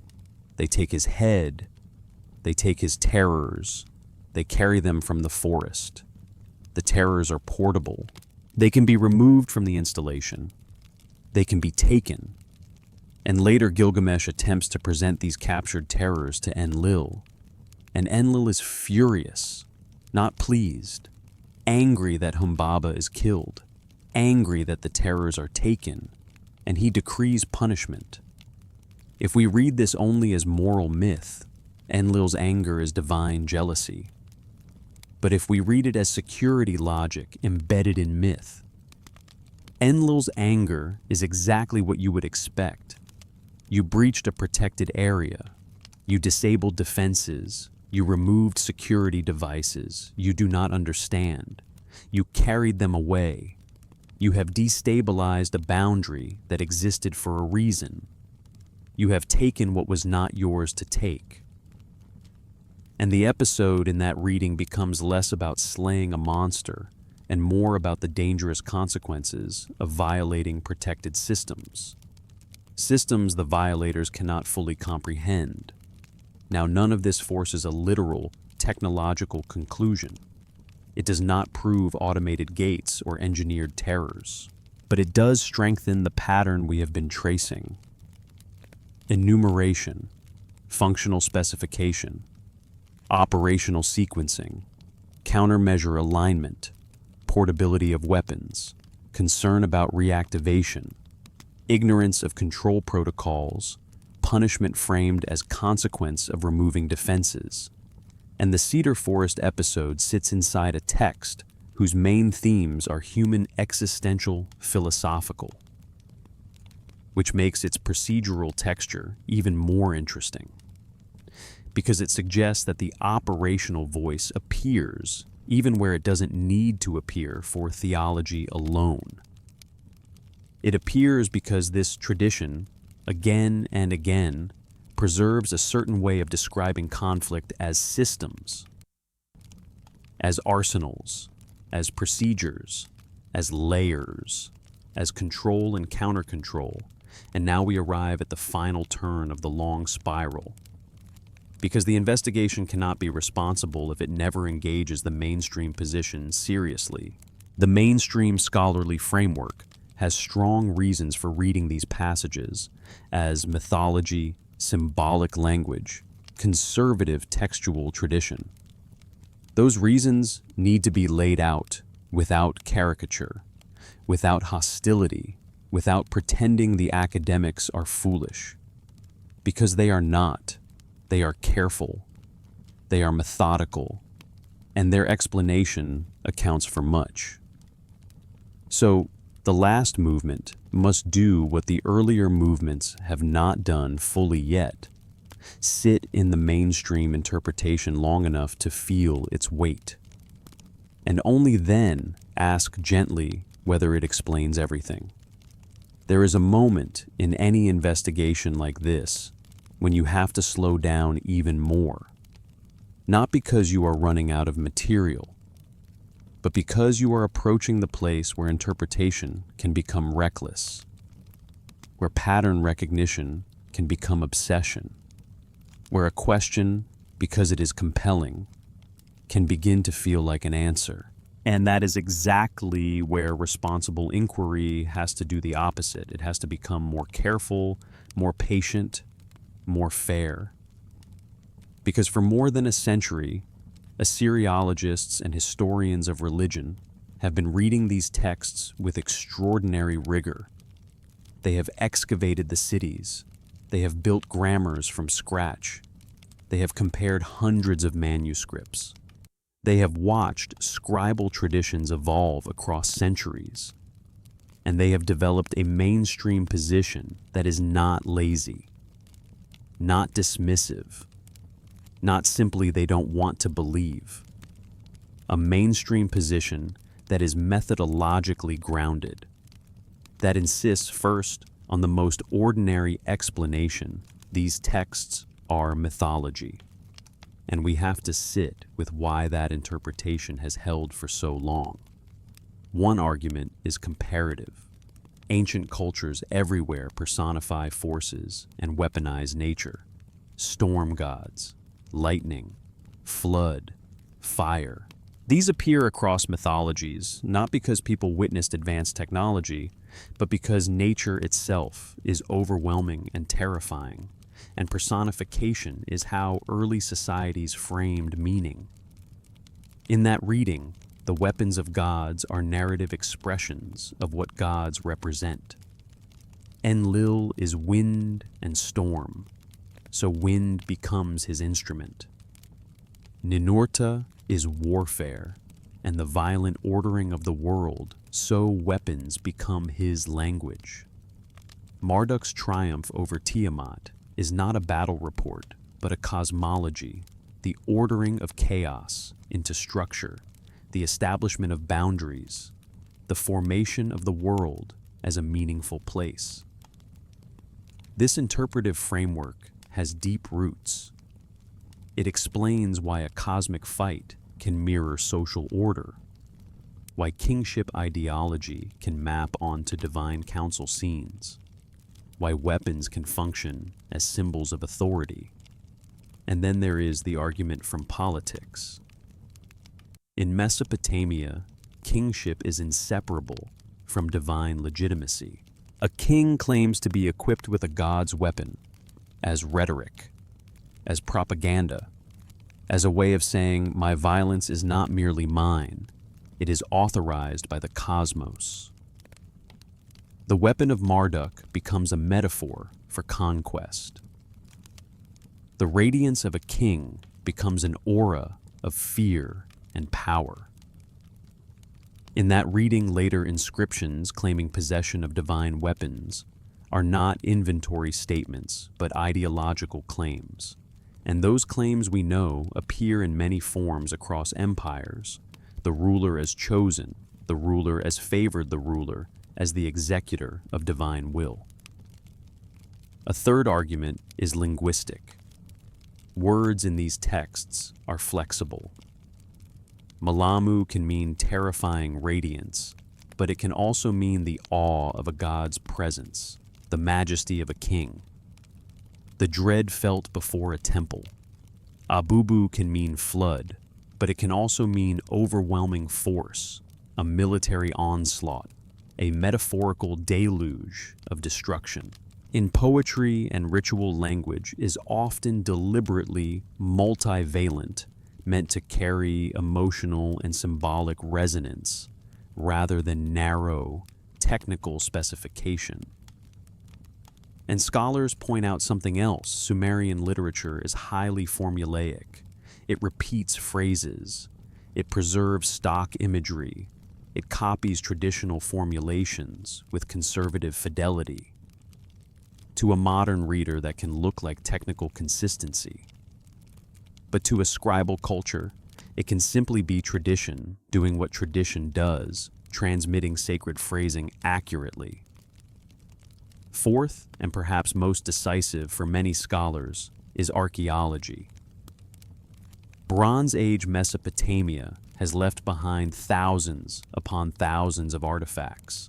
They take his head. They take his terrors. They carry them from the forest. The terrors are portable. They can be removed from the installation. They can be taken. And later Gilgamesh attempts to present these captured terrors to Enlil. And Enlil is furious, not pleased, angry that Humbaba is killed, angry that the terrors are taken, and he decrees punishment. If we read this only as moral myth, Enlil's anger is divine jealousy. But if we read it as security logic embedded in myth, Enlil's anger is exactly what you would expect. You breached a protected area. You disabled defenses. You removed security devices you do not understand. You carried them away. You have destabilized a boundary that existed for a reason. You have taken what was not yours to take. And the episode in that reading becomes less about slaying a monster and more about the dangerous consequences of violating protected systems. Systems the violators cannot fully comprehend. Now, none of this forces a literal, technological conclusion. It does not prove automated gates or engineered terrors, but it does strengthen the pattern we have been tracing. Enumeration, functional specification, operational sequencing, countermeasure alignment, portability of weapons, concern about reactivation, ignorance of control protocols, punishment framed as consequence of removing defenses. And the Cedar Forest episode sits inside a text whose main themes are human existential philosophical, which makes its procedural texture even more interesting, because it suggests that the operational voice appears even where it doesn't need to appear for theology alone. It appears because this tradition, again and again, preserves a certain way of describing conflict as systems, as arsenals, as procedures, as layers, as control and counter-control, and now we arrive at the final turn of the long spiral. Because the investigation cannot be responsible if it never engages the mainstream position seriously. The mainstream scholarly framework has strong reasons for reading these passages as mythology, symbolic language, conservative textual tradition. Those reasons need to be laid out without caricature, without hostility, without pretending the academics are foolish. Because they are not. They are careful. They are methodical. And their explanation accounts for much. So, the last movement must do what the earlier movements have not done fully yet. Sit in the mainstream interpretation long enough to feel its weight. And only then ask gently whether it explains everything. There is a moment in any investigation like this when you have to slow down even more. Not because you are running out of material, but because you are approaching the place where interpretation can become reckless, where pattern recognition can become obsession, where a question, because it is compelling, can begin to feel like an answer. And that is exactly where responsible inquiry has to do the opposite. It has to become more careful, more patient, more fair. Because for more than a century, Assyriologists and historians of religion have been reading these texts with extraordinary rigor. They have excavated the cities. They have built grammars from scratch. They have compared hundreds of manuscripts. They have watched scribal traditions evolve across centuries. And they have developed a mainstream position that is not lazy, not dismissive, not simply they don't want to believe. A mainstream position that is methodologically grounded, that insists first on the most ordinary explanation: these texts are mythology. And we have to sit with why that interpretation has held for so long. One argument is comparative. Ancient cultures everywhere personify forces and weaponize nature. Storm gods, lightning, flood, fire. These appear across mythologies, not because people witnessed advanced technology, but because nature itself is overwhelming and terrifying, and personification is how early societies framed meaning. In that reading, the weapons of gods are narrative expressions of what gods represent. Enlil is wind and storm, so wind becomes his instrument. Ninurta is warfare and the violent ordering of the world, so weapons become his language. Marduk's triumph over Tiamat is not a battle report, but a cosmology, the ordering of chaos into structure, the establishment of boundaries, the formation of the world as a meaningful place. This interpretive framework has deep roots. It explains why a cosmic fight can mirror social order, why kingship ideology can map onto divine council scenes, why weapons can function as symbols of authority. And then there is the argument from politics. In Mesopotamia, kingship is inseparable from divine legitimacy. A king claims to be equipped with a god's weapon, as rhetoric, as propaganda, as a way of saying, my violence is not merely mine, it is authorized by the cosmos. The weapon of Marduk becomes a metaphor for conquest. The radiance of a king becomes an aura of fear and power. In that reading, later inscriptions claiming possession of divine weapons are not inventory statements, but ideological claims. And those claims, we know, appear in many forms across empires. The ruler as chosen, the ruler as favored the ruler, as the executor of divine will. A third argument is linguistic. Words in these texts are flexible. Malamu can mean terrifying radiance, but it can also mean the awe of a god's presence, the majesty of a king, the dread felt before a temple. Abubu can mean flood, but it can also mean overwhelming force, a military onslaught, a metaphorical deluge of destruction. In poetry and ritual language is often deliberately multivalent, meant to carry emotional and symbolic resonance rather than narrow, technical specification. And scholars point out something else. Sumerian literature is highly formulaic. It repeats phrases. It preserves stock imagery. It copies traditional formulations with conservative fidelity. To a modern reader, that can look like technical consistency. But to a scribal culture, it can simply be tradition doing what tradition does, transmitting sacred phrasing accurately. Fourth, and perhaps most decisive for many scholars, is archaeology. Bronze Age Mesopotamia has left behind thousands upon thousands of artifacts.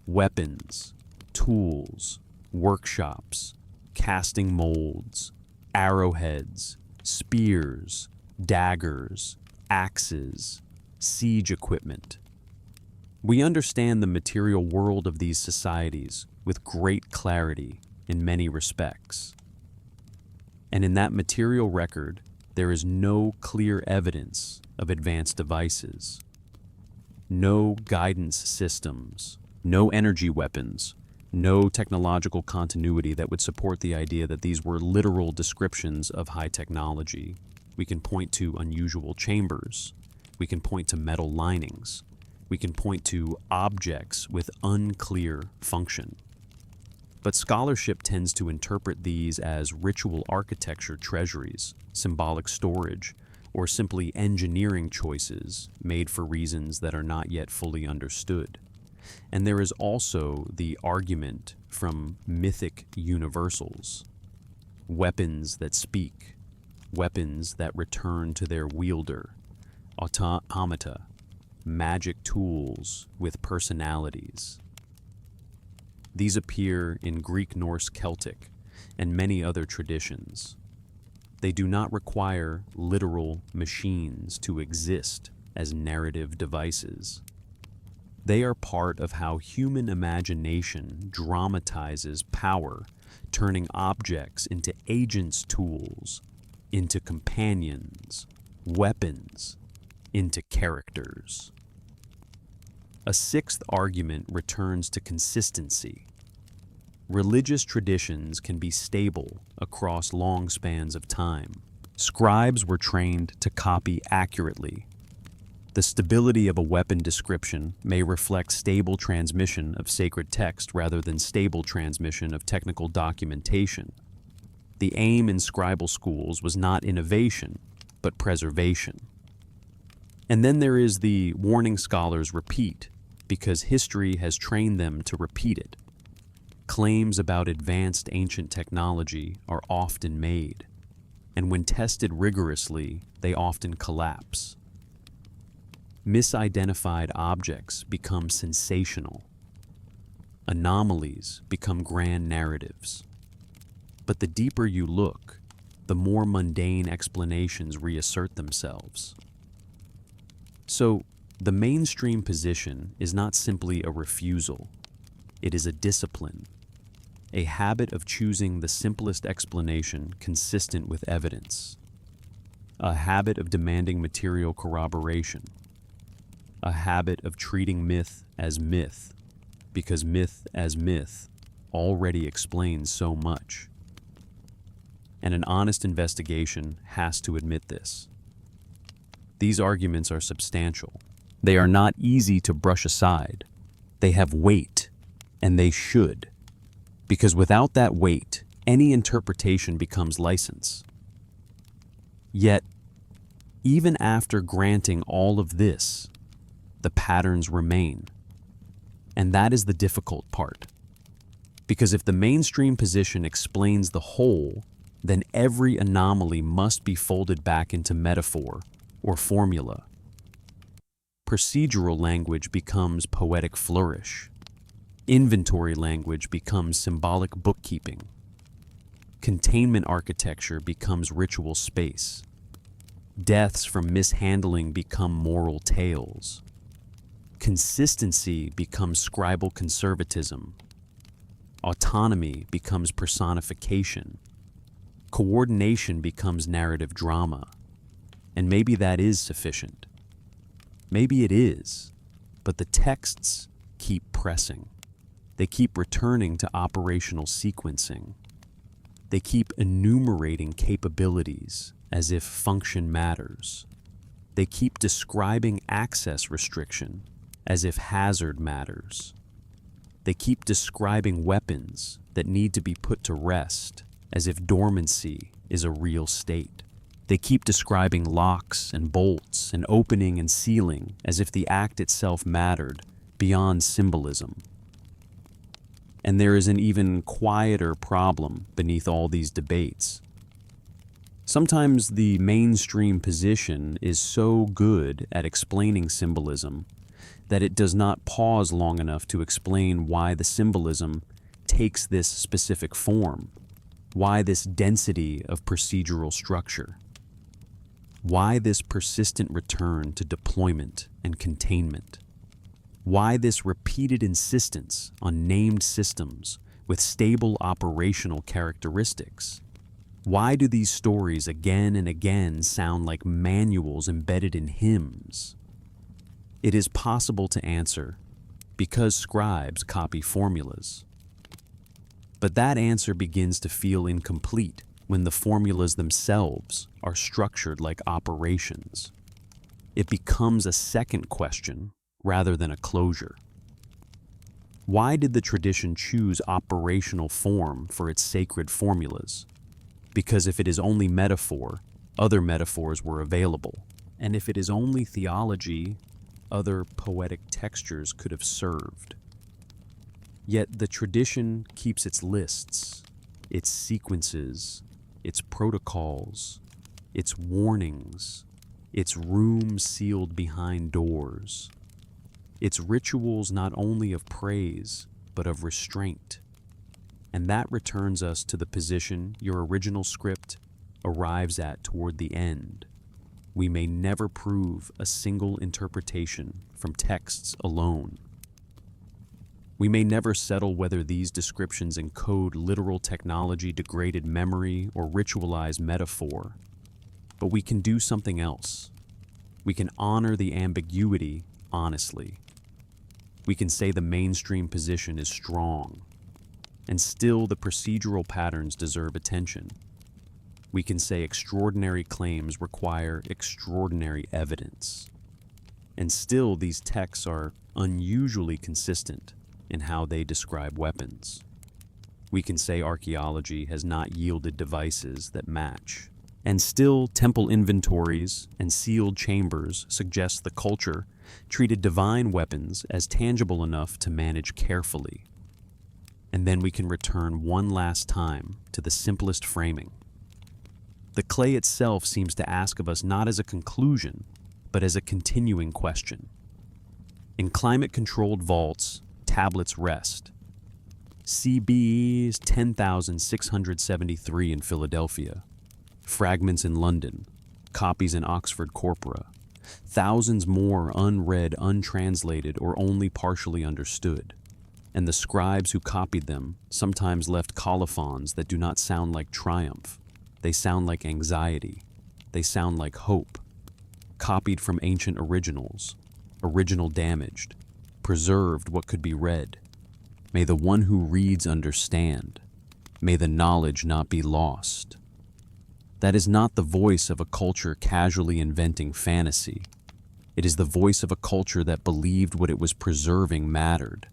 Weapons, tools, workshops, casting molds, arrowheads, spears, daggers, axes, siege equipment. We understand the material world of these societies with great clarity in many respects. And in that material record, there is no clear evidence of advanced devices, no guidance systems, no energy weapons, no technological continuity that would support the idea that these were literal descriptions of high technology. We can point to unusual chambers. We can point to metal linings. We can point to objects with unclear function. But scholarship tends to interpret these as ritual architecture treasuries, symbolic storage, or simply engineering choices made for reasons that are not yet fully understood. And there is also the argument from mythic universals, weapons that speak, weapons that return to their wielder, automata, magic tools with personalities. These appear in Greek, Norse, Celtic, and many other traditions. They do not require literal machines to exist as narrative devices. They are part of how human imagination dramatizes power, turning objects into agents' tools, into companions, weapons, into characters. A sixth argument returns to consistency. Religious traditions can be stable across long spans of time. Scribes were trained to copy accurately. The stability of a weapon description may reflect stable transmission of sacred text rather than stable transmission of technical documentation. The aim in scribal schools was not innovation, but preservation. And then there is the warning scholars repeat, because history has trained them to repeat it. Claims about advanced ancient technology are often made, and when tested rigorously, they often collapse. Misidentified objects become sensational. Anomalies become grand narratives. But the deeper you look, the more mundane explanations reassert themselves. So, the mainstream position is not simply a refusal. It is a discipline, a habit of choosing the simplest explanation consistent with evidence, a habit of demanding material corroboration, a habit of treating myth as myth, because myth as myth already explains so much. And an honest investigation has to admit this. These arguments are substantial. They are not easy to brush aside. They have weight, and they should. Because without that weight, any interpretation becomes license. Yet, even after granting all of this, the patterns remain. And that is the difficult part. Because if the mainstream position explains the whole, then every anomaly must be folded back into metaphor or formula. Procedural language becomes poetic flourish. Inventory language becomes symbolic bookkeeping. Containment architecture becomes ritual space. Deaths from mishandling become moral tales. Consistency becomes scribal conservatism. Autonomy becomes personification. Coordination becomes narrative drama. And maybe that is sufficient. Maybe it is, but the texts keep pressing. They keep returning to operational sequencing. They keep enumerating capabilities as if function matters. They keep describing access restriction as if hazard matters. They keep describing weapons that need to be put to rest as if dormancy is a real state. They keep describing locks and bolts and opening and sealing as if the act itself mattered beyond symbolism. And there is an even quieter problem beneath all these debates. Sometimes the mainstream position is so good at explaining symbolism that it does not pause long enough to explain why the symbolism takes this specific form, why this density of procedural structure, why this persistent return to deployment and containment, why this repeated insistence on named systems with stable operational characteristics. Why do these stories again and again sound like manuals embedded in hymns? It is possible to answer, because scribes copy formulas. But that answer begins to feel incomplete when the formulas themselves are structured like operations. It becomes a second question rather than a closure. Why did the tradition choose operational form for its sacred formulas? Because if it is only metaphor, other metaphors were available. And if it is only theology, other poetic textures could have served. Yet the tradition keeps its lists, its sequences, its protocols, its warnings, its rooms sealed behind doors, its rituals not only of praise, but of restraint. And that returns us to the position your original script arrives at toward the end. We may never prove a single interpretation from texts alone. We may never settle whether these descriptions encode literal technology-degraded memory or ritualized metaphor. But we can do something else. We can honor the ambiguity honestly. We can say the mainstream position is strong, and still the procedural patterns deserve attention. We can say extraordinary claims require extraordinary evidence. And still these texts are unusually consistent in how they describe weapons. We can say archaeology has not yielded devices that match. And still temple inventories and sealed chambers suggest the culture treated divine weapons as tangible enough to manage carefully. And then we can return one last time to the simplest framing. The clay itself seems to ask of us not as a conclusion, but as a continuing question. In climate-controlled vaults, tablets rest. CBE's 10,673 in Philadelphia, fragments in London, copies in Oxford Corpora, thousands more unread, untranslated, or only partially understood. And the scribes who copied them sometimes left colophons that do not sound like triumph. They sound like anxiety. They sound like hope. Copied from ancient originals, original damaged, preserved what could be read. May the one who reads understand. May the knowledge not be lost. That is not the voice of a culture casually inventing fantasy. It is the voice of a culture that believed what it was preserving mattered,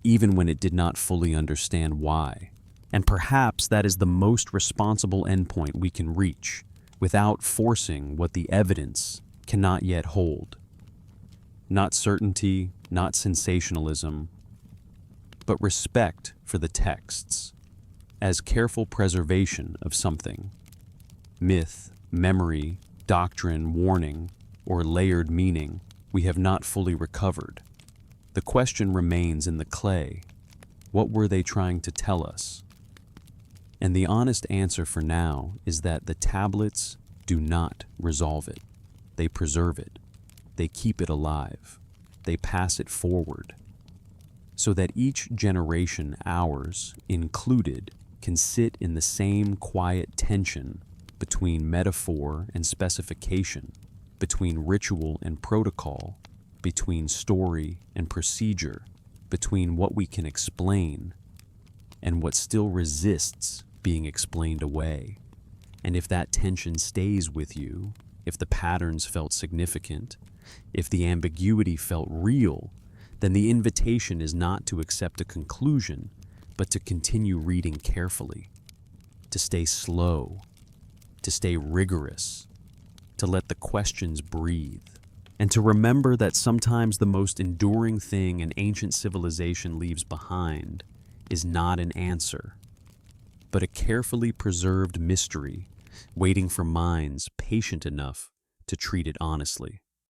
even when it did not fully understand why. And perhaps that is the most responsible endpoint we can reach, without forcing what the evidence cannot yet hold. Not certainty, not sensationalism, but respect for the texts, as careful preservation of something. Myth, memory, doctrine, warning, or layered meaning we have not fully recovered. The question remains in the clay. What were they trying to tell us? And the honest answer for now is that the tablets do not resolve it. They preserve it. They keep it alive. They pass it forward, so that each generation, ours included, can sit in the same quiet tension between metaphor and specification, between ritual and protocol, between story and procedure, between what we can explain and what still resists being explained away. And if that tension stays with you, if the patterns felt significant, if the ambiguity felt real, then the invitation is not to accept a conclusion, but to continue reading carefully, to stay slow, to stay rigorous, to let the questions breathe, and to remember that sometimes the most enduring thing an ancient civilization leaves behind is not an answer, but a carefully preserved mystery waiting for minds patient enough to treat it honestly.